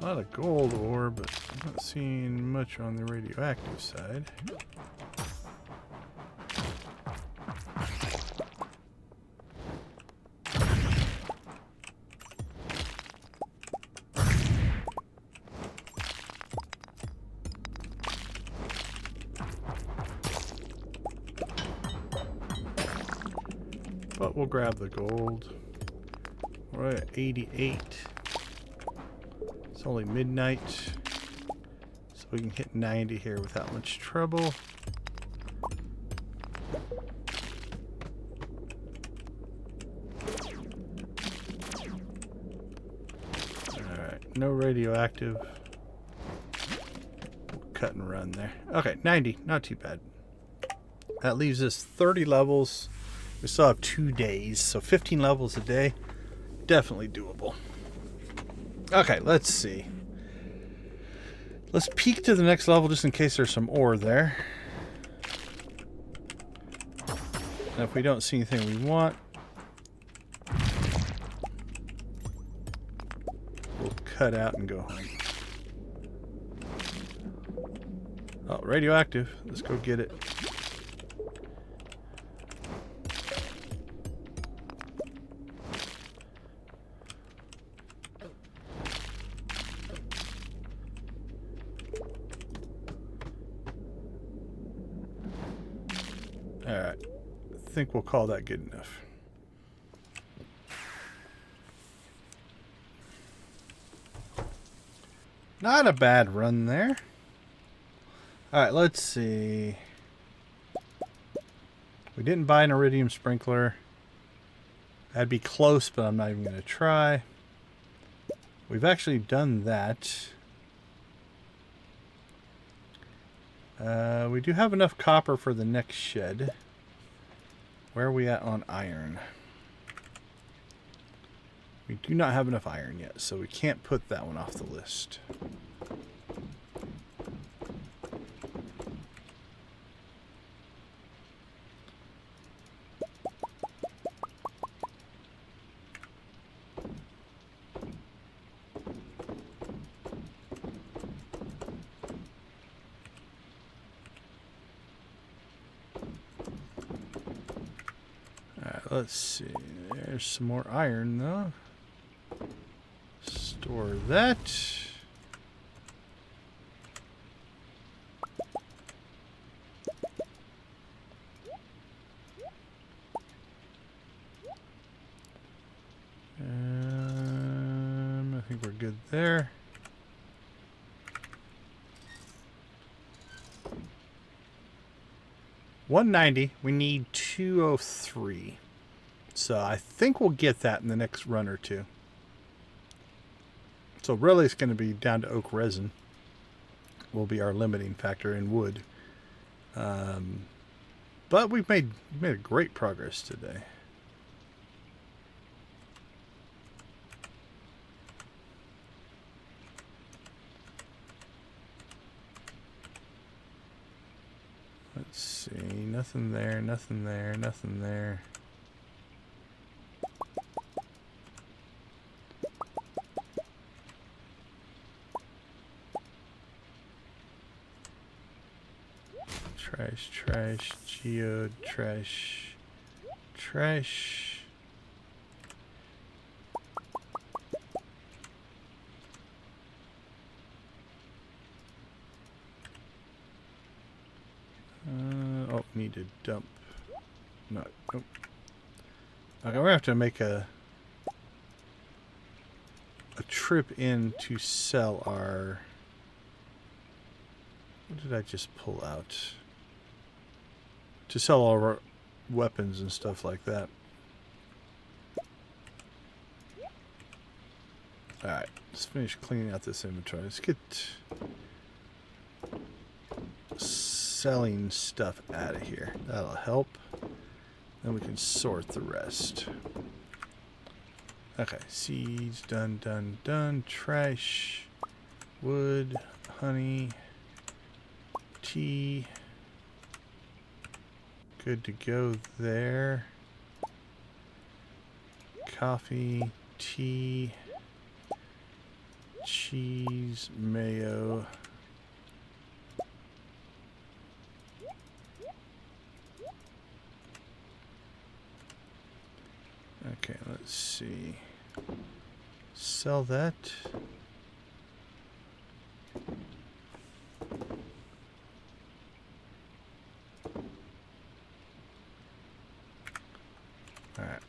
A lot of gold ore, but I'm not seeing much on the radioactive side. But we'll grab the gold. We're at 88. It's only midnight, so we can hit 90 here without much trouble. Alright, no radioactive. We'll cut and run there. Okay, 90, not too bad. That leaves us 30 levels. We still have 2 days, so 15 levels a day. Definitely doable. Okay, let's see. Let's peek to the next level just in case there's some ore there. And if we don't see anything we want, we'll cut out and go home. Oh, radioactive. Let's go get it. Alright, I think we'll call that good enough. Not a bad run there. Alright, let's see. We didn't buy an iridium sprinkler. That'd be close, but I'm not even going to try. We've actually done that. We do have enough copper for the next shed. Where are we at on iron? We do not have enough iron yet, so we can't put that one off the list. let's see. There's some more iron, though. Store that. I think we're good there. $190. We need 203. So I think we'll get that in the next run or two. So really it's going to be down to oak resin. Will be our limiting factor in wood. But we've made a great progress today. Let's see, nothing there, nothing there, nothing there. Trash, trash, geode, trash, trash. Oh, need to dump. No, nope. Okay, we're gonna have to make a trip in to sell our. What did I just pull out? To sell all our weapons and stuff like that. Alright, let's finish cleaning out this inventory. Let's get selling stuff out of here. That'll help. Then we can sort the rest. Okay, seeds, done, done, done. Trash, wood, honey, tea. Good to go there. Coffee, tea, cheese, mayo. Okay, let's see. Sell that. Alright,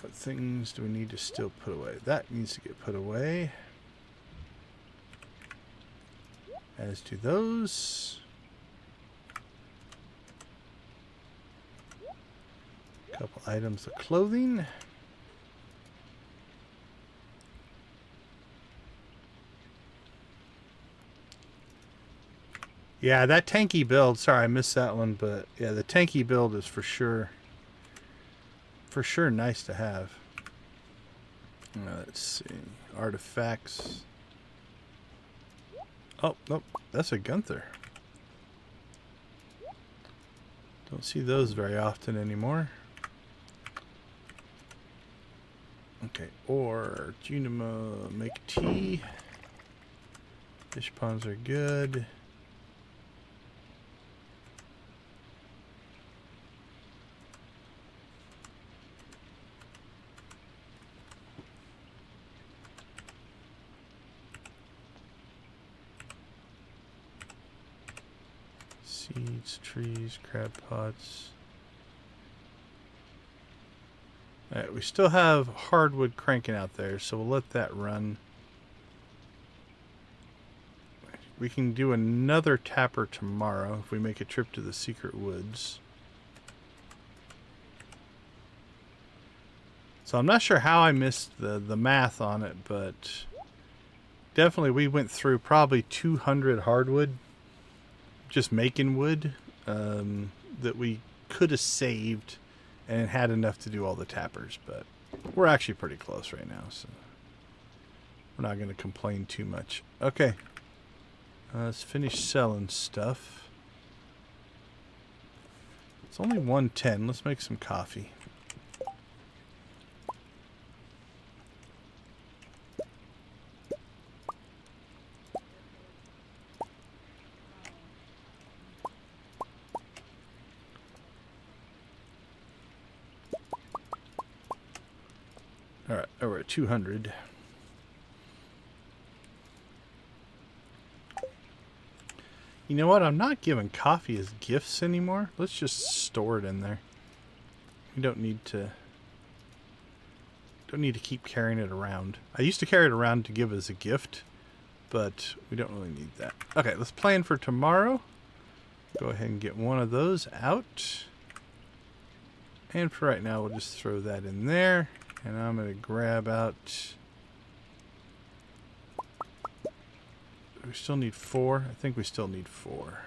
what things do we need to still put away? That needs to get put away. As do those. A couple items of clothing. Yeah, that tanky build, sorry I missed that one, but yeah, the tanky build is for sure nice to have. Let's see, artifacts. Oh, nope, that's a Gunther. Don't see those very often anymore. Okay, ore, Junima, make tea. Fish ponds are good. Seeds, trees, crab pots. Alright, we still have hardwood cranking out there, so we'll let that run. We can do another tapper tomorrow if we make a trip to the secret woods. So I'm not sure how I missed the math on it, but definitely we went through probably 200 hardwood just making wood that we could have saved and had enough to do all the tappers, but we're actually pretty close right now, so we're not going to complain too much. Okay, let's finish selling stuff. It's only 110. Let's make some coffee. Oh, we're at 200. You know what? I'm not giving coffee as gifts anymore. Let's just store it in there. We don't need to keep carrying it around. I used to carry it around to give as a gift, but we don't really need that. Okay, let's plan for tomorrow. Go ahead and get one of those out. And for right now, we'll just throw that in there. And I'm going to grab out... We still need 4. I think we still need 4.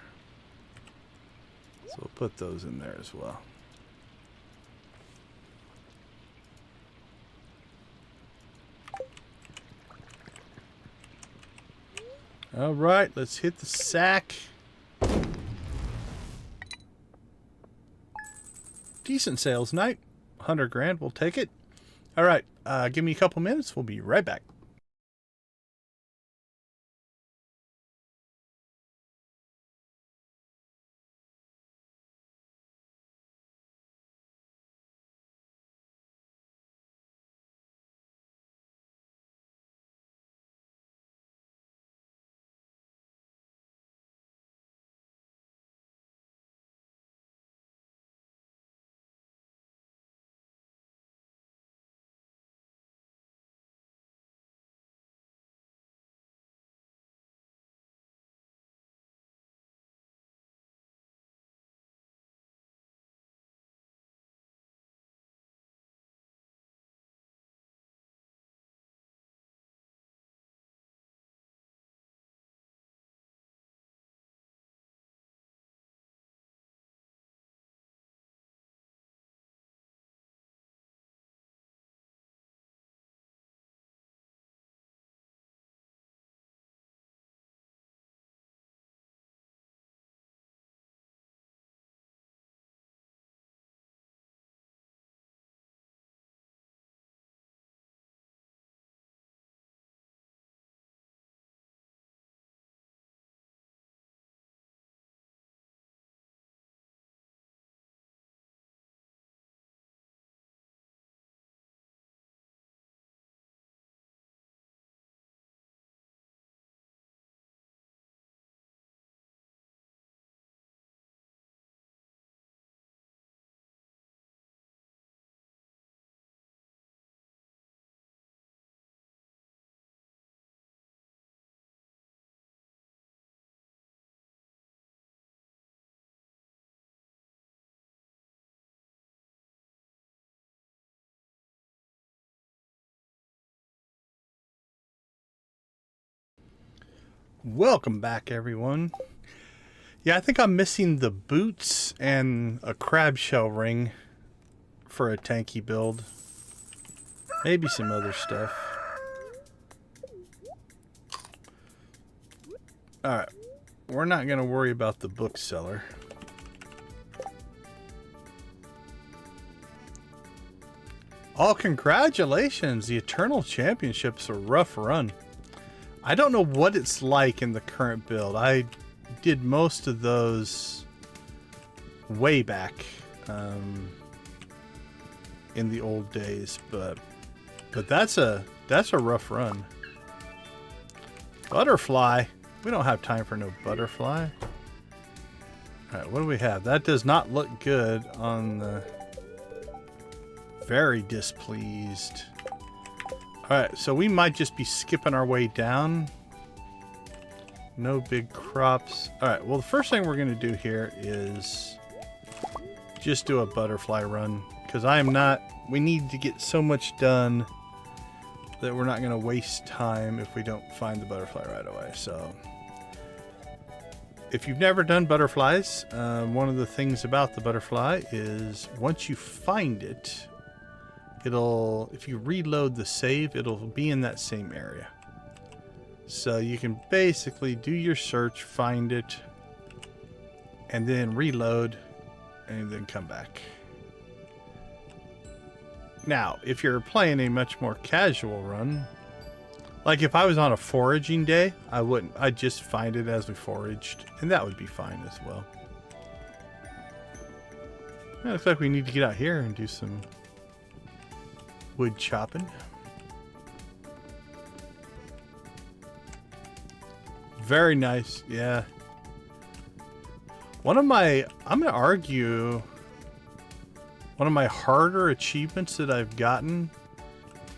So we'll put those in there as well. All right, let's hit the sack. Decent sales night. 100 grand, we'll take it. All right, give me a couple minutes. We'll be right back. Welcome back, everyone. Yeah, I think I'm missing the boots and a crab shell ring for a tanky build. Maybe some other stuff. Alright, we're not going to worry about the bookseller. Oh, congratulations! The Eternal Championship's a rough run. I don't know what it's like in the current build. I did most of those way back in the old days, but that's a rough run. Butterfly. We don't have time for no butterfly. All right, what do we have? That does not look good on the... Very displeased. Alright, so we might just be skipping our way down. No big crops. Alright, well the first thing we're going to do here is just do a butterfly run. Because we need to get so much done that we're not going to waste time if we don't find the butterfly right away. So, if you've never done butterflies, one of the things about the butterfly is once you find it, if you reload the save, it'll be in that same area. So you can basically do your search, find it, and then reload, and then come back. Now, if you're playing a much more casual run, like if I was on a foraging day, I wouldn't. I'd just find it as we foraged, and that would be fine as well. Yeah, looks like we need to get out here and do some wood chopping. Very nice. Yeah. I'm going to argue, one of my harder achievements that I've gotten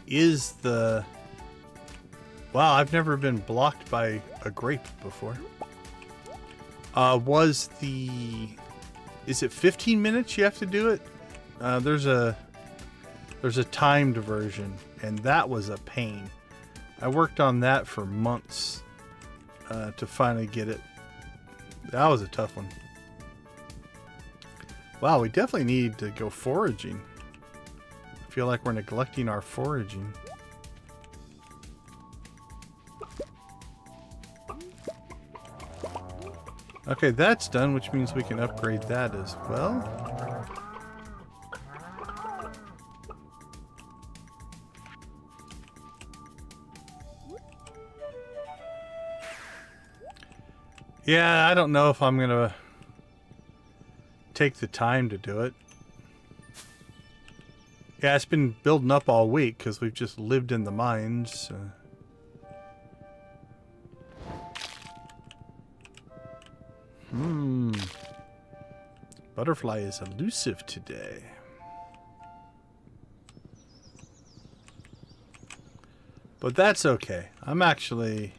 is the... Wow, I've never been blocked by a grape before. Was the... Is it 15 minutes you have to do it? There's a timed version, and that was a pain. I worked on that for months to finally get it. That was a tough one. Wow, we definitely need to go foraging. I feel like we're neglecting our foraging. Okay, that's done, which means we can upgrade that as well. Yeah, I don't know if I'm gonna take the time to do it. Yeah, it's been building up all week because we've just lived in the mines. Butterfly is elusive today. But that's okay. I'm actually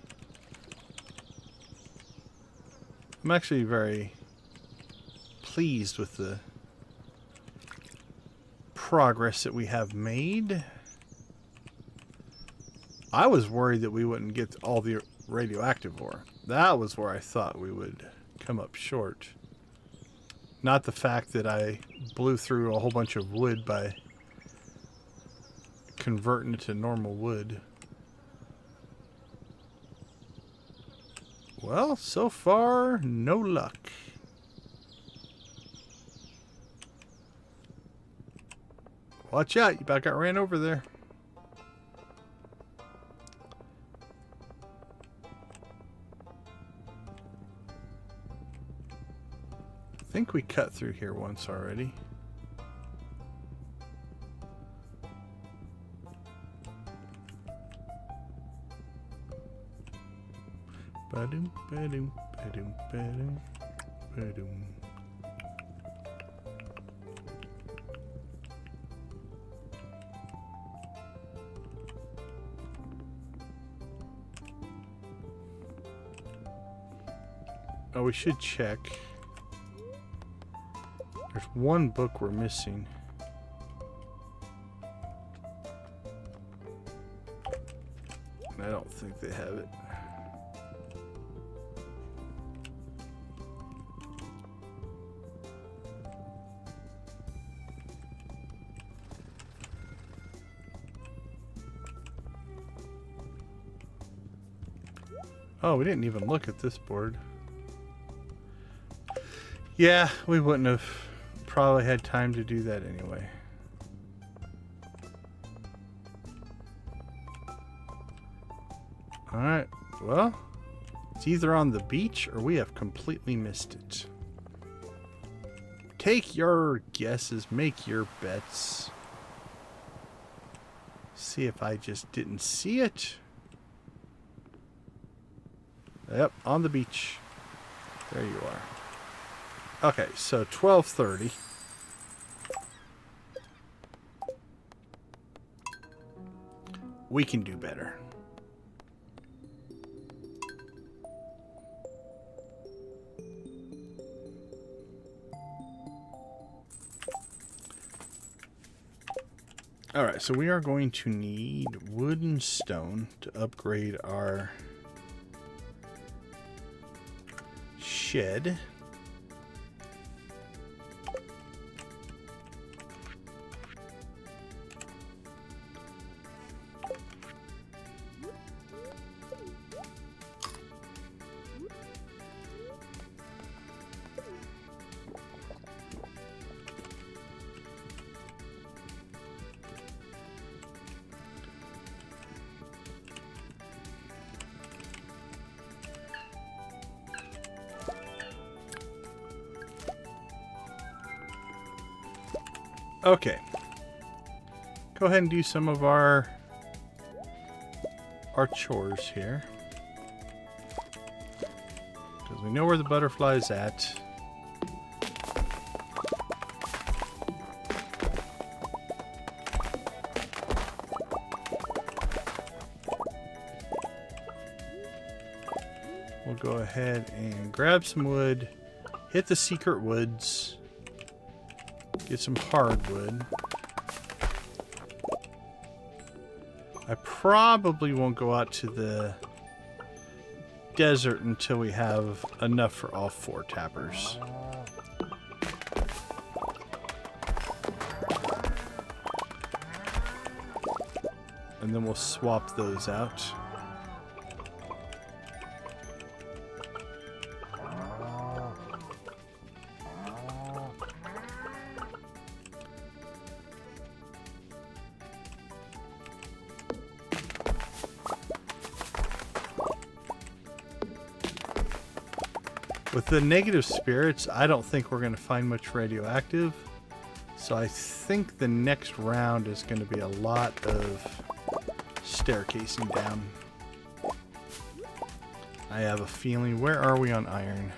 very pleased with the progress that we have made. I was worried that we wouldn't get all the radioactive ore. That was where I thought we would come up short. Not the fact that I blew through a whole bunch of wood by converting it to normal wood. Well, so far, no luck. Watch out, you about got ran over there. I think we cut through here once already. Ba-doom, ba-doom, ba-doom, ba-doom, ba-doom. Oh, we should check. There's one book we're missing. And I don't think they have it. Oh, we didn't even look at this board. Yeah, we wouldn't have probably had time to do that anyway. Alright, well, it's either on the beach or we have completely missed it. Take your guesses, make your bets. See if I just didn't see it. Yep, on the beach. There you are. Okay, so 12:30. We can do better. Alright, so we are going to need wood and stone to upgrade our shed. Okay. Go ahead and do some of our chores here. Because we know where the butterfly is at. We'll go ahead and grab some wood, hit the secret woods, get some hardwood. I probably won't go out to the desert until we have enough for all 4 tappers. And then we'll swap those out. With the negative spirits, I don't think we're going to find much radioactive. So I think the next round is going to be a lot of staircasing down. I have a feeling. Where are we on iron?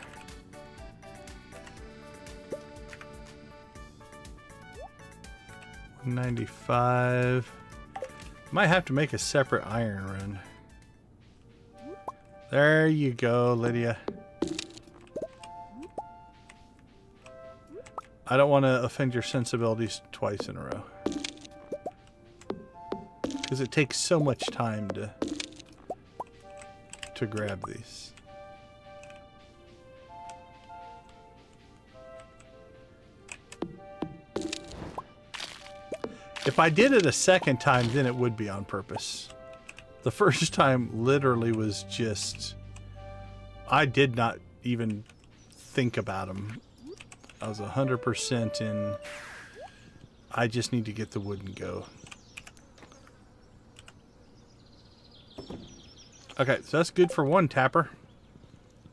$195. Might have to make a separate iron run. There you go, Lydia. I don't want to offend your sensibilities twice in a row. Because it takes so much time to grab these. If I did it a second time, then it would be on purpose. The first time literally was just... I did not even think about them. I was 100% in. I just need to get the wood and go. Okay, so that's good for 1 tapper.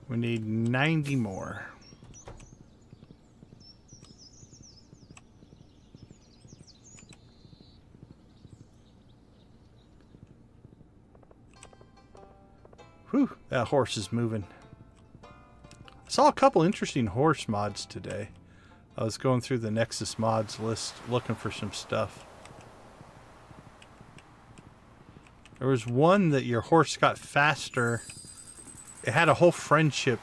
We need 90 more. Whew, that horse is moving. I saw a couple interesting horse mods today. I was going through the Nexus mods list looking for some stuff. There was one that your horse got faster. It had a whole friendship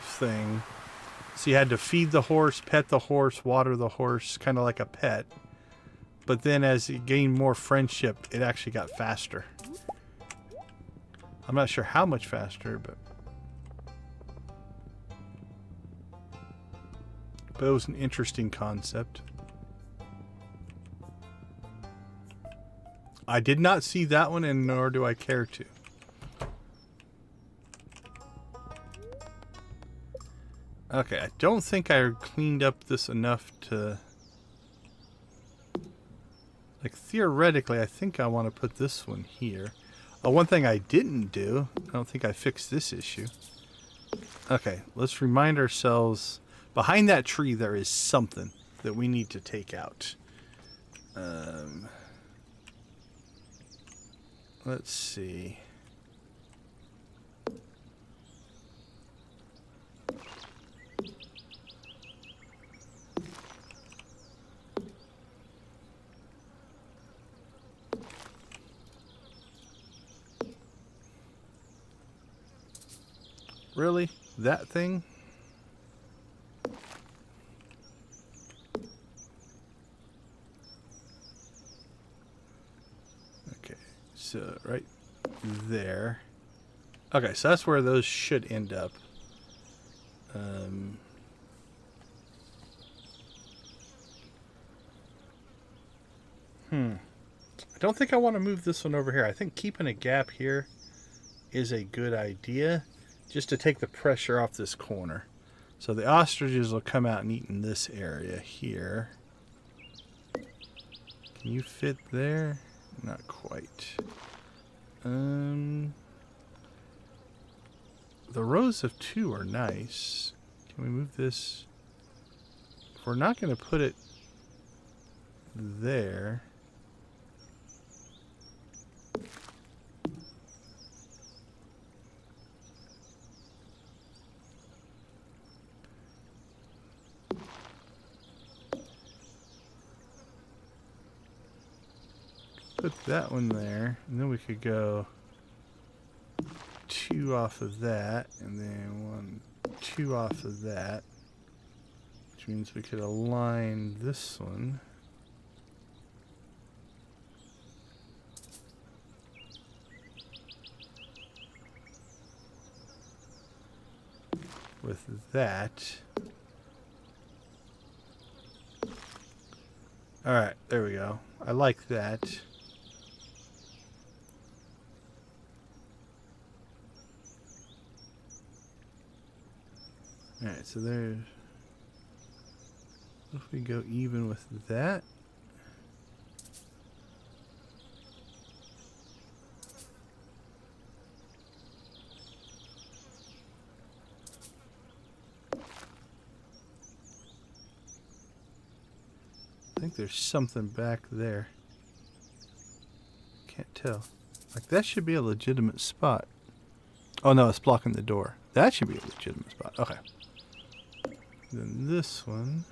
thing. So you had to feed the horse, pet the horse, water the horse, kind of like a pet. But then as it gained more friendship, it actually got faster. I'm not sure how much faster, but it was an interesting concept. I did not see that one, and nor do I care to. Okay, I don't think I cleaned up this enough to... Like, theoretically, I think I want to put this one here. One thing I didn't do, I don't think I fixed this issue. Okay, let's remind ourselves... Behind that tree, there is something that we need to take out. Let's see. Really? That thing? So right there. Okay, so that's where those should end up. I don't think I want to move this one over here. I think keeping a gap here is a good idea, just to take the pressure off this corner. So the ostriches will come out and eat in this area here. Can you fit there? Not quite. The rows of 2 are nice. Can we move this? If we're not going to put it there. put that one there, and then we could go 2 off of that, and then 2 off of that, which means we could align this one. With that. Alright, there we go. I like that. Alright, so there's... If we go even with that. I think there's something back there. Can't tell. Like, that should be a legitimate spot. Oh no, it's blocking the door. That should be a legitimate spot. Okay. Then this one.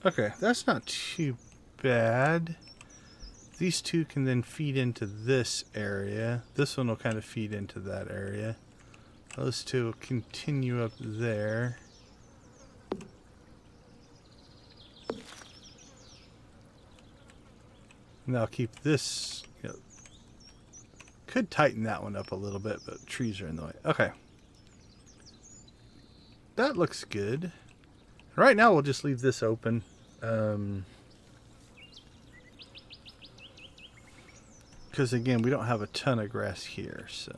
Okay, that's not too bad. These two can then feed into this area. This one will kind of feed into that area. Those two will continue up there. And I'll keep this, you know, could tighten that one up a little bit, but trees are in the way. Okay. That looks good. Right now we'll just leave this open. Because again, we don't have a ton of grass here, so.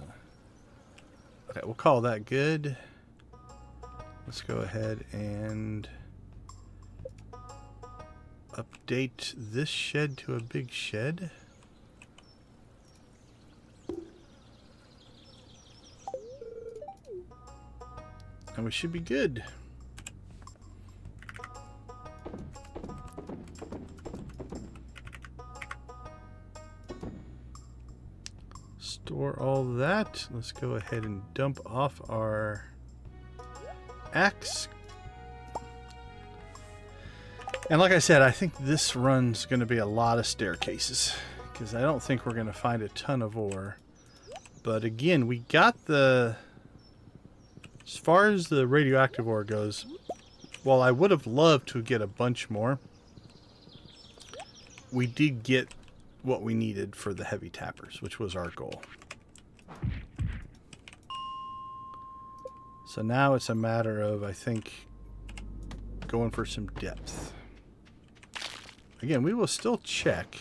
Okay, we'll call that good. Let's go ahead and update this shed to a big shed. And we should be good. Store all that. Let's go ahead and dump off our axe. And like I said, I think this run's going to be a lot of staircases because I don't think we're going to find a ton of ore. But again, we got the... As far as the radioactive ore goes, while I would have loved to get a bunch more, we did get what we needed for the heavy tappers, which was our goal. So now it's a matter of, I think, going for some depth. Again, we will still check.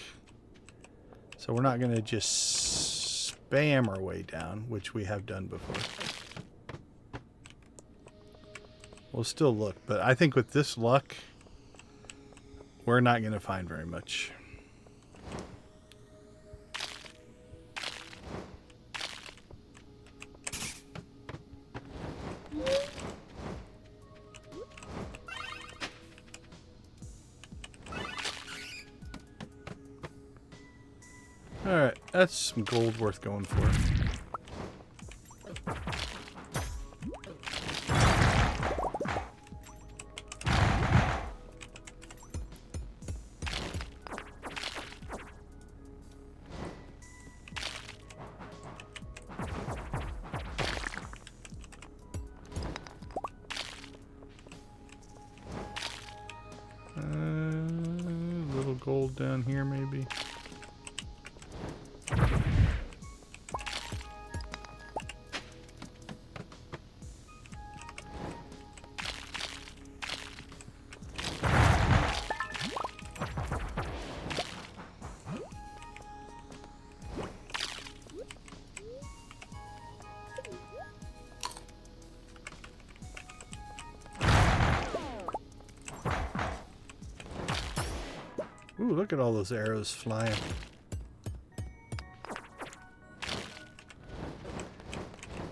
So we're not going to just spam our way down, which we have done before. We'll still look, but I think with this luck, we're not going to find very much. Alright, that's some gold worth going for. Little gold down here maybe. Ooh, look at all those arrows flying.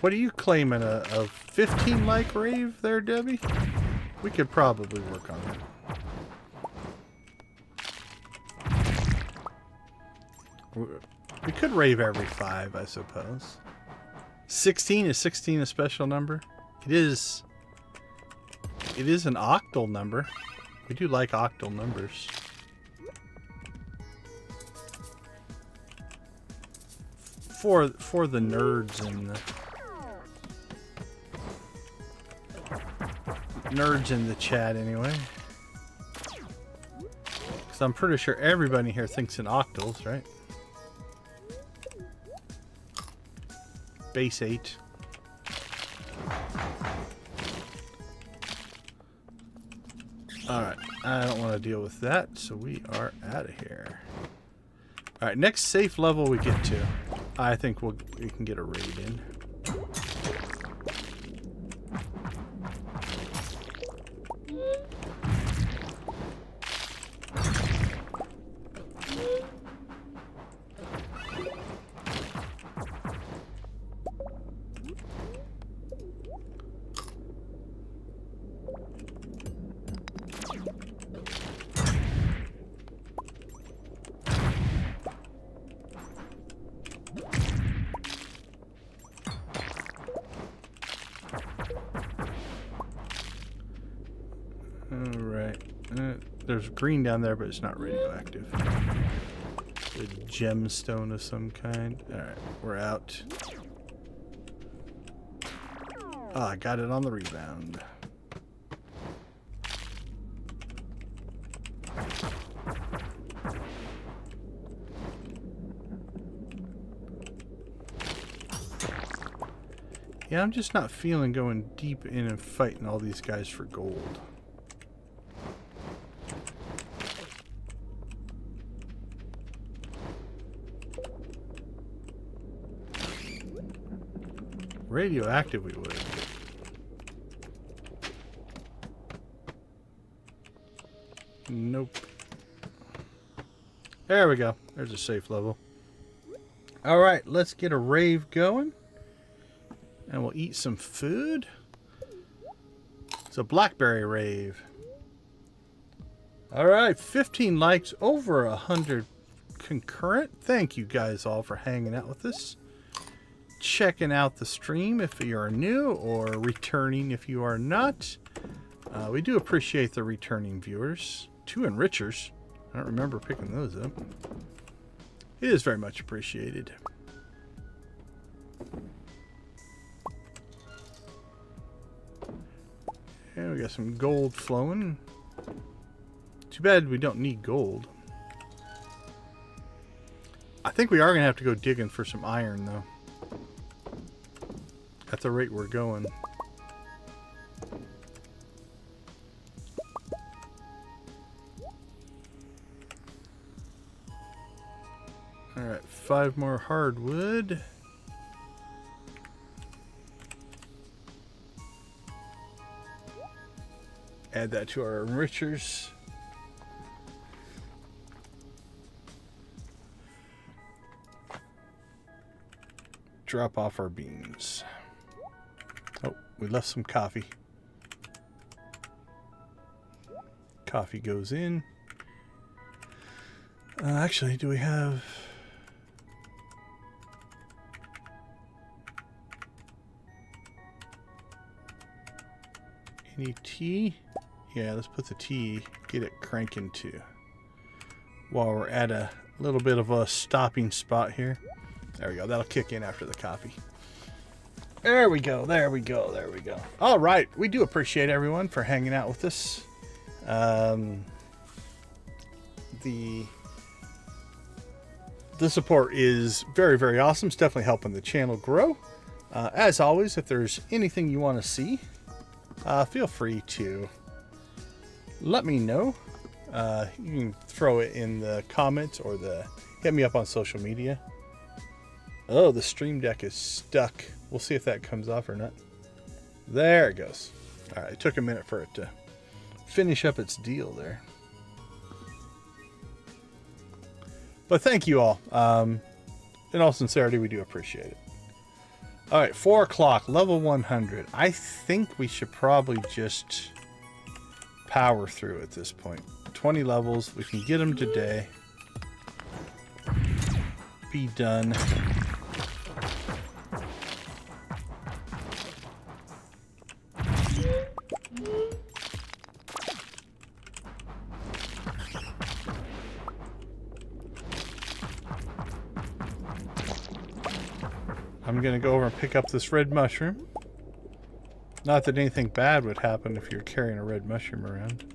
What are you claiming? A 15 like rave there, Debbie? We could probably work on that. We could rave every 5, I suppose. 16, is 16 a special number? It is. It is an octal number. We do like octal numbers. For the nerds in the chat anyway. Because I'm pretty sure everybody here thinks in octals, right? Base 8. Alright, I don't want to deal with that, so we are out of here. Alright, next safe level we get to. I think we can get a raid in. There's green down there, but it's not radioactive. A gemstone of some kind. Alright, we're out. Oh, I got it on the rebound. Yeah, I'm just not feeling going deep in and fighting all these guys for gold. Radioactive we would. Nope. There we go. There's a safe level. Alright, let's get a rave going. And we'll eat some food. It's a blackberry rave. Alright, 15 likes, over 100 concurrent. Thank you guys all for hanging out with us. Checking out the stream if you are new, or returning if you are not. We do appreciate the returning viewers. 2 enrichers. I don't remember picking those up. It is very much appreciated. And we got some gold flowing. Too bad we don't need gold. I think we are going to have to go digging for some iron, though. At the rate we're going. Alright, 5 more hardwood. Add that to our enrichers. Drop off our beans. Oh, we left some coffee. Coffee goes in. Actually, do we have... any tea? Yeah, let's put the tea, get it cranking too. While we're at a little bit of a stopping spot here. There we go. That'll kick in after the coffee. There we go. There we go. There we go. All right. We do appreciate everyone for hanging out with us. The support is very, very awesome. It's definitely helping the channel grow. As always, if there's anything you want to see, feel free to let me know. You can throw it in the comments or hit me up on social media. Oh, the stream deck is stuck. We'll see if that comes off or not. There it goes. All right, it took a minute for it to finish up its deal there. But thank you all. In all sincerity, we do appreciate it. All right, 4 o'clock, level 100. I think we should probably just power through at this point. 20 levels. We can get them today. be done. I'm going to go over and pick up this red mushroom. Not that anything bad would happen if you're carrying a red mushroom around.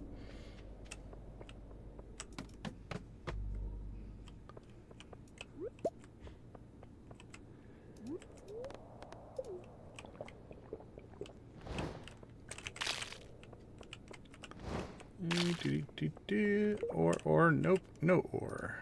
Or, nope, no ore.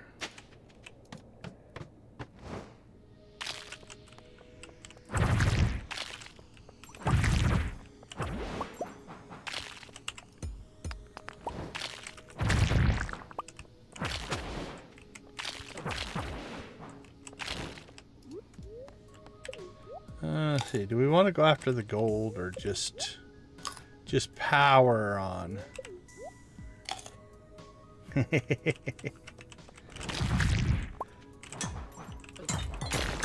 Let's see, do we want to go after the gold or just power on?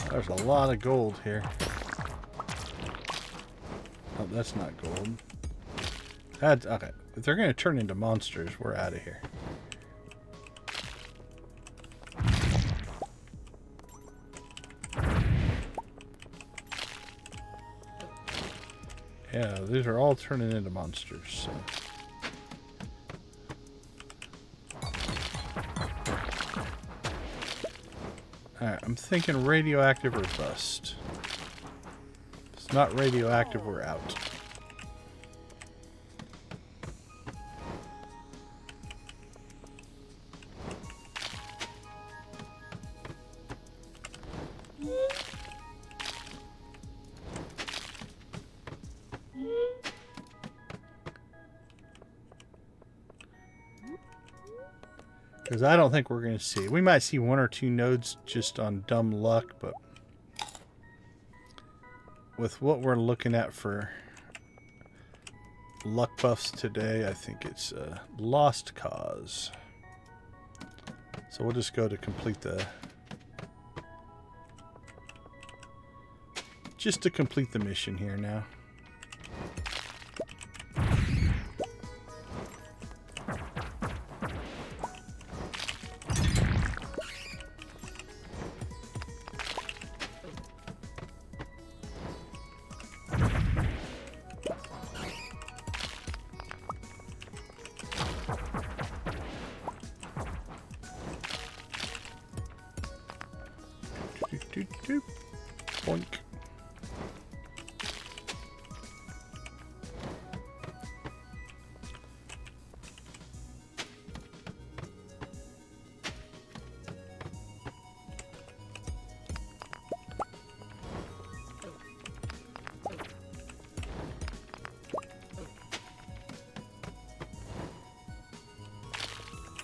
There's a lot of gold here. Oh, that's not gold. That's okay. If they're going to turn into monsters, we're out of here. Yeah, these are all turning into monsters. So. Alright, I'm thinking radioactive or bust. If it's not radioactive, we're out. Because I don't think we're going to see. We might see one or two nodes just on dumb luck, but with what we're looking at for luck buffs today, I think it's a lost cause. So we'll just go to complete the... just to complete the mission here now. Boink.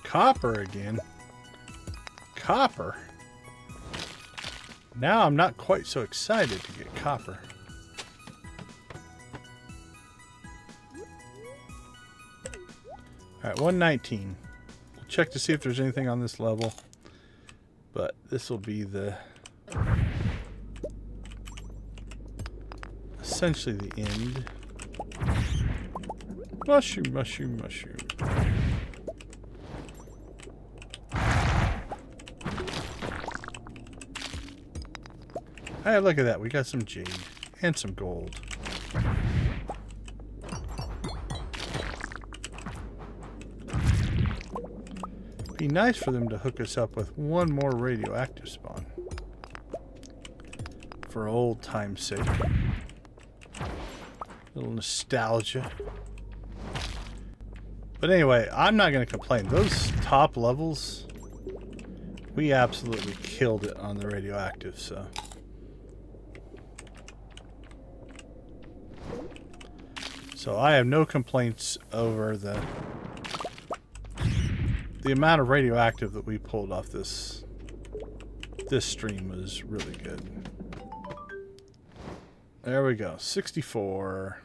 Copper again. Copper. Now I'm not quite so excited to get copper. Alright, 119. We'll check to see if there's anything on this level. But this will be the... essentially the end. Mushroom, mushroom, mushroom. Hey, look at that. We got some jade and some gold. Be nice for them to hook us up with one more radioactive spawn. For old time's sake. A little nostalgia. But anyway, I'm not going to complain. Those top levels, we absolutely killed it on the radioactive, so... So I have no complaints over the amount of radioactive that we pulled off this stream was really good. There we go, 64.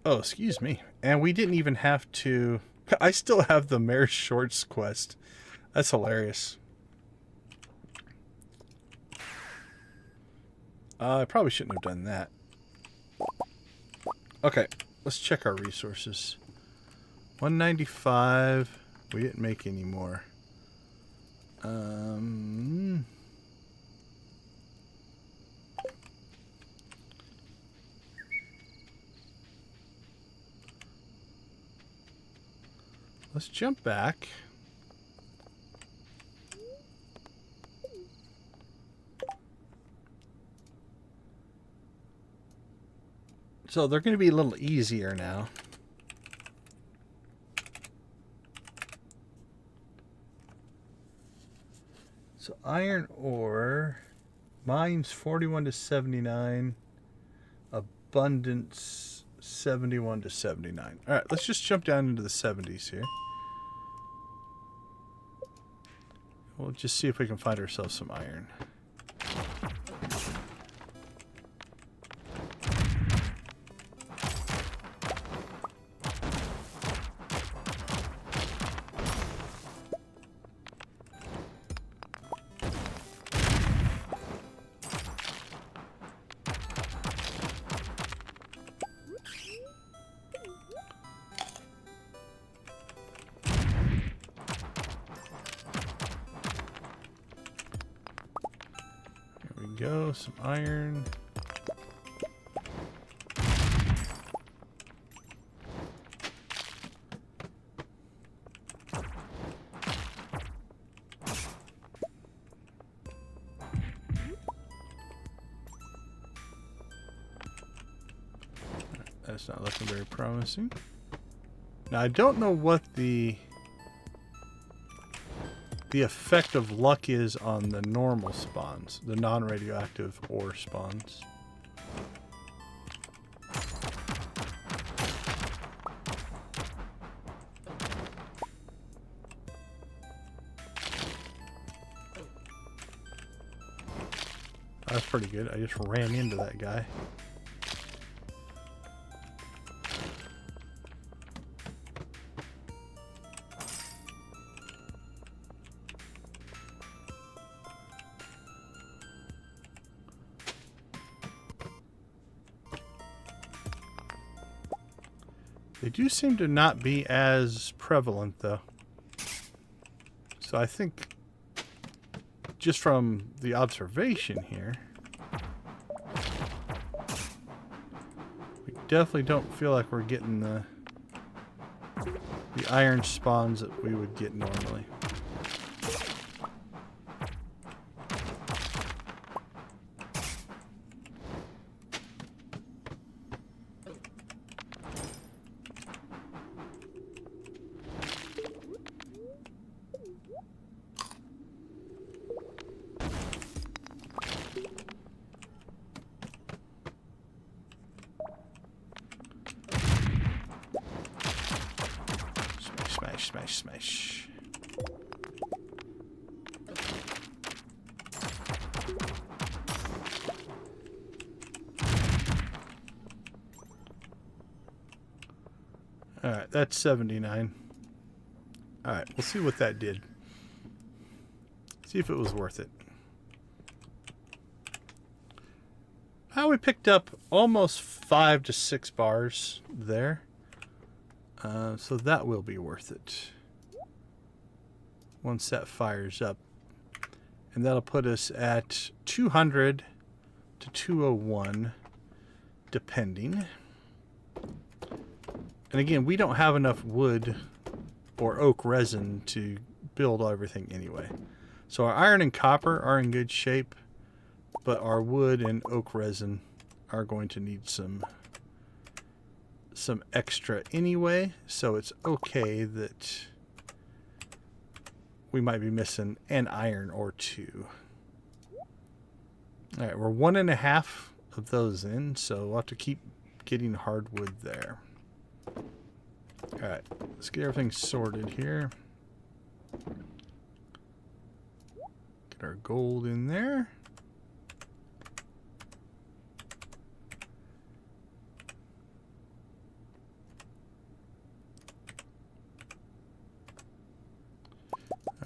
Oh, excuse me. And we didn't even have to I still have the Mayor Shorts quest. That's hilarious. I probably shouldn't have done that. Okay, let's check our resources. 195. We didn't make any more. Let's jump back. So they're going to be a little easier now. So iron ore, mines 41 to 79, abundance 71 to 79. All right, let's just jump down into the 70s here. We'll just see if we can find ourselves some iron. Go, some iron. That's not looking very promising. Now I don't know what the effect of luck is on the normal spawns, the non-radioactive ore spawns. That's pretty good. I just ran into that guy. They do seem to not be as prevalent, though. So I think, just from the observation here, we definitely don't feel like we're getting the iron spawns that we would get normally. Smash, smash. Alright, that's 79. Alright, we'll see what that did. See if it was worth it. We picked up almost 5 to 6 bars there. So that will be worth it once that fires up. And that'll put us at 200 to 201 depending. And again, we don't have enough wood or oak resin to build everything anyway. So our iron and copper are in good shape, but our wood and oak resin are going to need some extra anyway, so it's okay that we might be missing an iron or two. Alright, we're 1.5 of those in, so we'll have to keep getting hardwood there. Alright, let's get everything sorted here. Get our gold in there.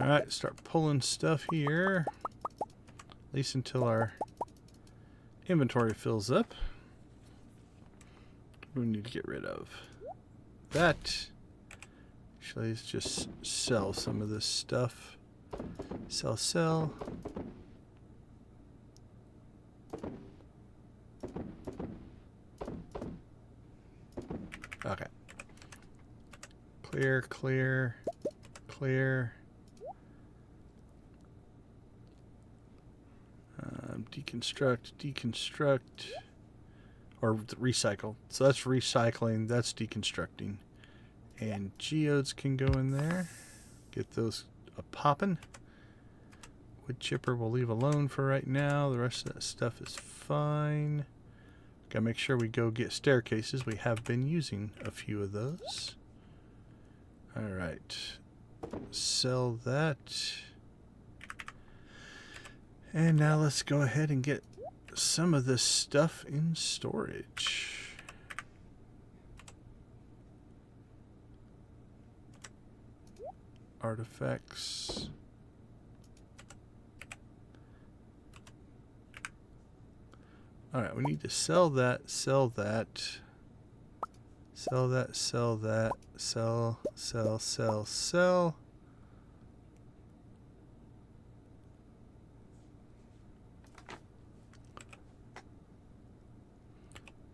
Alright, start pulling stuff here. At least until our inventory fills up. We need to get rid of that. Actually, let's just sell some of this stuff. Sell. Okay. Clear. Deconstruct. Or recycle. So that's recycling, that's deconstructing. And geodes can go in there. Get those popping. Wood chipper we'll leave alone for right now. The rest of that stuff is fine. Gotta make sure we go get staircases. We have been using a few of those. Alright. Sell that. And now let's go ahead and get some of this stuff in storage. Artifacts. Alright, we need to sell that, sell.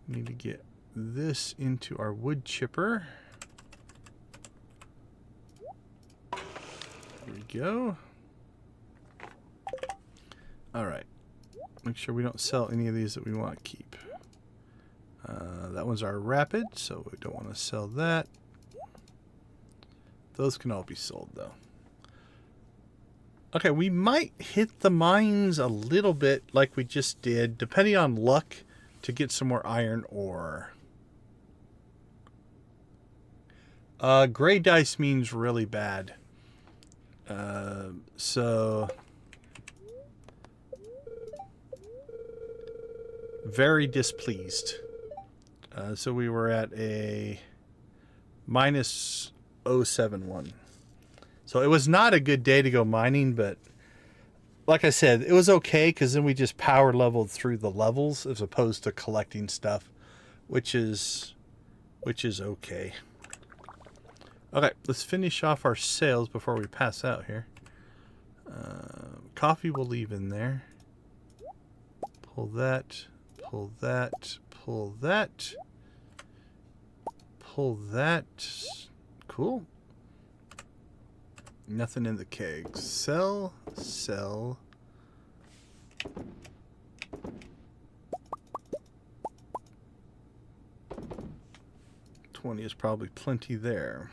Need to get this into our wood chipper. There we go. Alright. Make sure we don't sell any of these that we want to keep. That one's our rapid, so we don't want to sell that. Those can all be sold, though. Okay, we might hit the mines a little bit like we just did, depending on luck, to get some more iron ore. Gray dice means really bad. So... very displeased. So we were at a minus 0.71. So it was not a good day to go mining, but like I said, it was okay because then we just power leveled through the levels as opposed to collecting stuff, which is okay. Okay, let's finish off our sales before we pass out here. Coffee we'll leave in there. Pull that. Pull that. Pull that. Pull that. Cool. Nothing in the kegs. Sell. 20 is probably plenty there.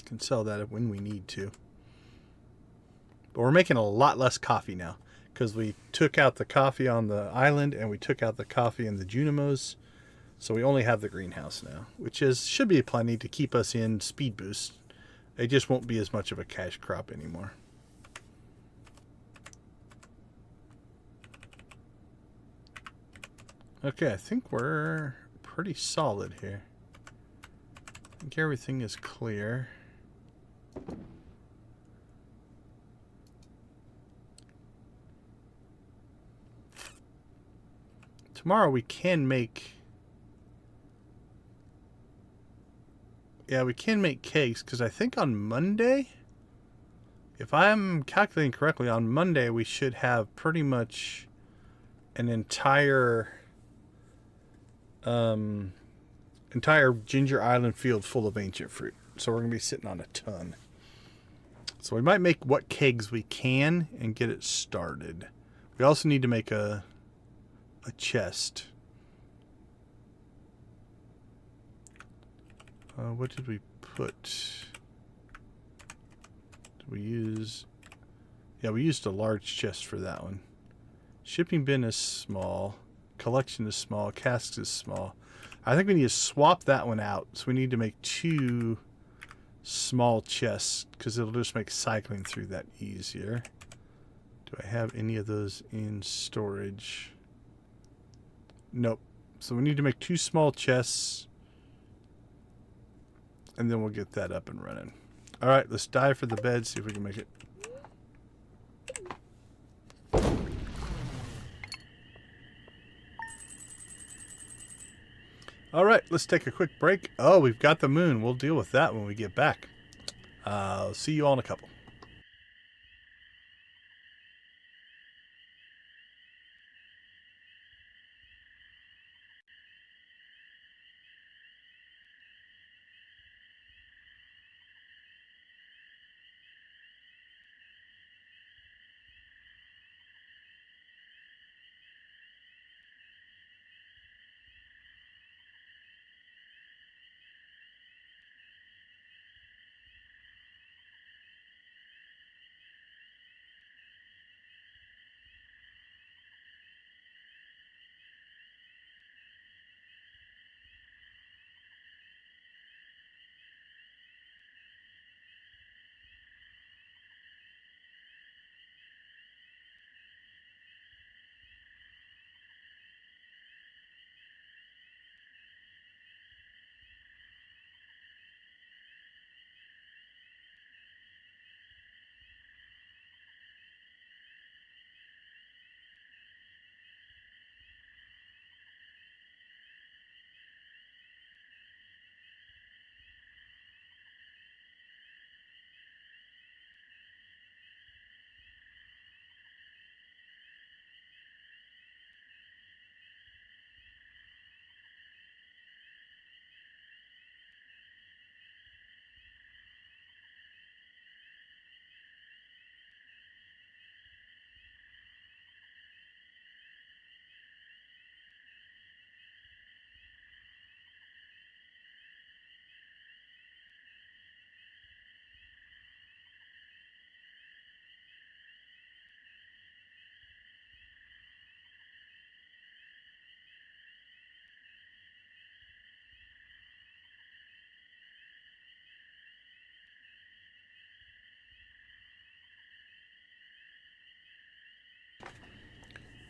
Can sell that when we need to. But we're making a lot less coffee now because we took out the coffee on the island and we took out the coffee in the Junimos. So we only have the greenhouse now, which should be plenty to keep us in speed boost. It just won't be as much of a cash crop anymore. Okay, I think we're pretty solid here. I think everything is clear. Tomorrow we can make... yeah, we can make kegs, because I think on Monday, if I'm calculating correctly, on Monday we should have pretty much an entire Ginger Island field full of ancient fruit. So we're going to be sitting on a ton. So we might make what kegs we can and get it started. We also need to make a chest. What did we put? Did we use... yeah, we used a large chest for that one. Shipping bin is small. Collection is small. Casks is small. I think we need to swap that one out. So we need to make 2 small chests because it'll just make cycling through that easier. Do I have any of those in storage? Nope. So we need to make 2 small chests. and then we'll get that up and running. All right, let's dive for the bed, see if we can make it. All right, let's take a quick break. Oh, we've got the moon. We'll deal with that when we get back. I'll see you all in a couple.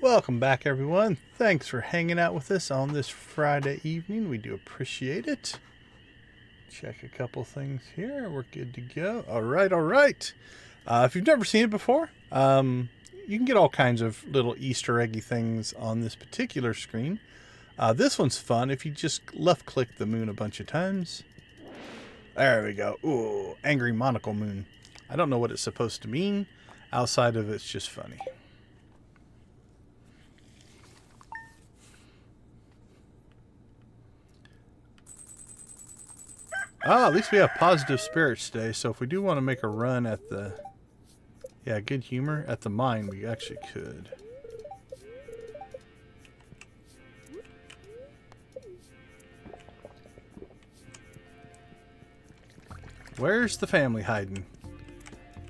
Welcome back, everyone. Thanks for hanging out with us on this Friday evening. We do appreciate it. Check a couple things here. We're good to go. All right, all right. If you've never seen it before, you can get all kinds of little Easter eggy things on this particular screen. This one's fun if you just left-click the moon a bunch of times. There we go. Ooh, angry monocle moon. I don't know what it's supposed to mean. Outside of it's just funny. At least we have positive spirits today, so if we do want to make a run at the... Yeah, good humor at the mine, we actually could. Where's the family hiding?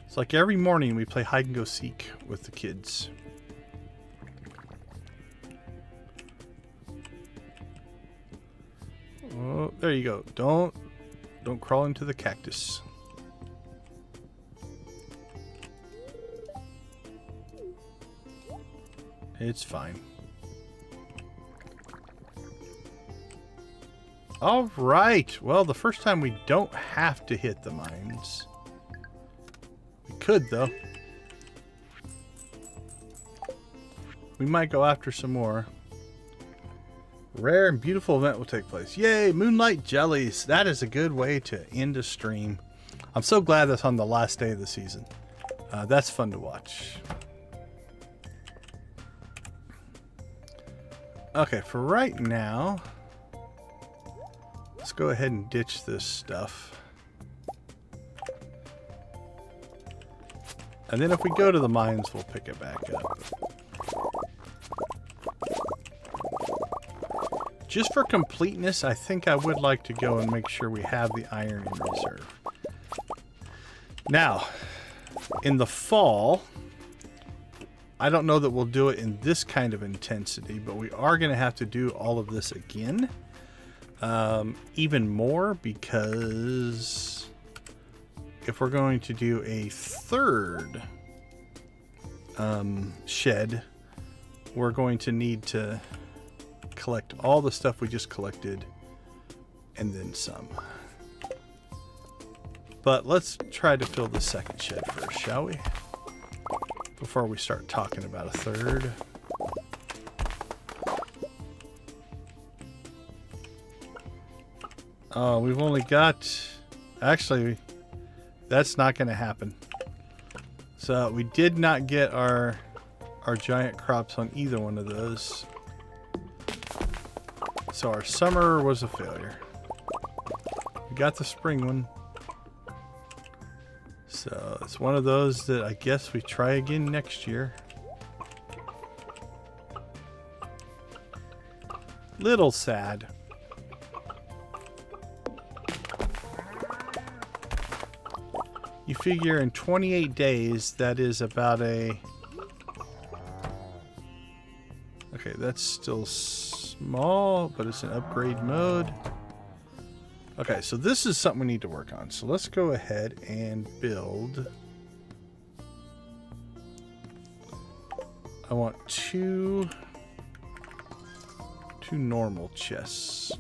It's like every morning we play hide and go seek with the kids. Oh, there you go. Don't crawl into the cactus. It's fine. All right. Well, the first time we don't have to hit the mines. We could, though. We might go after some more. Rare and beautiful event will take place. Yay, moonlight jellies. That is a good way to end a stream. I'm so glad that's on the last day of the season. That's fun to watch. Okay, for right now, let's go ahead and ditch this stuff. And then if we go to the mines, we'll pick it back up. Just for completeness, I think I would like to go and make sure we have the iron in reserve. Now, in the fall, I don't know that we'll do it in this kind of intensity, but we are going to have to do all of this again. Even more, because if we're going to do a third shed, we're going to need to collect all the stuff we just collected and then some. But let's try to fill the second shed first, shall we? Before we start talking about a third. Oh, we've only got... Actually, that's not going to happen. So we did not get our giant crops on either one of those. So our summer was a failure. We got the spring one. So it's one of those that I guess we try again next year. Little sad. You figure in 28 days, that is about a... Okay, that's still small, but it's an upgrade mode. Okay, so this is something we need to work on. So let's go ahead and build. I want two normal chests.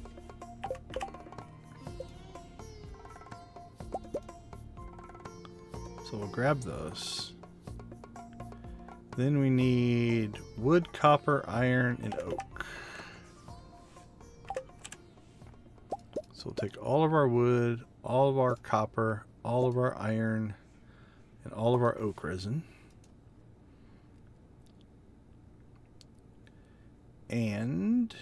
So we'll grab those. Then we need wood, copper, iron, and oak. So we'll take all of our wood, all of our copper, all of our iron, and all of our oak resin. And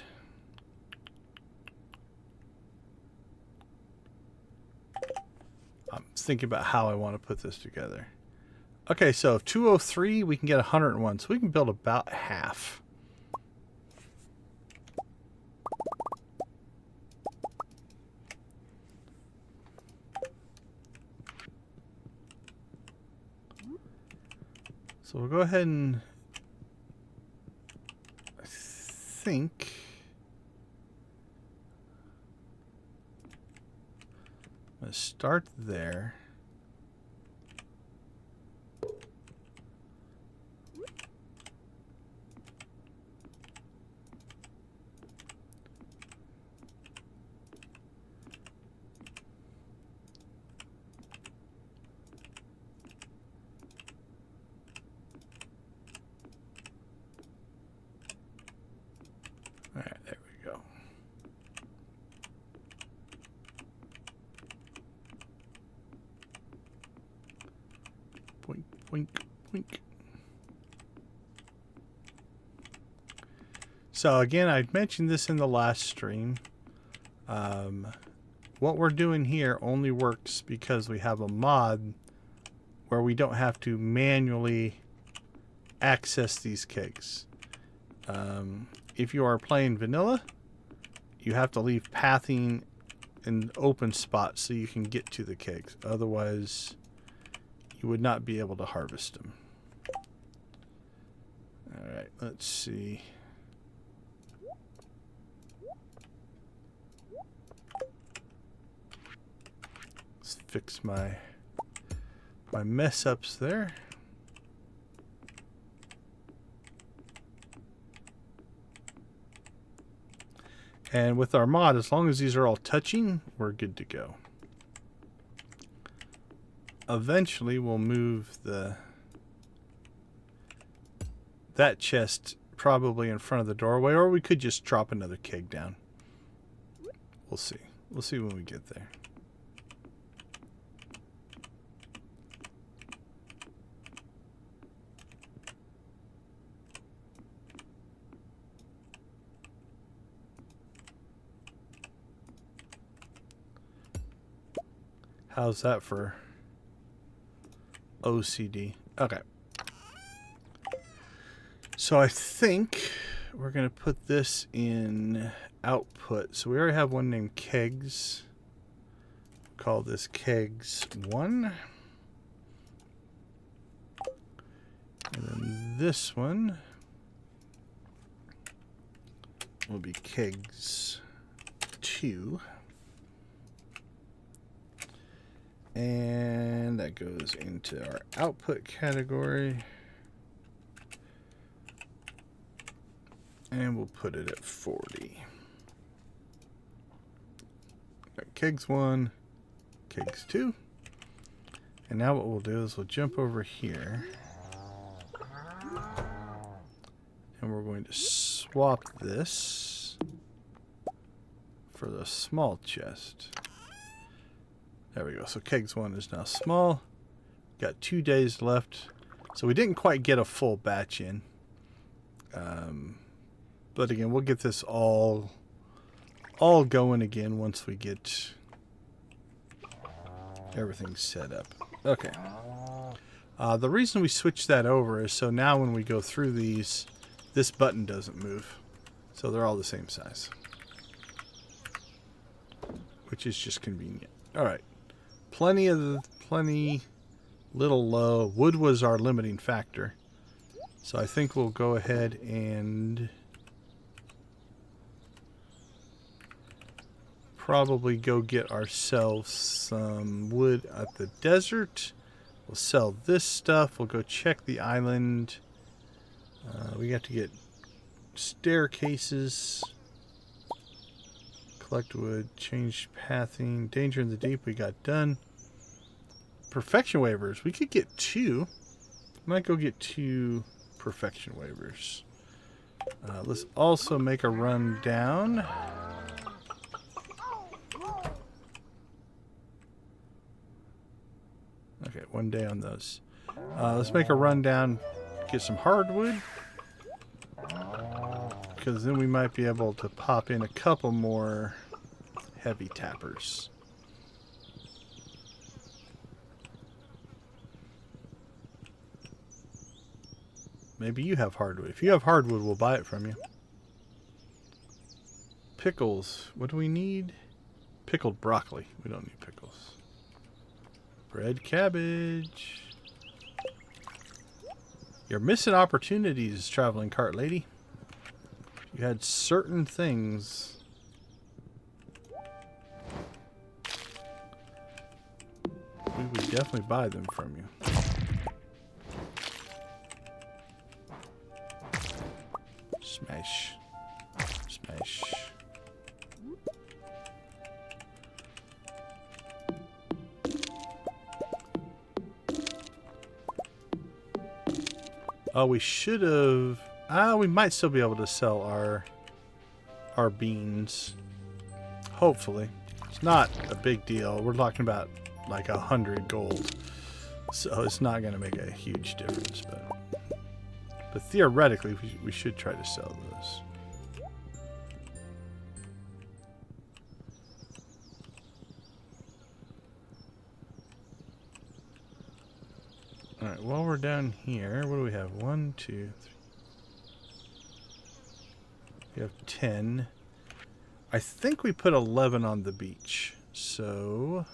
I'm thinking about how I want to put this together. Okay, so 203, we can get 101, so we can build about half. So we'll go ahead and I think I'm going to start there. All right, there we go. Boink, boink, boink. So again, I mentioned this in the last stream. What we're doing here only works because we have a mod where we don't have to manually access these kegs. If you are playing vanilla, you have to leave pathing in open spots so you can get to the kegs. Otherwise, you would not be able to harvest them. Alright, let's see. Let's fix my mess ups there. And with our mod, as long as these are all touching, we're good to go. Eventually, we'll move that chest probably in front of the doorway, or we could just drop another keg down. We'll see. We'll see when we get there. How's that for OCD? Okay. So I think we're going to put this in output. So we already have one named Kegs. Call this Kegs 1. And then this one will be Kegs 2. And that goes into our output category. And we'll put it at 40. Got Kegs 1, Kegs 2. And now what we'll do is we'll jump over here. And we're going to swap this for the small chest. There we go. So Kegs 1 is now small. Got 2 days left. So we didn't quite get a full batch in. But again, we'll get this all going again once we get everything set up. Okay. The reason we switched that over is so now when we go through these, this button doesn't move. So they're all the same size. Which is just convenient. Alright. Plenty, little low. Wood was our limiting factor. So I think we'll go ahead and probably go get ourselves some wood at the desert. We'll sell this stuff. We'll go check the island. We got to get staircases. Collect wood. Change pathing. Danger in the deep. We got done. Perfection waivers. We could get 2. Might go get 2 perfection waivers. Let's also make a run down. Okay, 1 day on those. Let's make a run down, get some hardwood. Because then we might be able to pop in a couple more heavy tappers. Maybe you have hardwood. If you have hardwood, we'll buy it from you. Pickles. What do we need? Pickled broccoli. We don't need pickles. Red cabbage. You're missing opportunities, traveling cart lady. You had certain things. We would definitely buy them from you. Smash. Smash. Oh, we should have... we might still be able to sell our beans. Hopefully. It's not a big deal. We're talking about like 100 gold. So it's not going to make a huge difference. But theoretically, we should try to sell those. Alright, while we're down here, what do we have? 1, 2, 3. We have 10. I think we put 11 on the beach. So...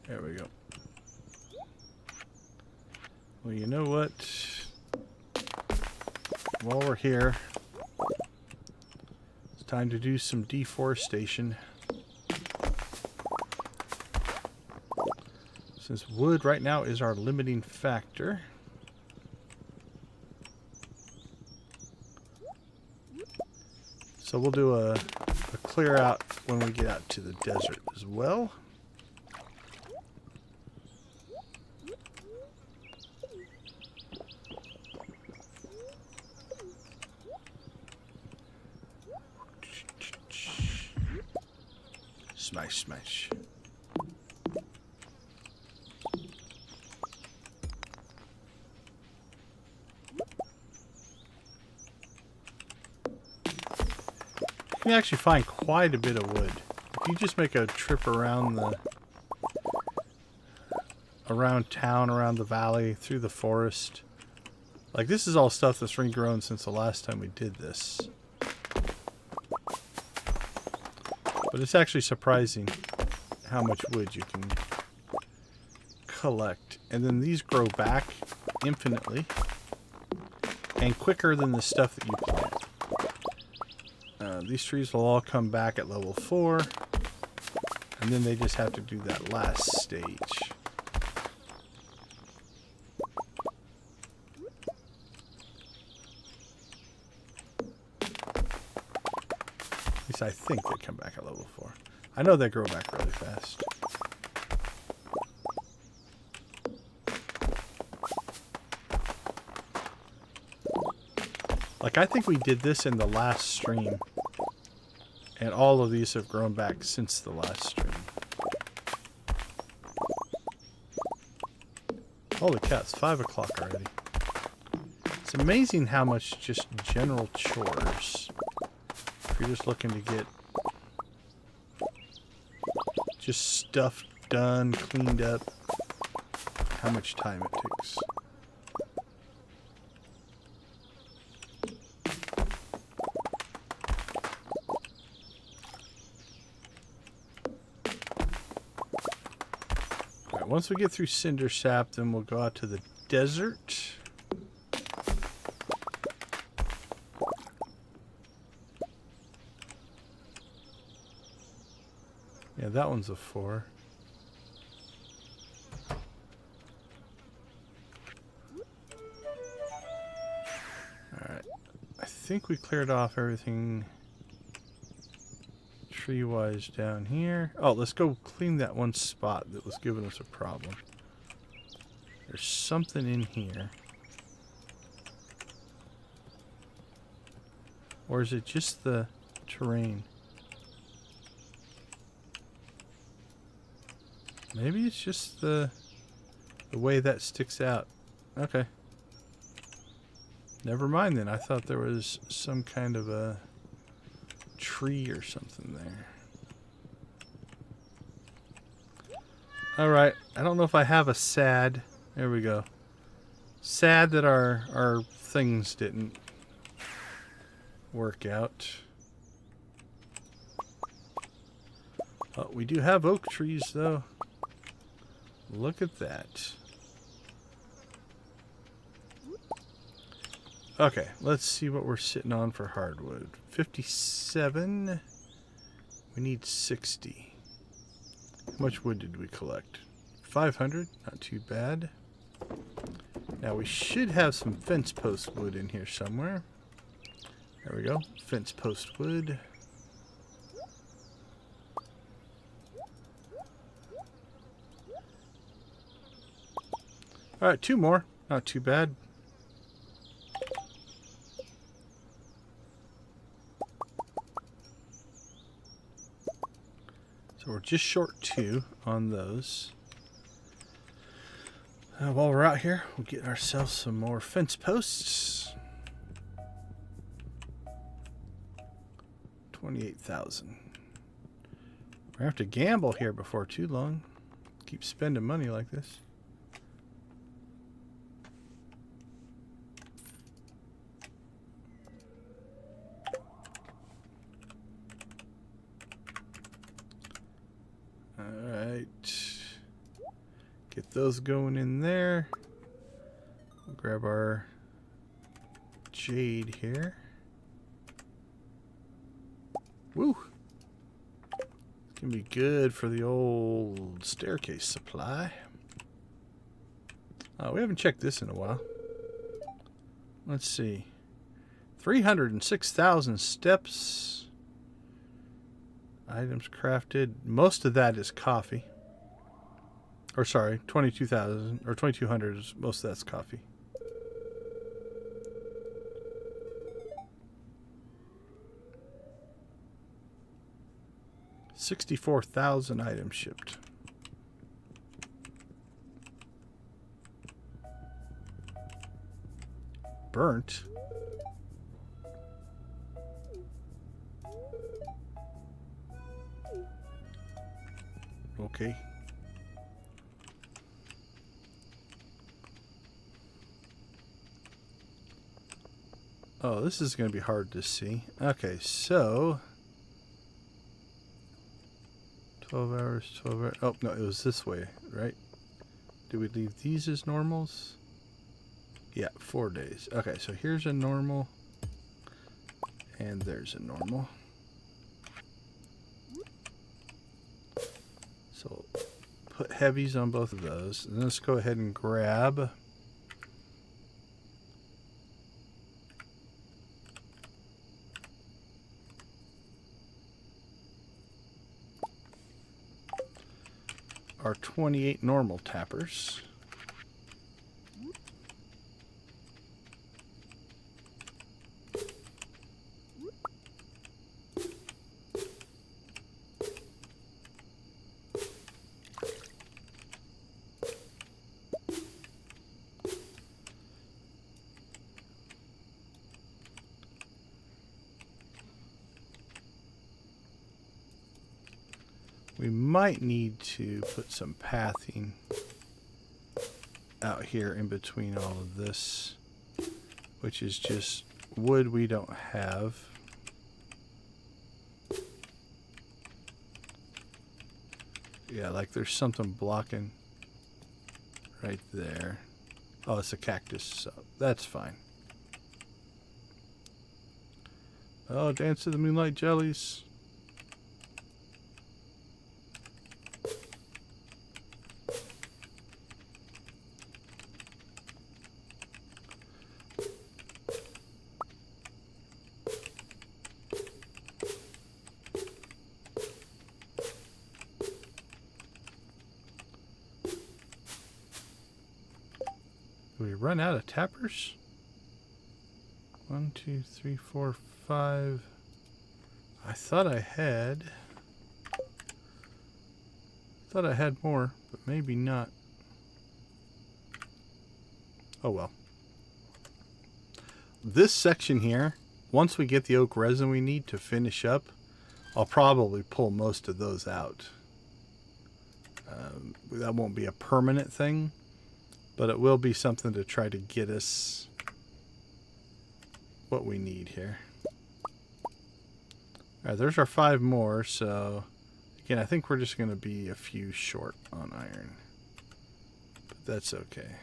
there we go. Well, you know what? While we're here, it's time to do some deforestation. Since wood right now is our limiting factor. So we'll do a clear out when we get out to the desert as well. Smash, smash. You can actually find quite a bit of wood. If you just make a trip around town, around the valley, through the forest. Like, this is all stuff that's regrown since the last time we did this. But it's actually surprising how much wood you can collect. And then these grow back infinitely. and quicker than the stuff that you plant. These trees will all come back at level 4, and then they just have to do that last stage. At least I think they come back at level 4. I know they grow back really fast. Like, I think we did this in the last stream. And all of these have grown back since the last stream. Holy cow, it's 5 o'clock already. It's amazing how much just general chores. If you're just looking to get just stuff done, cleaned up, how much time it takes. Once we get through Cinder Sap, then we'll go out to the desert. Yeah, that one's a 4. Alright. I think we cleared off everything tree-wise down here. Oh, let's go clean that one spot that was giving us a problem. There's something in here. Or is it just the terrain? Maybe it's just the way that sticks out. Okay. Never mind then. I thought there was some kind of a tree or something there. Alright, I don't know if I have a sad. There we go. Sad that our things didn't work out. Oh, we do have oak trees though. Look at that. Okay, let's see what we're sitting on for hardwood. 57. We need 60. How much wood did we collect? 500. Not too bad. Now we should have some fence post wood in here somewhere. There we go. Fence post wood. Alright, 2 more. Not too bad. So we're just short 2 on those. While we're out here, we'll get ourselves some more fence posts. 28,000. We have to gamble here before too long. Keep spending money like this. Get those going in there. We'll grab our jade here. Woo! It's gonna be good for the old staircase supply. We haven't checked this in a while. Let's see. 306,000 steps. Items crafted. Most of that is coffee. Or sorry, 22,000 or 2,200 is most of that's coffee. $64,000 items shipped. Burnt. Okay. Oh, this is going to be hard to see. Okay, so 12 hours, 12 hours. Oh, no, it was this way, right? Do we leave these as normals? Yeah, 4 days. Okay, so here's a normal. And there's a normal. So put heavies on both of those. And let's go ahead and grab our 28 normal tappers. We might need to put some pathing out here in between all of this, which is just wood we don't have. Yeah, like there's something blocking right there. Oh, it's a cactus, so that's fine. Oh, dance to the moonlight jellies. Do we run out of tappers? 1, 2, 3, 4, 5. I thought I had more, but maybe not. Oh well. This section here, once we get the oak resin we need to finish up, I'll probably pull most of those out. That won't be a permanent thing, but it will be something to try to get us what we need here. Alright, there's our 5 more, so again, I think we're just going to be a few short on iron. But that's okay.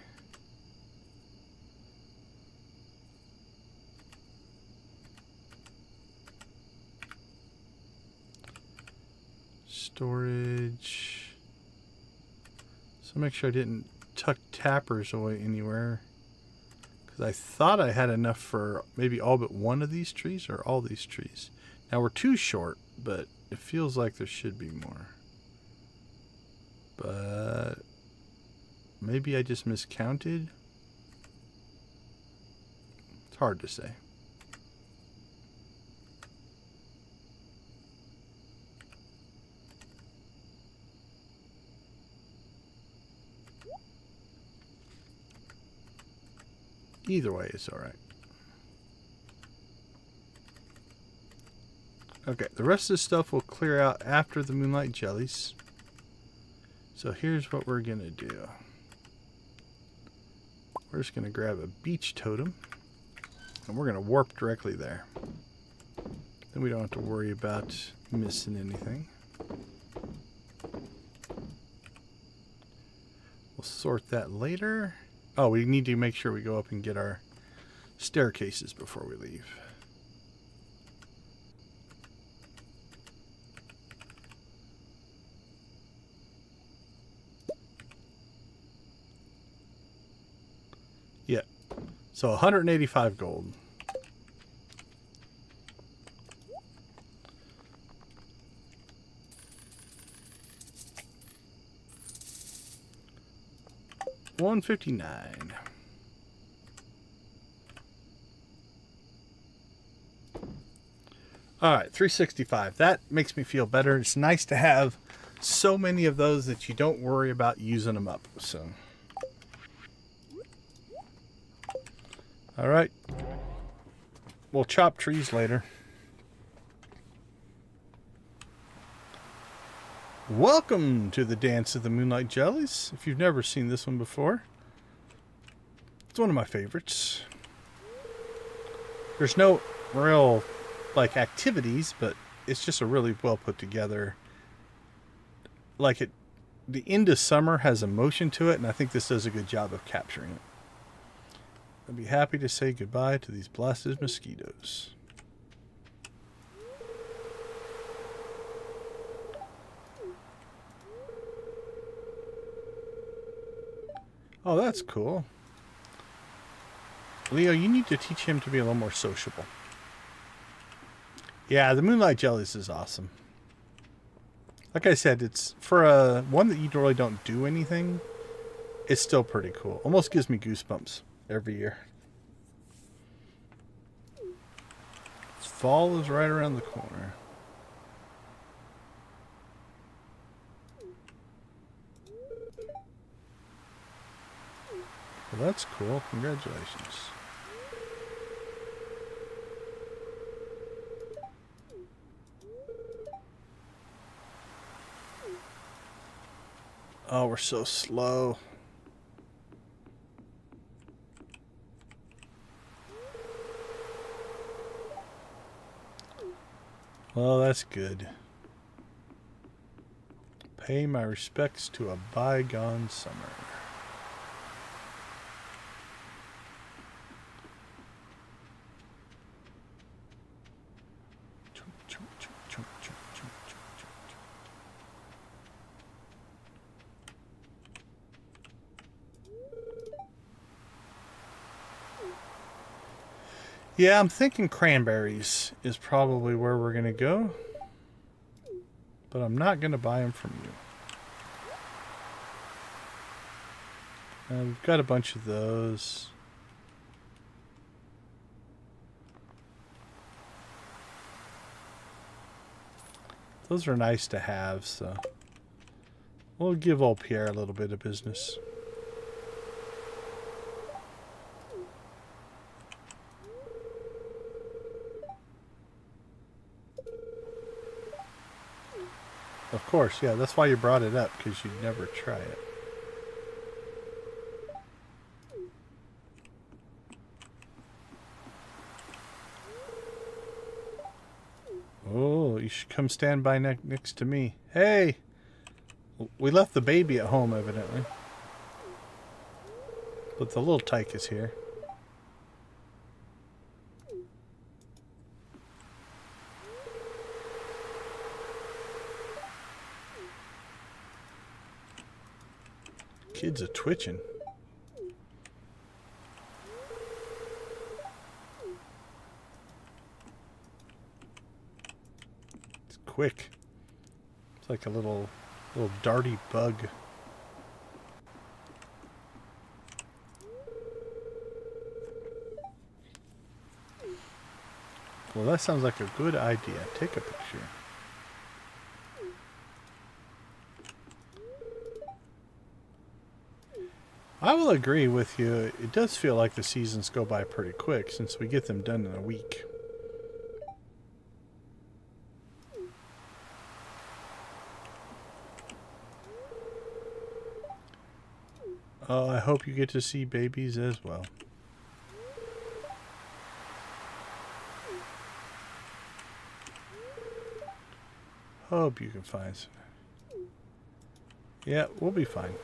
Storage. So make sure I didn't tuck tappers away anywhere, because I thought I had enough for maybe all but one of these trees or all these trees. Now we're 2 short, but it feels like there should be more. But maybe I just miscounted. It's hard to say. Either way, it's all right. Okay, the rest of the stuff will clear out after the moonlight jellies. So here's what we're going to do. We're just going to grab a beach totem, and we're going to warp directly there. Then we don't have to worry about missing anything. We'll sort that later. Oh, we need to make sure we go up and get our staircases before we leave. Yeah. So 185 gold. $159. All right, 365. That makes me feel better. It's nice to have so many of those that you don't worry about using them up. So, all right, we'll chop trees later. Welcome to the Dance of the Moonlight Jellies. If you've never seen this one before, it's one of my favorites. There's no real like activities, but it's just a really well put together. Like it, the end of summer has emotion to it, and I think this does a good job of capturing it. I'd be happy to say goodbye to these blasted mosquitoes. Oh, that's cool. Leo, you need to teach him to be a little more sociable. Yeah, the Moonlight Jellies is awesome. Like I said, it's for a one that you really don't do anything. It's still pretty cool. Almost gives me goosebumps every year. Fall is right around the corner. Well, that's cool. Congratulations. Oh, we're so slow. Well, that's good. Pay my respects to a bygone summer. Yeah, I'm thinking cranberries is probably where we're going to go. But I'm not going to buy them from you. We've got a bunch of those. Those are nice to have, so we'll give old Pierre a little bit of business. Of course, yeah, that's why you brought it up, because you'd never try it. Oh, you should come stand by next to me. Hey! We left the baby at home, evidently. But the little tyke is here. Kids are twitching. It's quick. It's like a little darty bug. Well, that sounds like a good idea. Take a picture. I will agree with you. It does feel like the seasons go by pretty quick since we get them done in a week. Oh, I hope you get to see babies as well. Hope you can find some. Yeah, we'll be fine.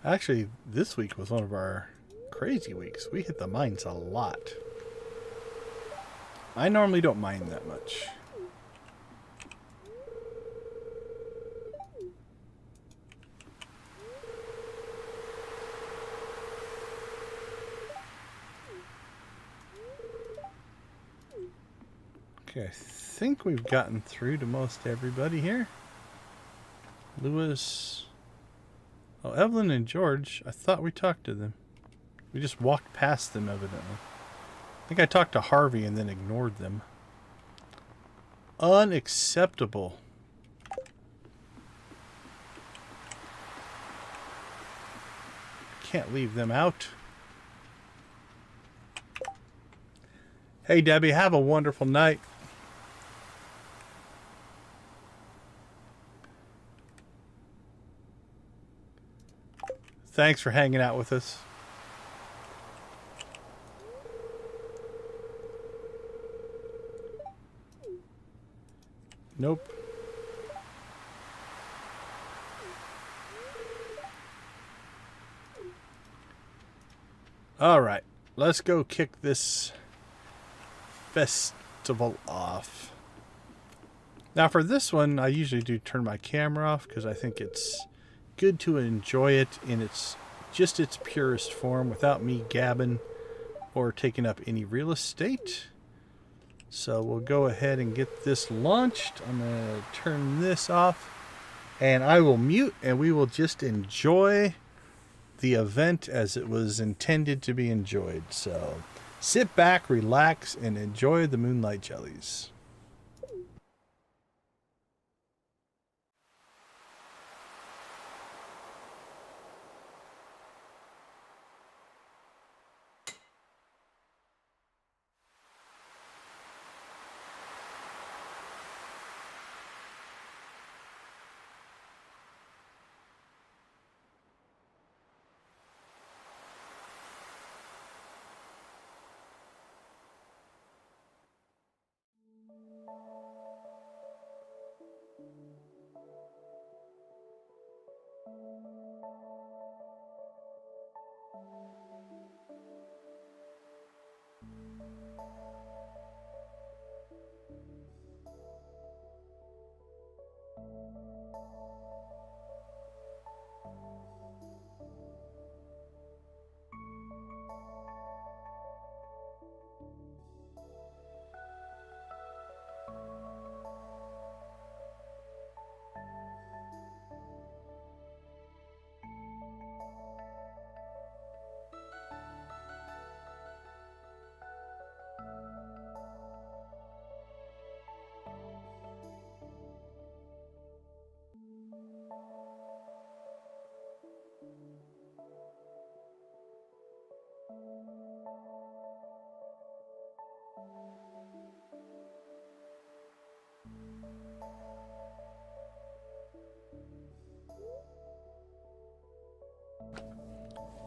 Actually, this week was one of our crazy weeks. We hit the mines a lot. I normally don't mine that much. Okay, I think we've gotten through to most everybody here. Lewis. Oh, Evelyn and George. I thought we talked to them. We just walked past them, evidently. I think I talked to Harvey and then ignored them. Unacceptable. Can't leave them out. Hey, Debbie, have a wonderful night. Thanks for hanging out with us. Nope. All right, let's go kick this festival off. Now for this one, I usually do turn my camera off because I think it's good to enjoy it in its purest form without me gabbing or taking up any real estate. So we'll go ahead and get this launched. I'm going to turn this off and I will mute, and we will just enjoy the event as it was intended to be enjoyed. So sit back, relax, and enjoy the moonlight jellies.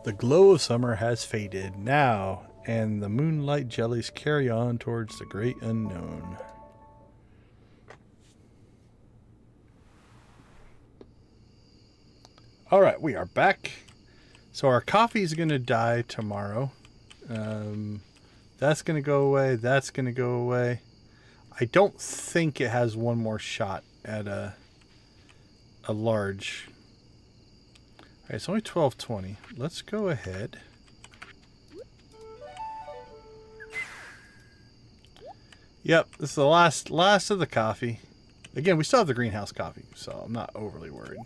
The glow of summer has faded now, and the moonlight jellies carry on towards the great unknown. All right, we are back. So our coffee is going to die tomorrow. That's going to go away. That's going to go away. I don't think it has one more shot at a large. All right, it's only 12:20. Let's go ahead. Yep, this is the last of the coffee. Again, we still have the greenhouse coffee, so I'm not overly worried.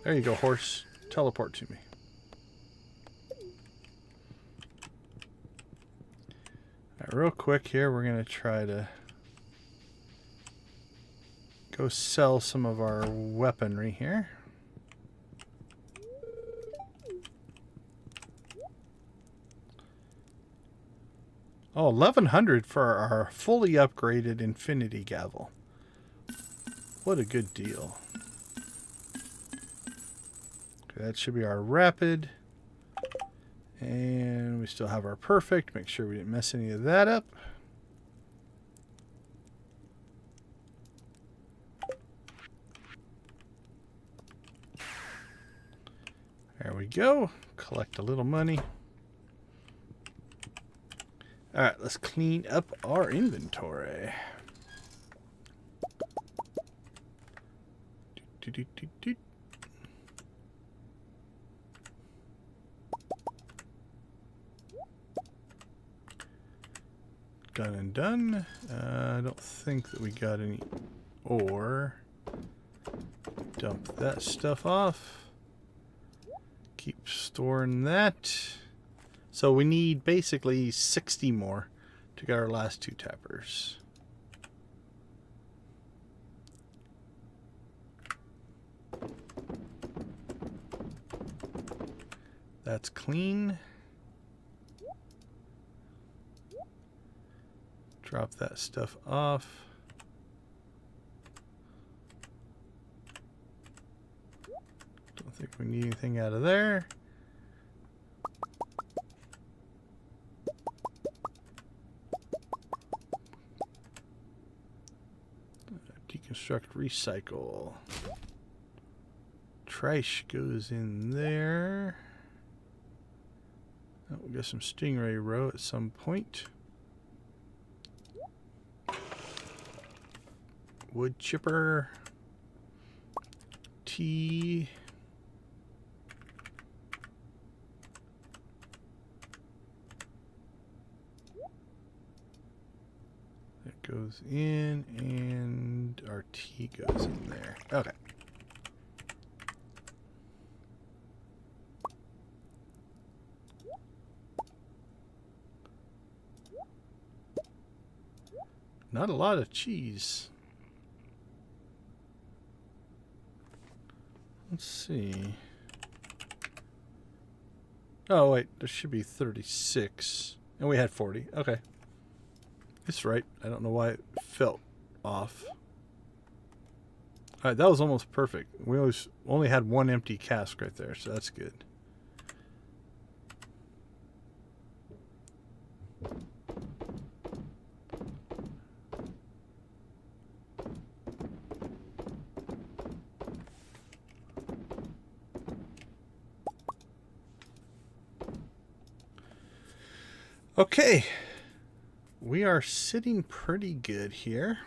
There you go, horse. Teleport to me. All right, real quick here, we're going to try to go sell some of our weaponry here. Oh, 1100 for our fully upgraded Infinity Gavel. What a good deal. Okay, that should be our rapid. And we still have our perfect. Make sure we didn't mess any of that up. There we go. Collect a little money. All right, let's clean up our inventory. Done and done. I don't think that we got any ore. Dump that stuff off. Keep storing that. So we need basically 60 more to get our last 2 tappers. That's clean. Drop that stuff off. Don't think we need anything out of there. Deconstruct, recycle. Trash goes in there. Oh, we'll get some stingray roe at some point. Wood chipper. Tea. That goes in, and our tea goes in there. Okay. Not a lot of cheese. Let's see. Oh, wait. There should be 36. And we had 40. Okay. It's right. I don't know why it felt off. Alright, that was almost perfect. We only had one empty cask right there, so that's good. Okay, we are sitting pretty good here.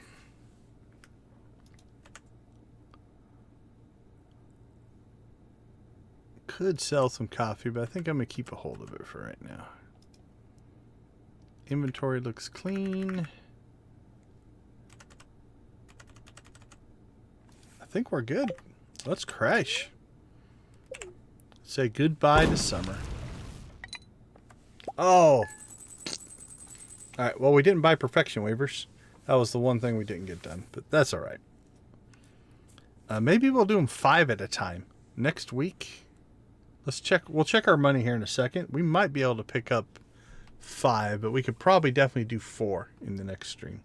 Could sell some coffee, but I think I'm going to keep a hold of it for right now. Inventory looks clean. I think we're good. Let's crash. Say goodbye to summer. Oh! Alright, well, we didn't buy perfection waivers. That was the one thing we didn't get done, but that's alright. Maybe we'll do them 5 at a time. Next week, let's check. We'll check our money here in a second. We might be able to pick up 5, but we could probably definitely do 4 in the next stream.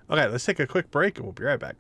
Okay, let's take a quick break and we'll be right back.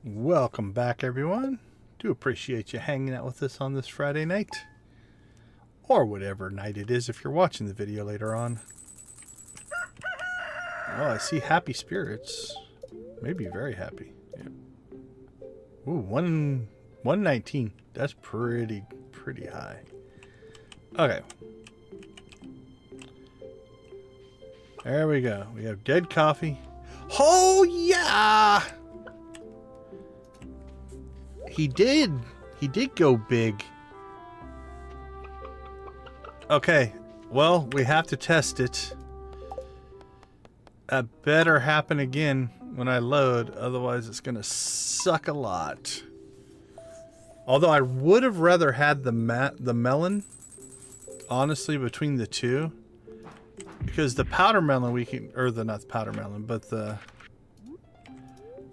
Welcome back, everyone. Do appreciate you hanging out with us on this Friday night. Or whatever night it is if you're watching the video later on. Oh, I see happy spirits. Maybe very happy. Yeah. Ooh, 119. That's pretty high. Okay. There we go. We have dead coffee. Oh, yeah! He did go big. Okay, well, we have to test it. That better happen again when I load, otherwise it's gonna suck a lot. Although I would have rather had the melon, honestly, between the two. Because the powder melon we can, or not the powder melon, but the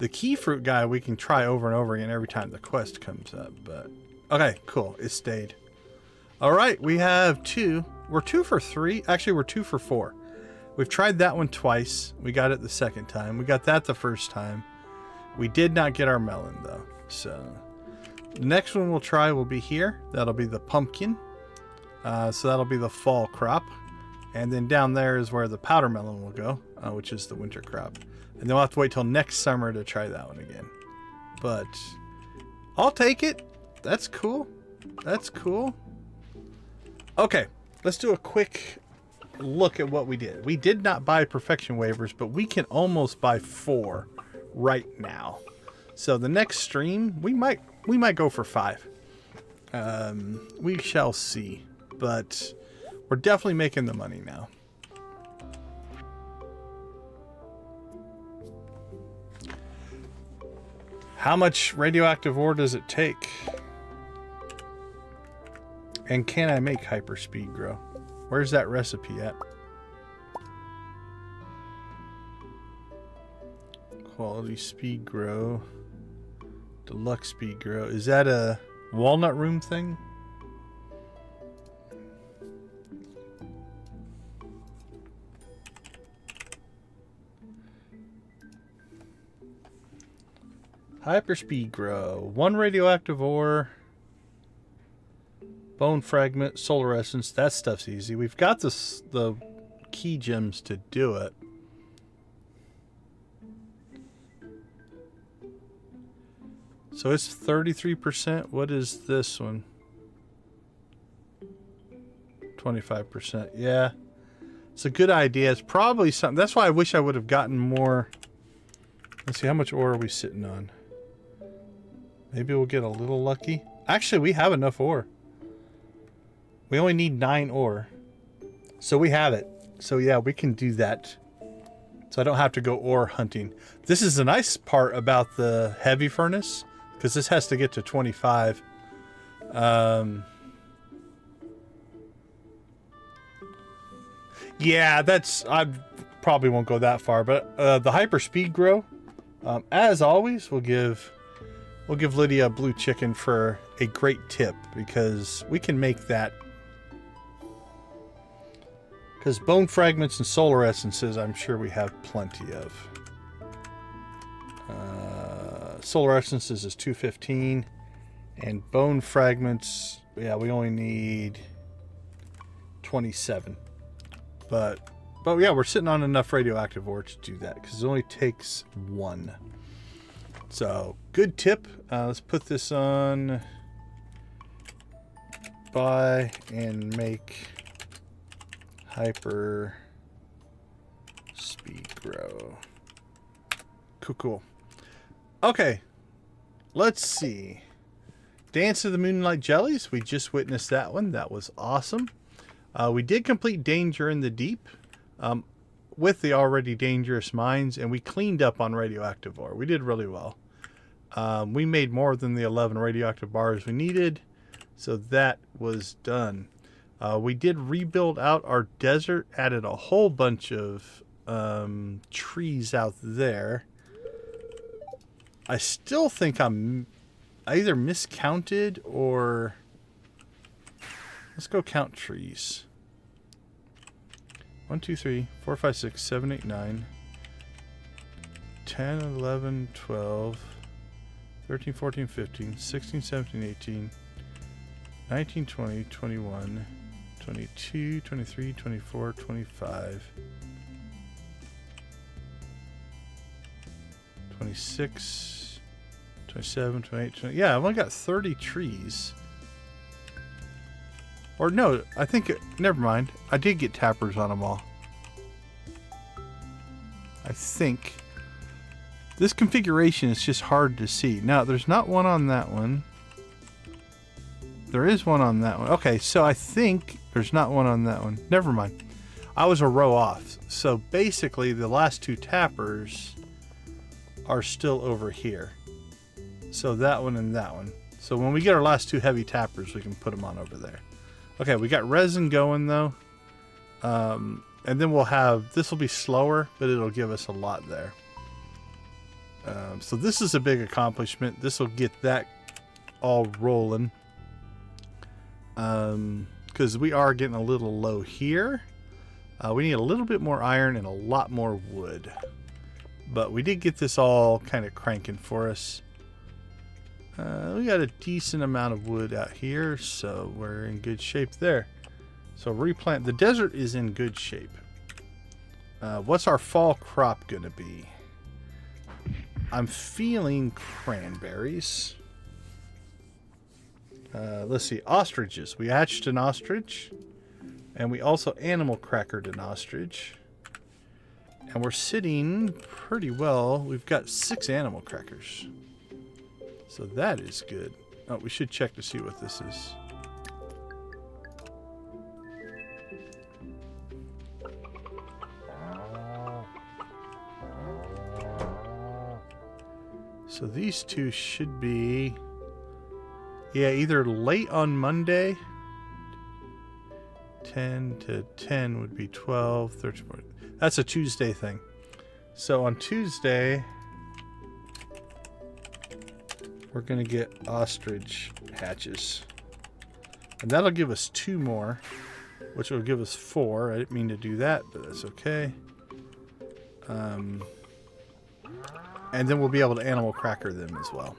key fruit guy we can try over and over again every time the quest comes up. But okay, cool, it stayed. All right, we have 2. We're 2 for 3. Actually, we're 2 for 4. We've tried that one twice. We got it the second time. We got that the first time. We did not get our melon though. So the next one we'll try will be here. That'll be the pumpkin. So that'll be the fall crop. And then down there is where the powder melon will go, which is the winter crop. And then we'll have to wait till next summer to try that one again. But I'll take it. That's cool. That's cool. Okay, let's do a quick look at what we did. We did not buy perfection waivers, but we can almost buy 4 right now. So the next stream, we might go for 5. We shall see. But we're definitely making the money now. How much radioactive ore does it take? And can I make hyperspeed grow? Where's that recipe at? Quality speed grow. Deluxe speed grow. Is that a walnut room thing? Hyperspeed grow. 1 radioactive ore. Bone fragment. Solar essence. That stuff's easy. We've got the key gems to do it. So it's 33%. What is this one? 25%. Yeah. It's a good idea. It's probably something. That's why I wish I would have gotten more. Let's see. How much ore are we sitting on? Maybe we'll get a little lucky. Actually, we have enough ore. We only need 9 ore. So we have it. So yeah, we can do that. So I don't have to go ore hunting. This is the nice part about the heavy furnace, because this has to get to 25. Yeah, I probably won't go that far, but the hyper speed grow, as always, we'll give Lydia a blue chicken for a great tip, because we can make that. Because bone fragments and solar essences, I'm sure we have plenty of. Solar essences is 215, and bone fragments, yeah, we only need 27. But yeah, we're sitting on enough radioactive ore to do that, because it only takes 1. So, good tip. Let's put this on buy and make hyper speed grow. Cool. Okay, let's see. Dance of the Moonlight Jellies. We just witnessed that one. That was awesome. We did complete Danger in the Deep with the already dangerous mines, and we cleaned up on radioactive ore. We did really well. We made more than the 11 radioactive bars we needed, so that was done. We did rebuild out our desert, added a whole bunch of trees out there. I still think I either miscounted or... Let's go count trees. 1, 2, 3, 4, 5, 6, 7, 8, 9, 10, 11, 12, 13, 14, 15, 16, 17, 18, 19, 20, 21, 22, 23, 24, 25, 26, 27, 28, 20. Yeah, I've only got 30 trees. Or no, I think, never mind. I did get tappers on them all. I think. This configuration is just hard to see. Now, there's not one on that one. There is one on that one. Okay, so I think there's not one on that one. Never mind. I was a row off. So basically, the last 2 tappers are still over here. So that one and that one. So when we get our last 2 heavy tappers, we can put them on over there. Okay, we got resin going though. And then we'll have, this will be slower, but it'll give us a lot there. So this is a big accomplishment. This will get that all rolling. Because we are getting a little low here. We need a little bit more iron and a lot more wood. But we did get this all kind of cranking for us. We got a decent amount of wood out here, so we're in good shape there. So replant. The desert is in good shape. What's our fall crop going to be? I'm feeling cranberries. Let's see. Ostriches. We hatched an ostrich. And we also animal crackered an ostrich. And we're sitting pretty well. We've got 6 animal crackers. So that is good. Oh, we should check to see what this is. So these 2 should be, yeah, either late on Monday. 10 to 10 would be 12, 13, 14. That's a Tuesday thing. So on Tuesday, we're going to get ostrich hatches. And that'll give us 2 more, which will give us 4. I didn't mean to do that, but that's okay. And then we'll be able to animal cracker them as well.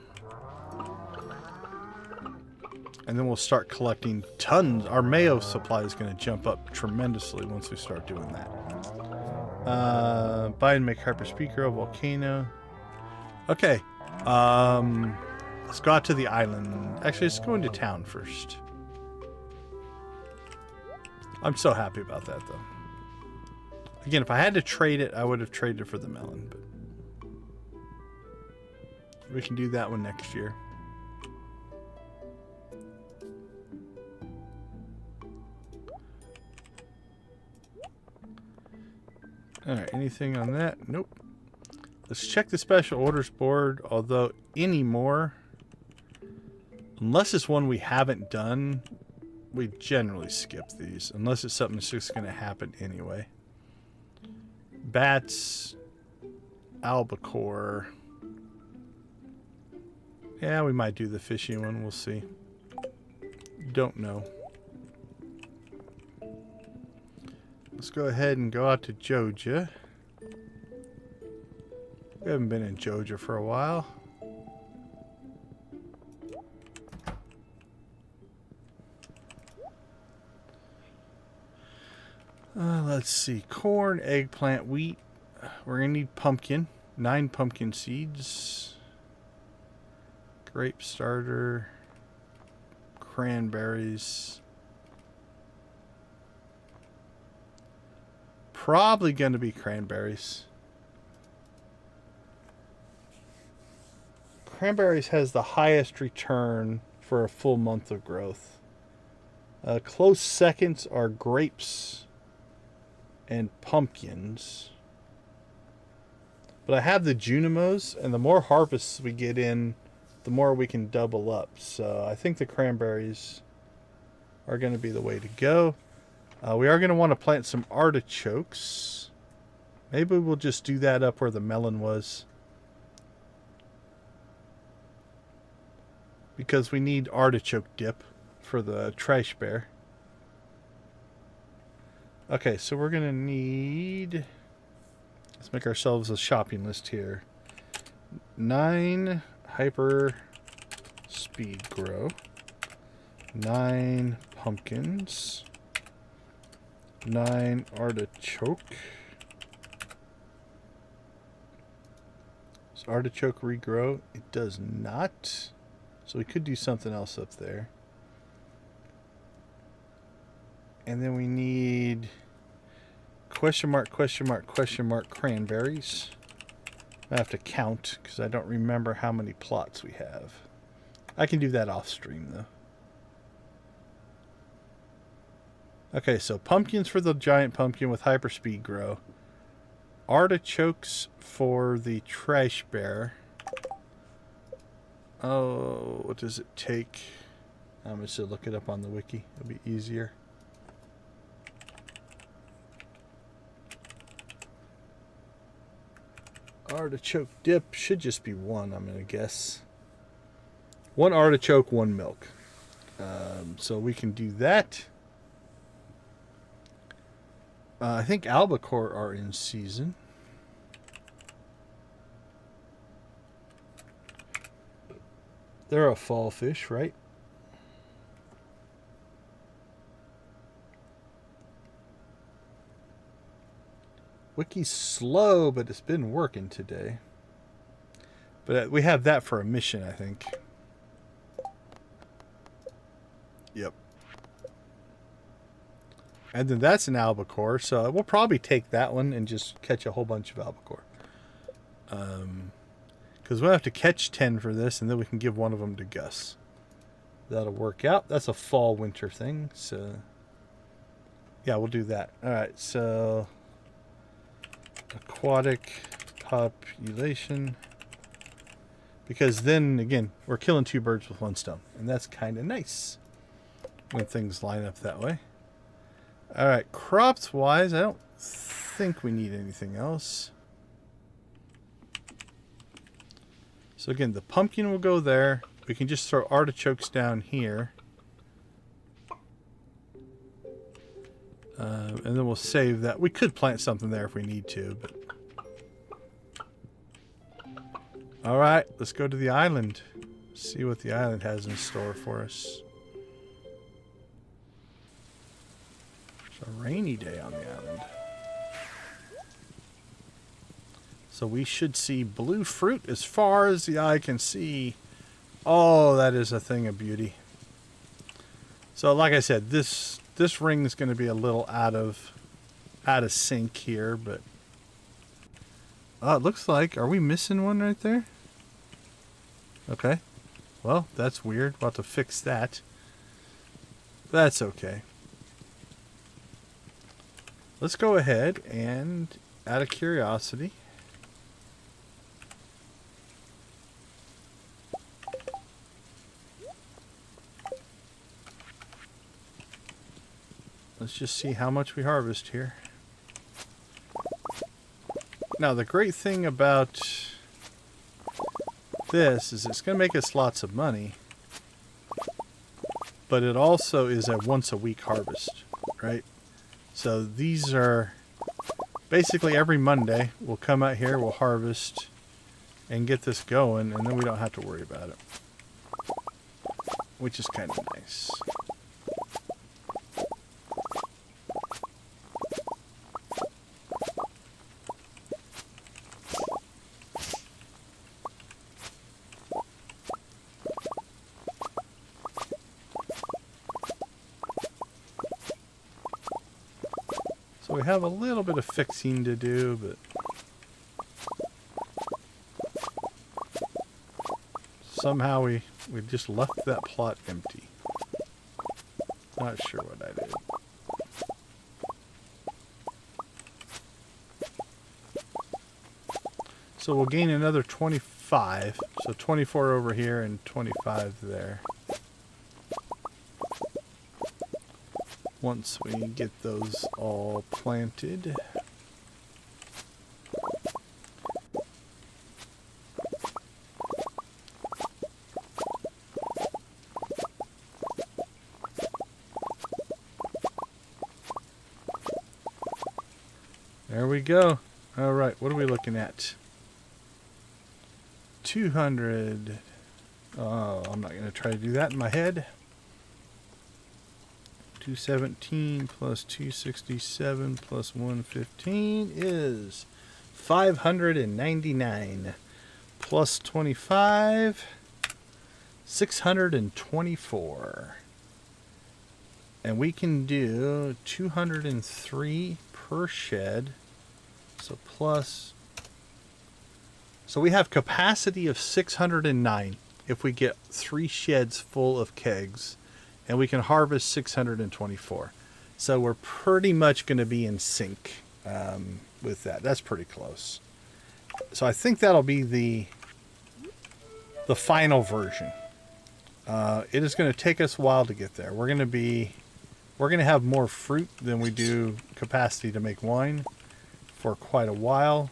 And then we'll start collecting tons. Our mayo supply is going to jump up tremendously once we start doing that. Buy and make hyperspeed grow, volcano. Okay. Let's go out to the island. Actually, let's go into town first. I'm so happy about that, though. Again, if I had to trade it, I would have traded it for the melon. But we can do that one next year. Alright, anything on that? Nope. Let's check the special orders board, although anymore, unless it's one we haven't done, we generally skip these, unless it's something that's just going to happen anyway. Bats, albacore. Yeah, we might do the fishy one, we'll see. Don't know. Let's go ahead and go out to Joja. We haven't been in Joja for a while. Let's see. Corn, eggplant, wheat. We're going to need pumpkin. 9 pumpkin seeds. Grape starter. Cranberries. Probably going to be cranberries. Cranberries has the highest return for a full month of growth. Close seconds are grapes and pumpkins. But I have the Junimos, and the more harvests we get in, the more we can double up. So I think the cranberries are going to be the way to go. We are going to want to plant some artichokes. Maybe we'll just do that up where the melon was. Because we need artichoke dip for the trash bear. Okay, so we're going to need... Let's make ourselves a shopping list here. 9 hyper speed grow. 9 pumpkins. 9 artichoke. Does artichoke regrow? It does not. So we could do something else up there. And then we need question mark, question mark, question mark cranberries. I have to count because I don't remember how many plots we have. I can do that off stream though. Okay, so pumpkins for the giant pumpkin with hyperspeed grow. Artichokes for the trash bear. Oh, what does it take? I'm just going to look it up on the wiki. It'll be easier. Artichoke dip should just be one, I'm going to guess. One artichoke, one milk. So we can do that. I think albacore are in season. They're a fall fish, right? Wiki's slow, but it's been working today. But we have that for a mission, I think. Yep. And then that's an albacore, so we'll probably take that one and just catch a whole bunch of albacore. Because we'll have to catch 10 for this, and then we can give one of them to Gus. That'll work out. That's a fall-winter thing, so... yeah, we'll do that. Alright, so... aquatic population. Because then, again, we're killing 2 birds with 1 stone. And that's kind of nice when things line up that way. Alright, crops-wise, I don't think we need anything else. So again, the pumpkin will go there. We can just throw artichokes down here. And then we'll save that. We could plant something there if we need to. But... alright, let's go to the island. See what the island has in store for us. It's a rainy day on the island. So we should see blue fruit as far as the eye can see. Oh, that is a thing of beauty. So like I said, this ring is going to be a little out of sync here, but oh, it looks like, are we missing one right there? Okay. Well, that's weird. We'll have to fix that. That's okay. Let's go ahead and, out of curiosity, let's just see how much we harvest here. Now, the great thing about this is it's going to make us lots of money, but it also is a once-a-week harvest, right? So these are basically every Monday we'll come out here, we'll harvest and get this going, and then we don't have to worry about it, which is kind of nice. So we have a little bit of fixing to do, but somehow we just left that plot empty. Not sure what I did. So we'll gain another 25. So 24 over here and 25 there. Once we get those all planted. There we go. All right, what are we looking at? 200. Oh, I'm not going to try to do that in my head. 217 plus 267 plus 115 is 599 plus 25, 624. And we can do 203 per shed. So plus, so we have capacity of 609 if we get 3 sheds full of kegs. And we can harvest 624. So we're pretty much going to be in sync with that. That's pretty close. So I think that'll be the the final version. It is going to take us a while to get there. We're going to have more fruit than we do capacity to make wine for quite a while.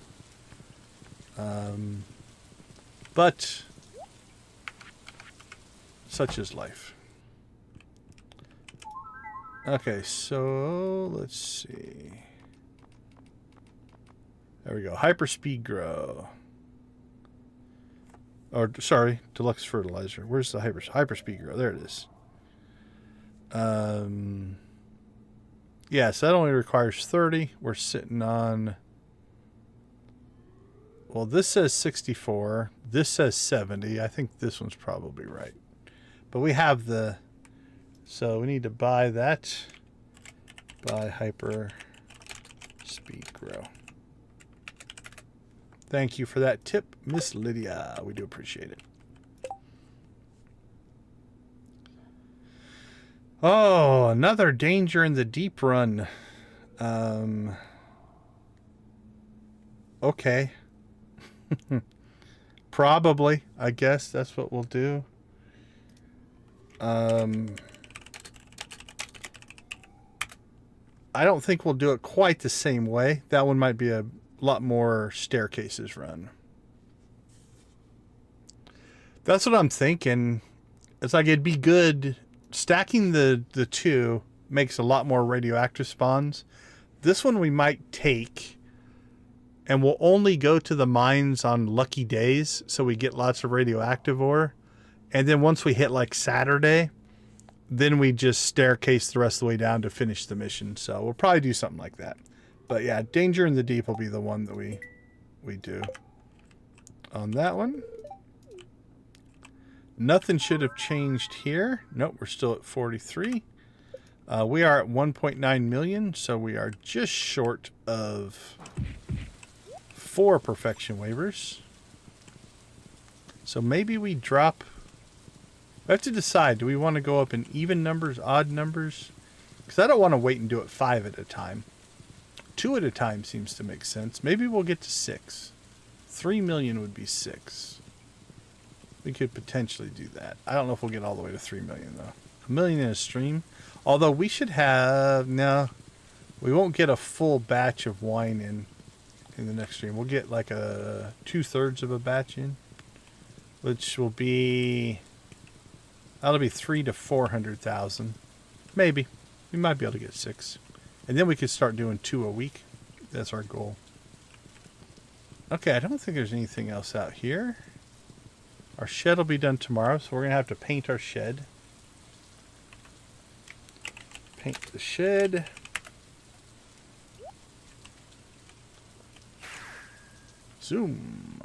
But such is life. Okay, so let's see. There we go. Hyperspeed grow. Or sorry, deluxe fertilizer. Where's the hyperspeed grow? There it is. Yes, that only requires 30. We're sitting on. Well, this says 64. This says 70. I think this one's probably right. But we have the. So we need to buy that. Buy hyper speed grow. Thank you for that tip, Miss Lydia. We do appreciate it. Oh, another danger in the deep run. Okay. Probably, I guess that's what we'll do. I don't think we'll do it quite the same way. That one might be a lot more staircases run. That's what I'm thinking. It's like it'd be good. Stacking the two makes a lot more radioactive spawns. This one we might take, and we'll only go to the mines on lucky days, so we get lots of radioactive ore. And then once we hit like Saturday, then we just staircase the rest of the way down to finish the mission. So we'll probably do something like that. But yeah, Danger in the Deep will be the one that we do on that one. Nothing should have changed here. Nope, we're still at 43. We are at 1.9 million, so we are just short of 4 perfection waivers. So maybe we drop. We have to decide, do we want to go up in even numbers, odd numbers? Because I don't want to wait and do it 5 at a time. 2 at a time seems to make sense. Maybe we'll get to 6. 3 million would be 6. We could potentially do that. I don't know if we'll get all the way to 3 million, though. 1 million in a stream. Although we should have. No, we won't get a full batch of wine in the next stream. We'll get like a 2/3 of a batch in, which will be. That'll be 300,000 to 400,000. Maybe. We might be able to get 6. And then we could start doing 2 a week. That's our goal. Okay, I don't think there's anything else out here. Our shed will be done tomorrow, so we're going to have to paint our shed. Paint the shed. Zoom.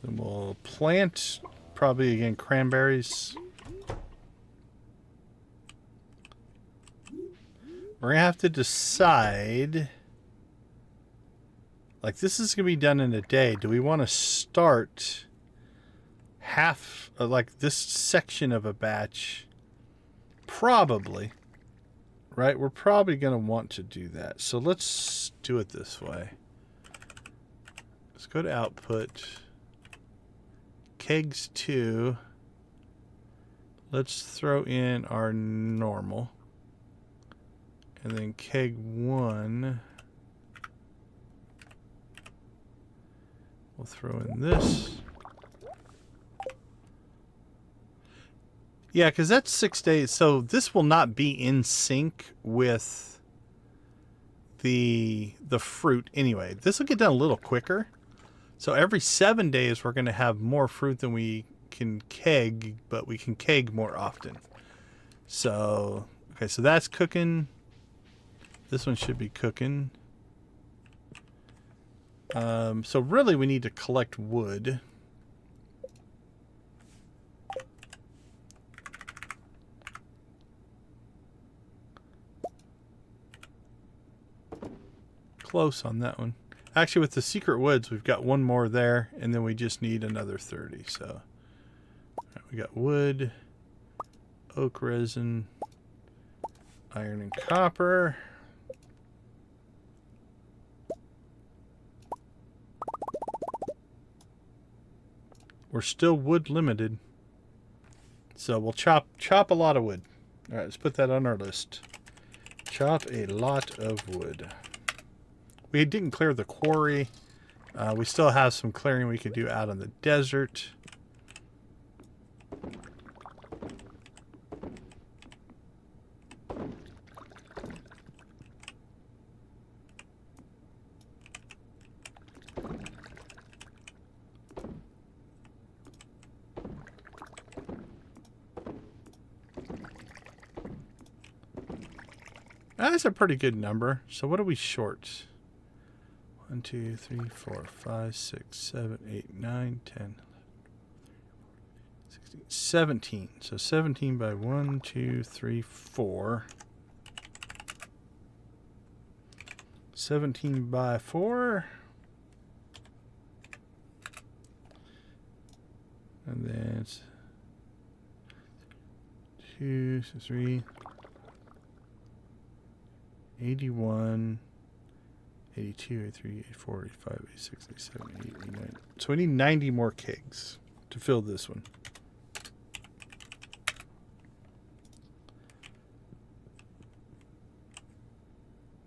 Then we'll plant, probably again, cranberries. We're going to have to decide. Like, this is going to be done in a day. Do we want to start half, like this section of a batch? Probably. Right? We're probably going to want to do that. So let's do it this way. Let's go to output. Kegs 2. Let's throw in our normal. And then keg 1. We'll throw in this. Yeah, because that's 6 days. So this will not be in sync with the fruit anyway. This will get done a little quicker. So every 7 days we're going to have more fruit than we can keg, but we can keg more often. So, okay, so that's cooking. This one should be cooking. So really we need to collect wood. Close on that one. Actually, with the secret woods, we've got one more there, and then we just need another 30. So right, we got wood, oak resin, iron and copper. we're still wood limited. So we'll chop a lot of wood. All right, let's put that on our list. Chop a lot of wood. We didn't clear the quarry. We still have some clearing we could do out in the desert. That's a pretty good number. So what are we short? 1, 2, 3, 4, 5, 6, 7, 8, 9, 10, 16, 17. So 17 by 1, 2, 3, 4. 17 by 4. And then it's 2, 3, 81, 82, 83, 84, 85, 86, 87, 88, 89. So we need 90 more kegs to fill this one.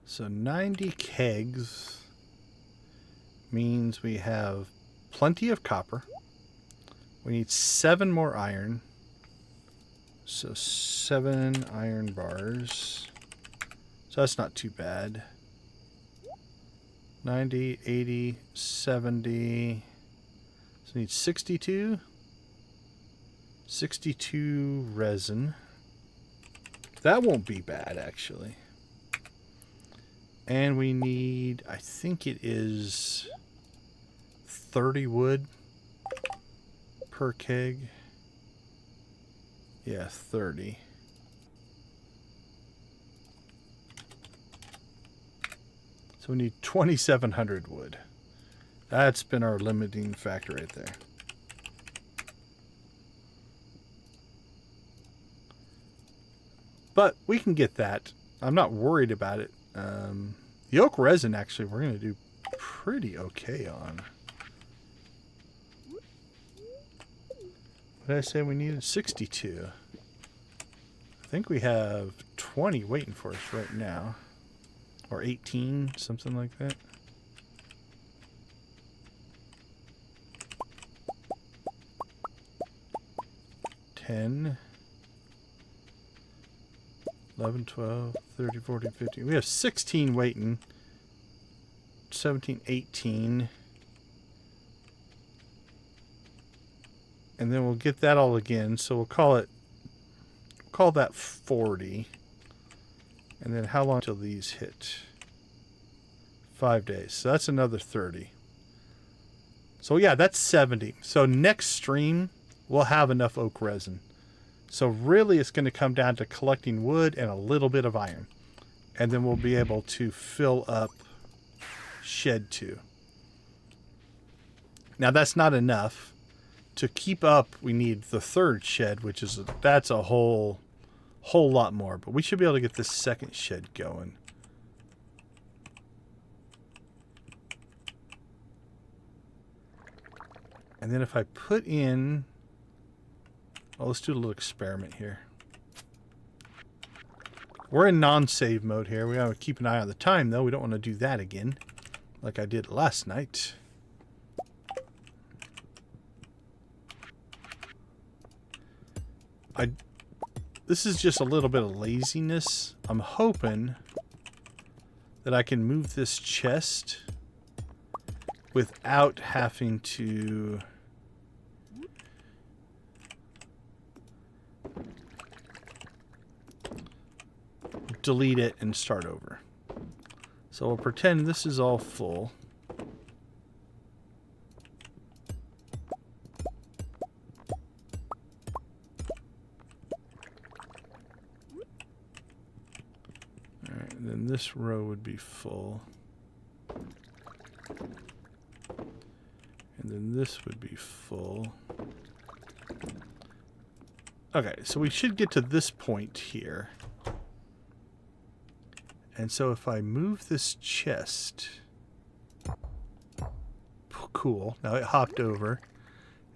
So 90 kegs means we have plenty of copper. We need 7 more iron. So 7 iron bars. So that's not too bad. 90, 80, 70. So we need 62. 62 resin. That won't be bad, actually. And we need, I think it is 30 wood per keg. Yeah, 30. So we need 2,700 wood. That's been our limiting factor right there. But we can get that. I'm not worried about it. The oak resin, actually, we're going to do pretty okay on. What did I say we needed? 62. I think we have 20 waiting for us right now. Or 18, something like that. $10, 11, 12, 30, 40, 50. We have 16 waiting. 17, 18. And then we'll get that all again. So we'll call that 40. And then how long till these hit? 5 days. So that's another 30. So yeah, that's 70. So next stream, we'll have enough oak resin. So really it's going to come down to collecting wood and a little bit of iron. And then we'll be able to fill up shed 2. Now that's not enough. To keep up, we need the 3rd shed, which is that's a whole lot more. But we should be able to get this 2nd shed going. And then if I put in... Well, let's do a little experiment here. We're in non-save mode here. We gotta keep an eye on the time, though. We don't want to do that again, like I did last night. This is just a little bit of laziness. I'm hoping that I can move this chest without having to delete it and start over. So we'll pretend this is all full. Alright, and then this row would be full. And then this would be full. Okay, so we should get to this point here. And so if I move this chest... Cool. Now it hopped over.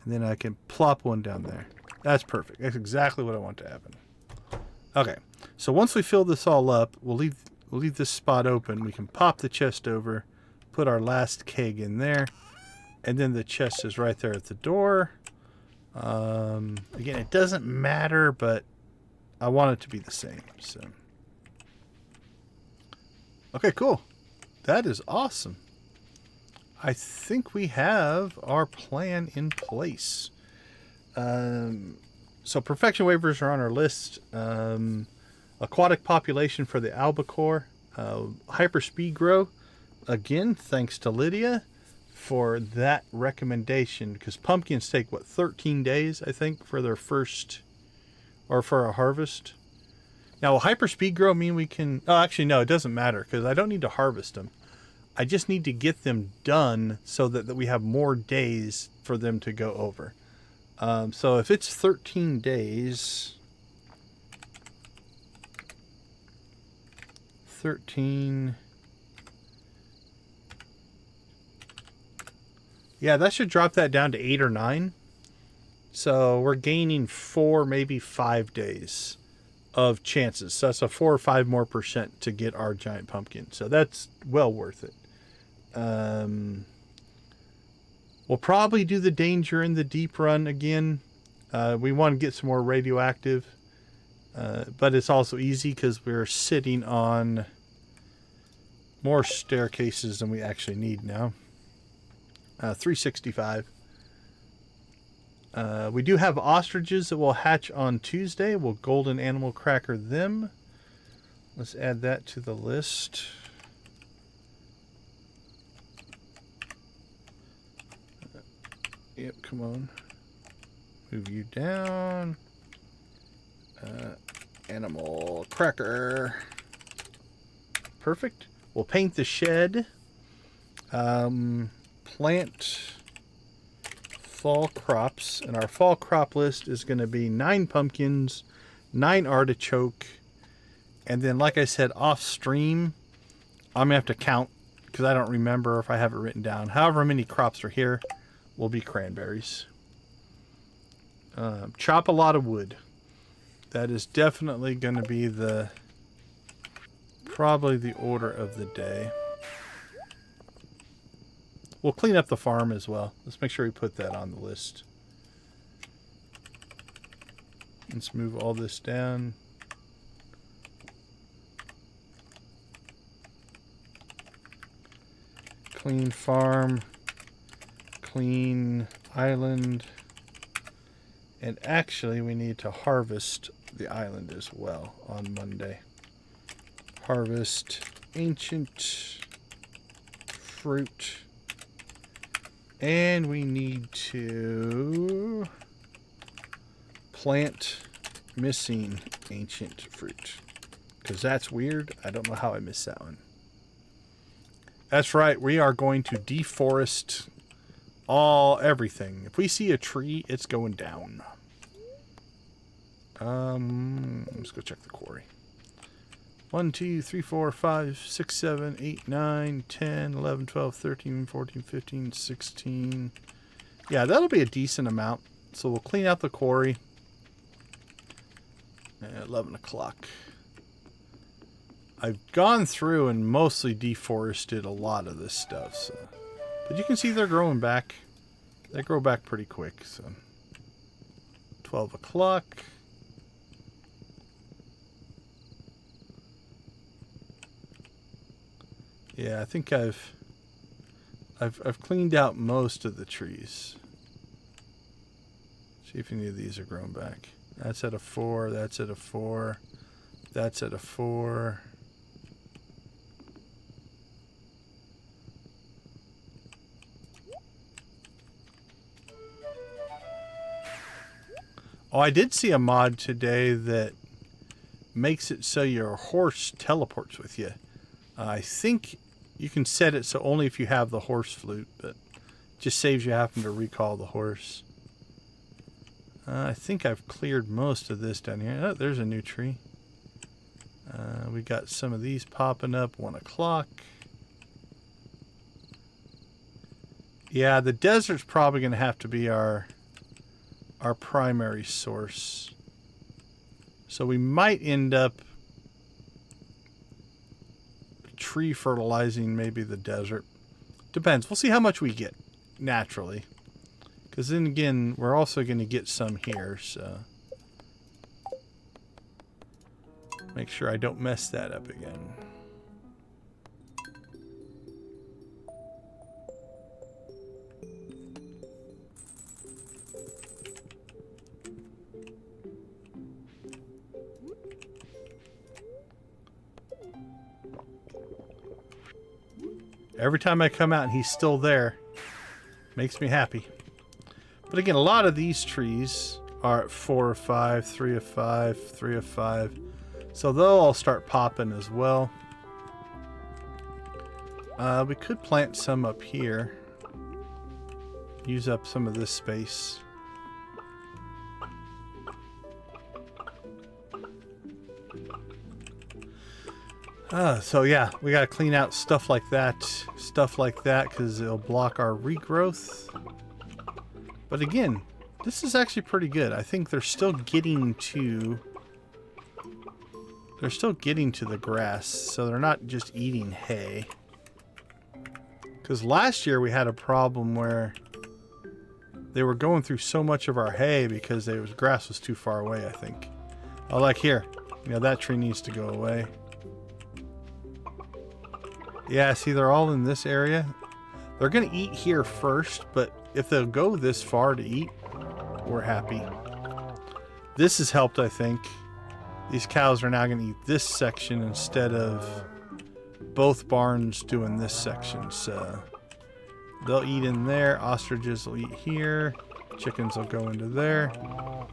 And then I can plop one down there. That's perfect. That's exactly what I want to happen. Okay. So once we fill this all up, we'll leave this spot open. We can pop the chest over, put our last keg in there, and then the chest is right there at the door. Again, it doesn't matter, but I want it to be the same. So, okay, cool. That is awesome. I think we have our plan in place. So perfection waivers are on our list. Aquatic population for the albacore. Hyper speed grow. Again, thanks to Lydia for that recommendation, because pumpkins take, what, 13 days, I think, for their first, or for a harvest. Now, will hyper speed grow mean we can, oh, actually, no, it doesn't matter, because I don't need to harvest them. I just need to get them done so that we have more days for them to go over. So if it's 13 days, 13, yeah, that should drop that down to 8 or 9. So we're gaining 4, maybe 5 days of chances. So that's a 4 or 5 more % to get our giant pumpkin. So that's well worth it. We'll probably do the danger in the deep run again. We want to get some more radioactive. But it's also easy because we're sitting on more staircases than we actually need now. 365. We do have ostriches that will hatch on Tuesday. We'll golden animal cracker them. Let's add that to the list. Yep, come on. Move you down. Animal cracker. Perfect. We'll paint the shed. Plant fall crops. And our fall crop list is going to be 9 pumpkins, 9 artichoke. And then, like I said, off stream, I'm going to have to count because I don't remember if I have it written down. However many crops are here will be cranberries. Chop a lot of wood. That is definitely going to be probably the order of the day. We'll clean up the farm as well. Let's make sure we put that on the list. Let's move all this down. Clean farm. Clean island. And actually, we need to harvest the island as well on Monday. Harvest ancient fruit. And we need to plant missing ancient fruit. Because that's weird. I don't know how I missed that one. That's right. We are going to deforest everything. If we see a tree, it's going down. Let's go check the quarry. 1, 2, 3, 4, 5, 6, 7, 8, 9, 10, 11, 12, 13, 14, 15, 16. Yeah, that'll be a decent amount. So we'll clean out the quarry at 11 o'clock. I've gone through and mostly deforested a lot of this stuff. So. But you can see they're growing back. They grow back pretty quick. So 12 o'clock. Yeah, I think I've cleaned out most of the trees. See if any of these are growing back. That's at a 4. That's at a 4. That's at a 4. Oh, I did see a mod today that makes it so your horse teleports with you. I think you can set it so only if you have the horse flute, but just saves you having to recall the horse. I think I've cleared most of this down here. Oh, there's a new tree. We got some of these popping up. 1 o'clock. Yeah, the desert's probably going to have to be our our primary source. So we might end up tree fertilizing maybe the desert. Depends. We'll see how much we get naturally. Because then again, we're also going to get some here, so make sure I don't mess that up again. Every time I come out and he's still there, makes me happy. But again, a lot of these trees are at 4 of 5, 3 of 5, 3 of 5. So they'll all start popping as well. We could plant some up here. Use up some of this space. So yeah, we got to clean out stuff like that, because it'll block our regrowth. But again, this is actually pretty good. I think they're still getting to the grass, so they're not just eating hay. Because last year we had a problem where they were going through so much of our hay because grass was too far away, I think. Oh, like here, that tree needs to go away. Yeah, see, they're all in this area. They're going to eat here first, but if they'll go this far to eat, we're happy. This has helped, I think. These cows are now going to eat this section instead of both barns doing this section. So they'll eat in there. Ostriches will eat here. Chickens will go into there. All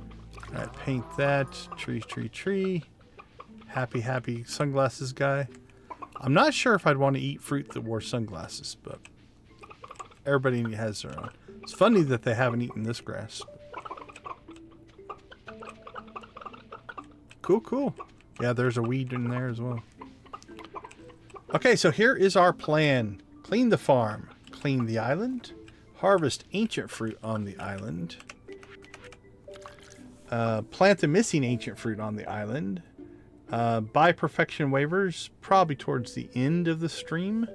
right, paint that. Tree, tree, tree. Happy, happy sunglasses guy. I'm not sure if I'd want to eat fruit that wore sunglasses, but everybody has their own. It's funny that they haven't eaten this grass. Cool, cool. Yeah, there's a weed in there as well. Okay, so here is our plan. Clean the farm. Clean the island. Harvest ancient fruit on the island. Plant the missing ancient fruit on the island. Buy perfection waivers, probably towards the end of the stream.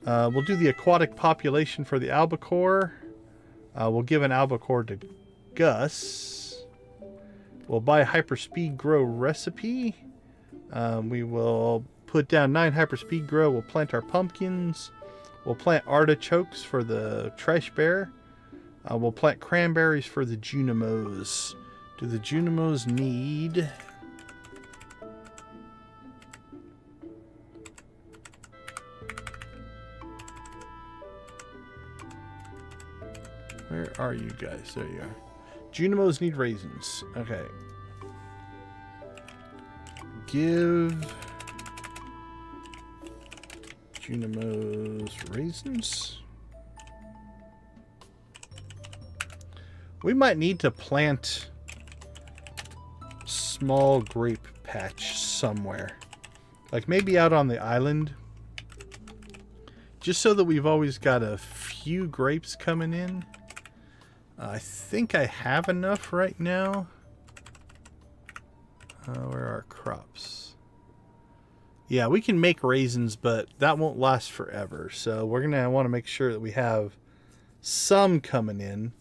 We'll do the aquatic population for the albacore. We'll give an albacore to Gus. We'll buy hyperspeed grow recipe. We will put down 9 hyperspeed grow. We'll plant our pumpkins. We'll plant artichokes for the trash bear. We'll plant cranberries for the junimos. Do the junimos need... Where are you guys? There you are. Junimos need raisins. Okay. Give Junimos raisins. We might need to plant small grape patch somewhere. Like maybe out on the island. Just so that we've always got a few grapes coming in. I think I have enough right now. Where are our crops? Yeah, we can make raisins, but that won't last forever. So we're going to want to make sure that we have some coming in.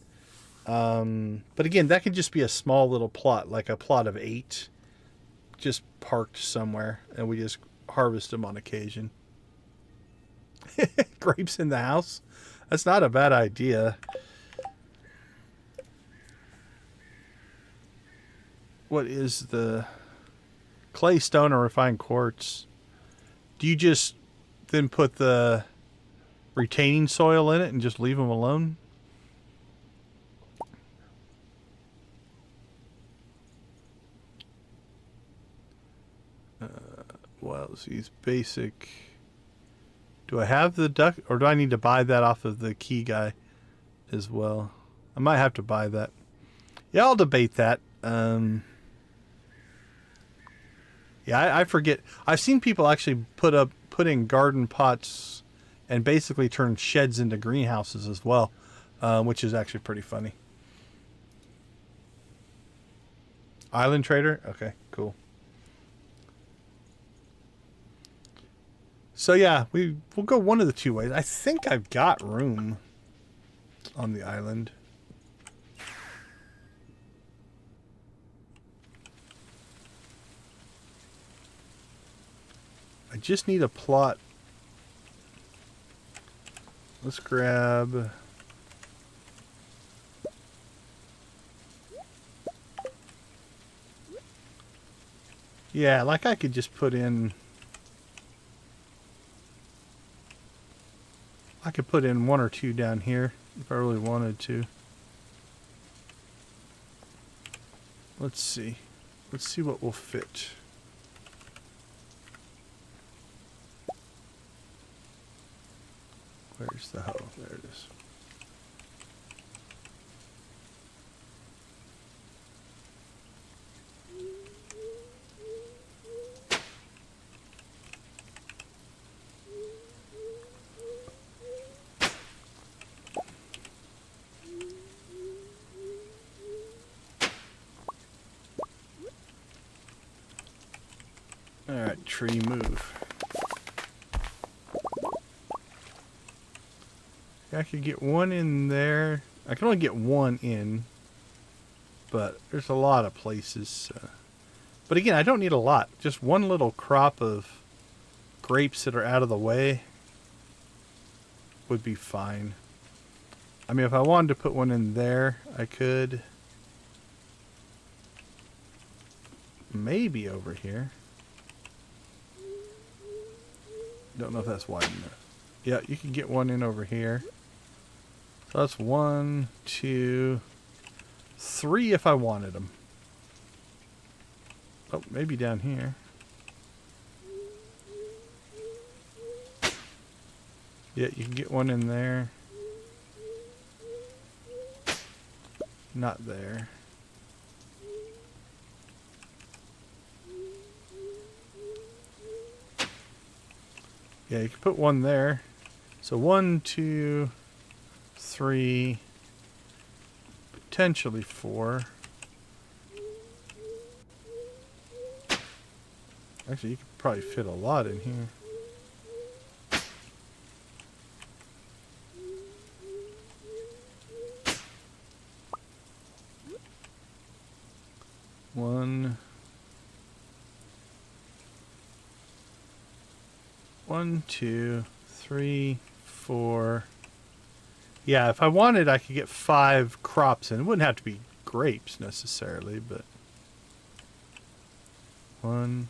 But again, that could just be a small little plot, like a plot of 8. Just parked somewhere, and we just harvest them on occasion. Grapes in the house? That's not a bad idea. What is the clay, stone, or refined quartz? Do you just then put the retaining soil in it and just leave them alone? Well, these basic... Do I have the duck, or do I need to buy that off of the key guy as well? I might have to buy that. Yeah, I'll debate that. Yeah, I forget. I've seen people actually put in garden pots and basically turn sheds into greenhouses as well, which is actually pretty funny. Island trader? Okay, cool. So yeah, we'll go one of the two ways. I think I've got room on the island. I just need a plot. Let's grab... Yeah, like I could just put in... I could put in one or two down here if I really wanted to. Let's see. Let's see what will fit. Where's the hoe? There it is. Alright, tree move. I could get one in there. I can only get one in, but there's a lot of places. But again, I don't need a lot. Just one little crop of grapes that are out of the way would be fine. I mean, if I wanted to put one in there, I could. Maybe over here. Don't know if that's wide enough. Yeah, you can get one in over here. So that's 1, 2, 3 if I wanted them. Oh, maybe down here. Yeah, you can get one in there. Not there. Yeah, you can put one there. So 1, 2, 3, potentially 4. Actually, you could probably fit a lot in here. One, 2, 3, 4. Yeah, if I wanted, I could get 5 crops in. It wouldn't have to be grapes necessarily, but 1,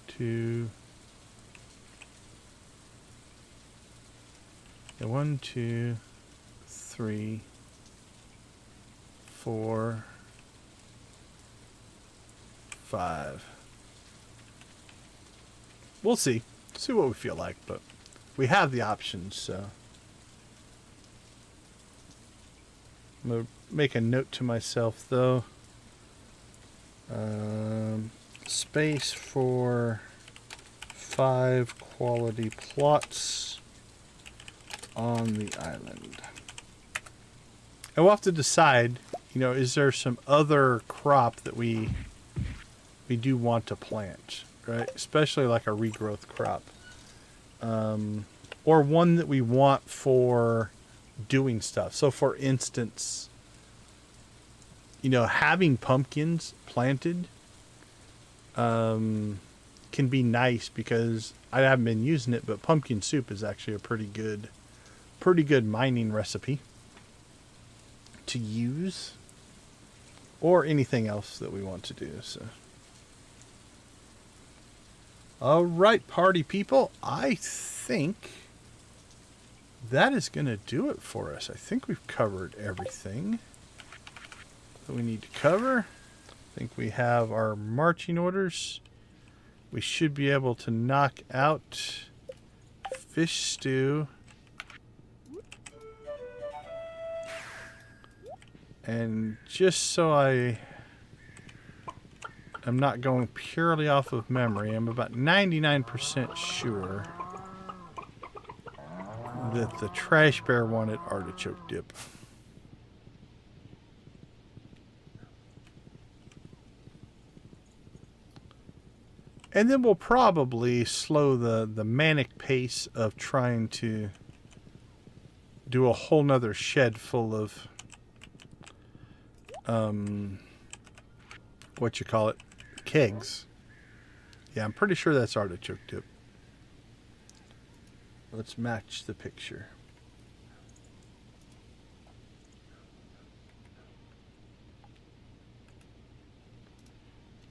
2. Yeah, 1, 2, 3, 4, 5. We'll see. See what we feel like, but we have the options, so. I'm going to make a note to myself, though. Space for 5 quality plots on the island. And we'll have to decide, you know, is there some other crop that we do want to plant, right? Especially like a regrowth crop. Or one that we want for doing stuff. So for instance, you know, having pumpkins planted can be nice because I haven't been using it, but pumpkin soup is actually a pretty good mining recipe to use, or anything else that we want to do. So all right, party people, I think that is going to do it for us. I think we've covered everything that we need to cover. I think we have our marching orders. We should be able to knock out fish stew. And just so I'm not going purely off of memory, I'm about 99% sure that the trash bear wanted artichoke dip. And then we'll probably slow the manic pace of trying to do a whole nother shed full of what you call it, kegs. Yeah, I'm pretty sure that's artichoke dip. Let's match the picture.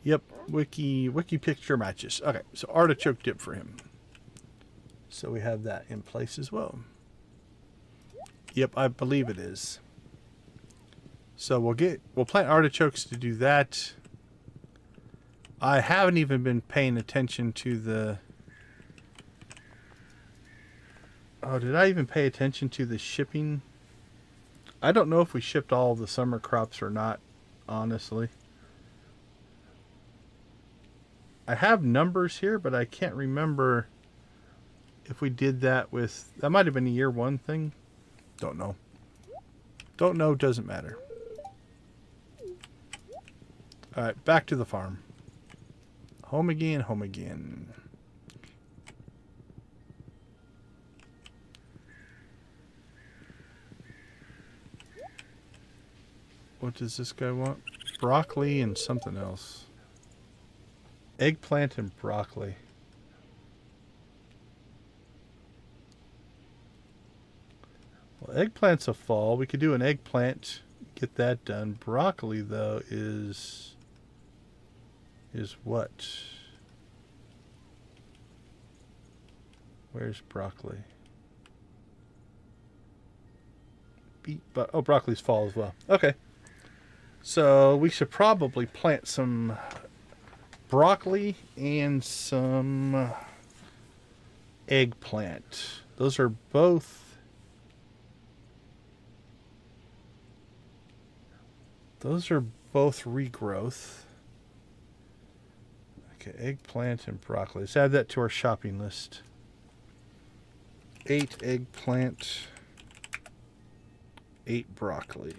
Yep, wiki picture matches. Okay, so artichoke dip for him. So we have that in place as well. Yep, I believe it is. So we'll plant artichokes to do that. I haven't even been paying attention to the... Oh, did I even pay attention to the shipping? I don't know if we shipped all the summer crops or not, honestly. I have numbers here, but I can't remember if we did that with... That might have been a year one thing. Don't know. Don't know, doesn't matter. Alright, back to the farm. Home again, home again. What does this guy want? Broccoli and something else. Eggplant and broccoli. Well, eggplant's a fall. We could do an eggplant, get that done. Broccoli, though, is what? Where's broccoli? Oh, broccoli's fall as well. Okay. So we should probably plant some broccoli and some eggplant. Those are both... Those are both regrowth. Okay, eggplant and broccoli. Let's add that to our shopping list. 8 eggplant, 8 broccoli.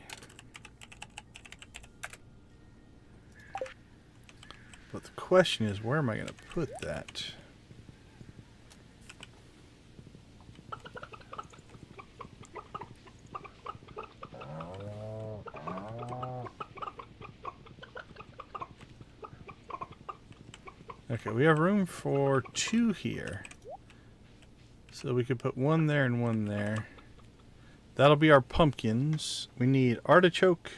But the question is, where am I going to put that? Okay, we have room for 2 here. So we could put 1 there and 1 there. That'll be our pumpkins. We need artichoke.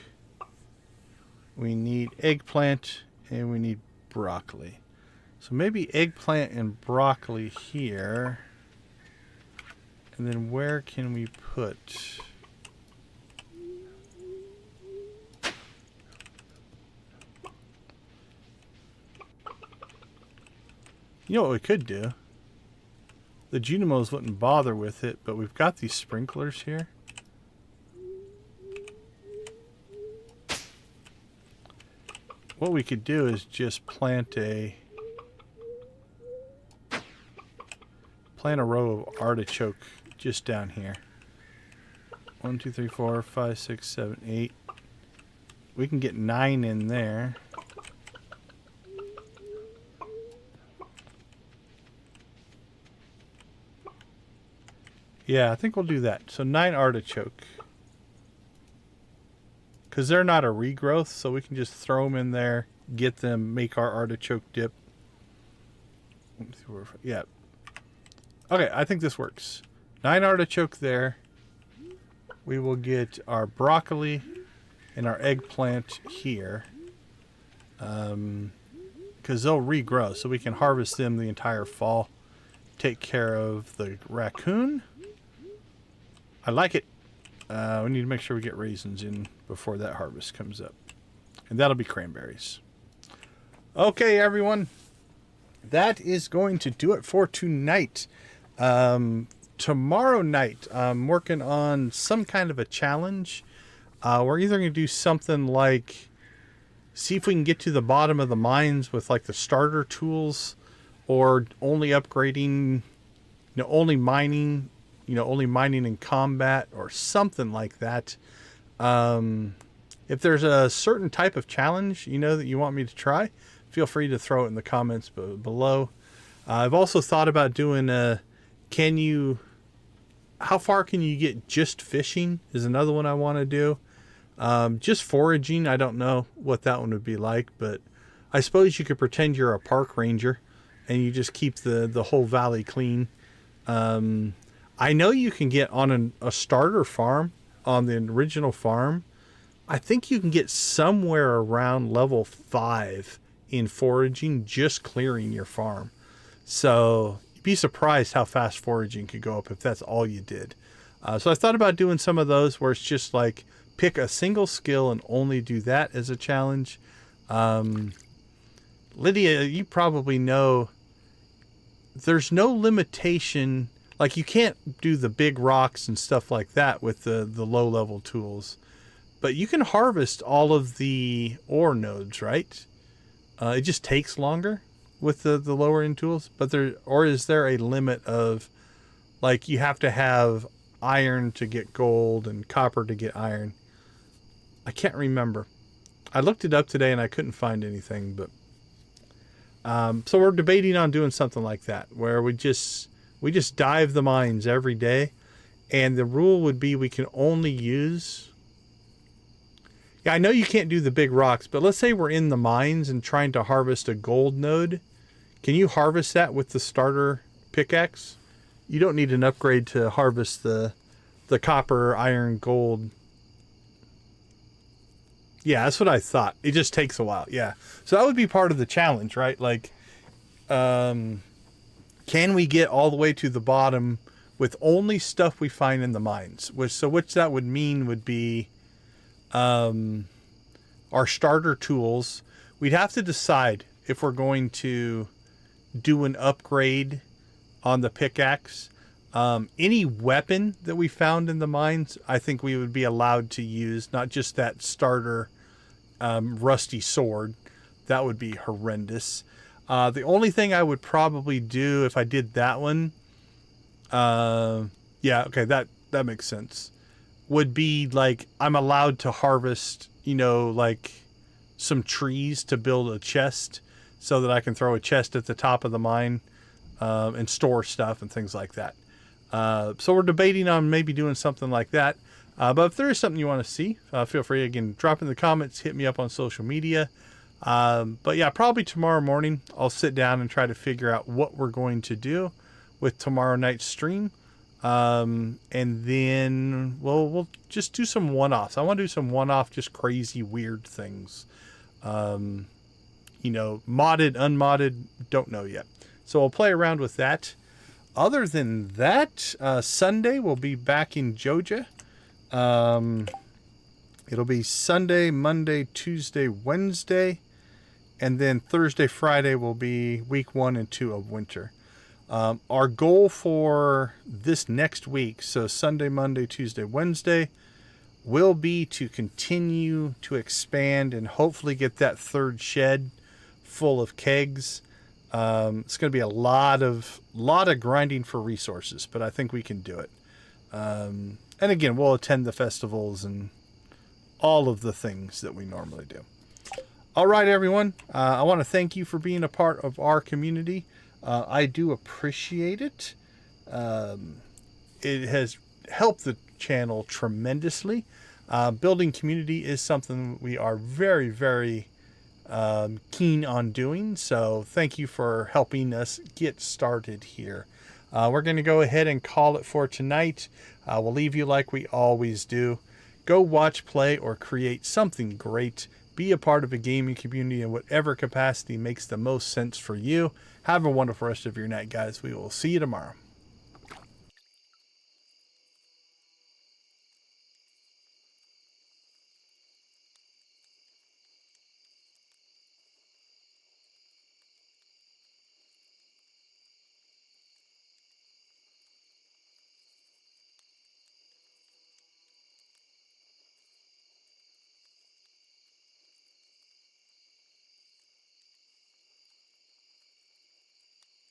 We need eggplant. And we need broccoli. So maybe eggplant and broccoli here. And then where can we put... You know what we could do? The Junimos wouldn't bother with it, but we've got these sprinklers here. What we could do is just plant a row of artichoke just down here. 1, 2, 3, 4, 5, 6, 7, 8. We can get 9 in there. Yeah, I think we'll do that. So 9 artichoke. Because they're not a regrowth, so we can just throw them in there, get them, make our artichoke dip. Yeah. Okay, I think this works. 9 artichoke there. We will get our broccoli and our eggplant here. Because they'll regrow, so we can harvest them the entire fall. Take care of the raccoon. I like it. We need to make sure we get raisins in before that harvest comes up. And that'll be cranberries. Okay, everyone. That is going to do it for tonight. Tomorrow night, I'm working on some kind of a challenge. We're either going to do something like... See if we can get to the bottom of the mines with like the starter tools. Or only upgrading... only mining... only mining in combat or something like that. If there's a certain type of challenge, that you want me to try, feel free to throw it in the comments below. I've also thought about doing how far can you get just fishing is another one I want to do. Just foraging, I don't know what that one would be like, but I suppose you could pretend you're a park ranger and you just keep the whole valley clean. I know you can get on a starter farm, on the original farm. I think you can get somewhere around level 5 in foraging, just clearing your farm. So you'd be surprised how fast foraging could go up if that's all you did. So I thought about doing some of those where it's just like pick a single skill and only do that as a challenge. Lydia, you probably know there's no limitation. Like you can't do the big rocks and stuff like that with the low level tools, but you can harvest all of the ore nodes, right? It just takes longer with the lower end tools, but is there a limit of like you have to have iron to get gold and copper to get iron? I can't remember. I looked it up today and I couldn't find anything, but so we're debating on doing something like that where we just dive the mines every day, and the rule would be we can only use. Yeah, I know you can't do the big rocks, but let's say we're in the mines and trying to harvest a gold node. Can you harvest that with the starter pickaxe? You don't need an upgrade to harvest the copper, iron, gold. Yeah, that's what I thought. It just takes a while. Yeah. So that would be part of the challenge, right? Like, can we get all the way to the bottom with only stuff we find in the mines? Which that would mean would be our starter tools. We'd have to decide if we're going to do an upgrade on the pickaxe. Any weapon that we found in the mines, I think we would be allowed to use, not just that starter rusty sword. That would be horrendous. The only thing I would probably do if I did that one, yeah, okay, that makes sense, would be like I'm allowed to harvest, like some trees to build a chest so that I can throw a chest at the top of the mine and store stuff and things like that. So we're debating on maybe doing something like that. But if there is something you want to see, feel free, again, drop in the comments, hit me up on social media. But yeah, probably tomorrow morning, I'll sit down and try to figure out what we're going to do with tomorrow night's stream. And then we'll just do some one-offs. I want to do some one-off, just crazy, weird things. Modded, unmodded, don't know yet. So I'll play around with that. Other than that, Sunday we'll be back in Joja. It'll be Sunday, Monday, Tuesday, Wednesday, and then Thursday, Friday will be week 1 and 2 of winter. Our goal for this next week, so Sunday, Monday, Tuesday, Wednesday, will be to continue to expand and hopefully get that third shed full of kegs. It's going to be a lot of grinding for resources, but I think we can do it. And again, we'll attend the festivals and all of the things that we normally do. All right, everyone. I want to thank you for being a part of our community. I do appreciate it. It has helped the channel tremendously. Building community is something we are very, very keen on doing. So thank you for helping us get started here. We're going to go ahead and call it for tonight. We'll leave you like we always do. Go watch, play, or create something great. Be a part of a gaming community in whatever capacity makes the most sense for you. Have a wonderful rest of your night, guys. We will see you tomorrow.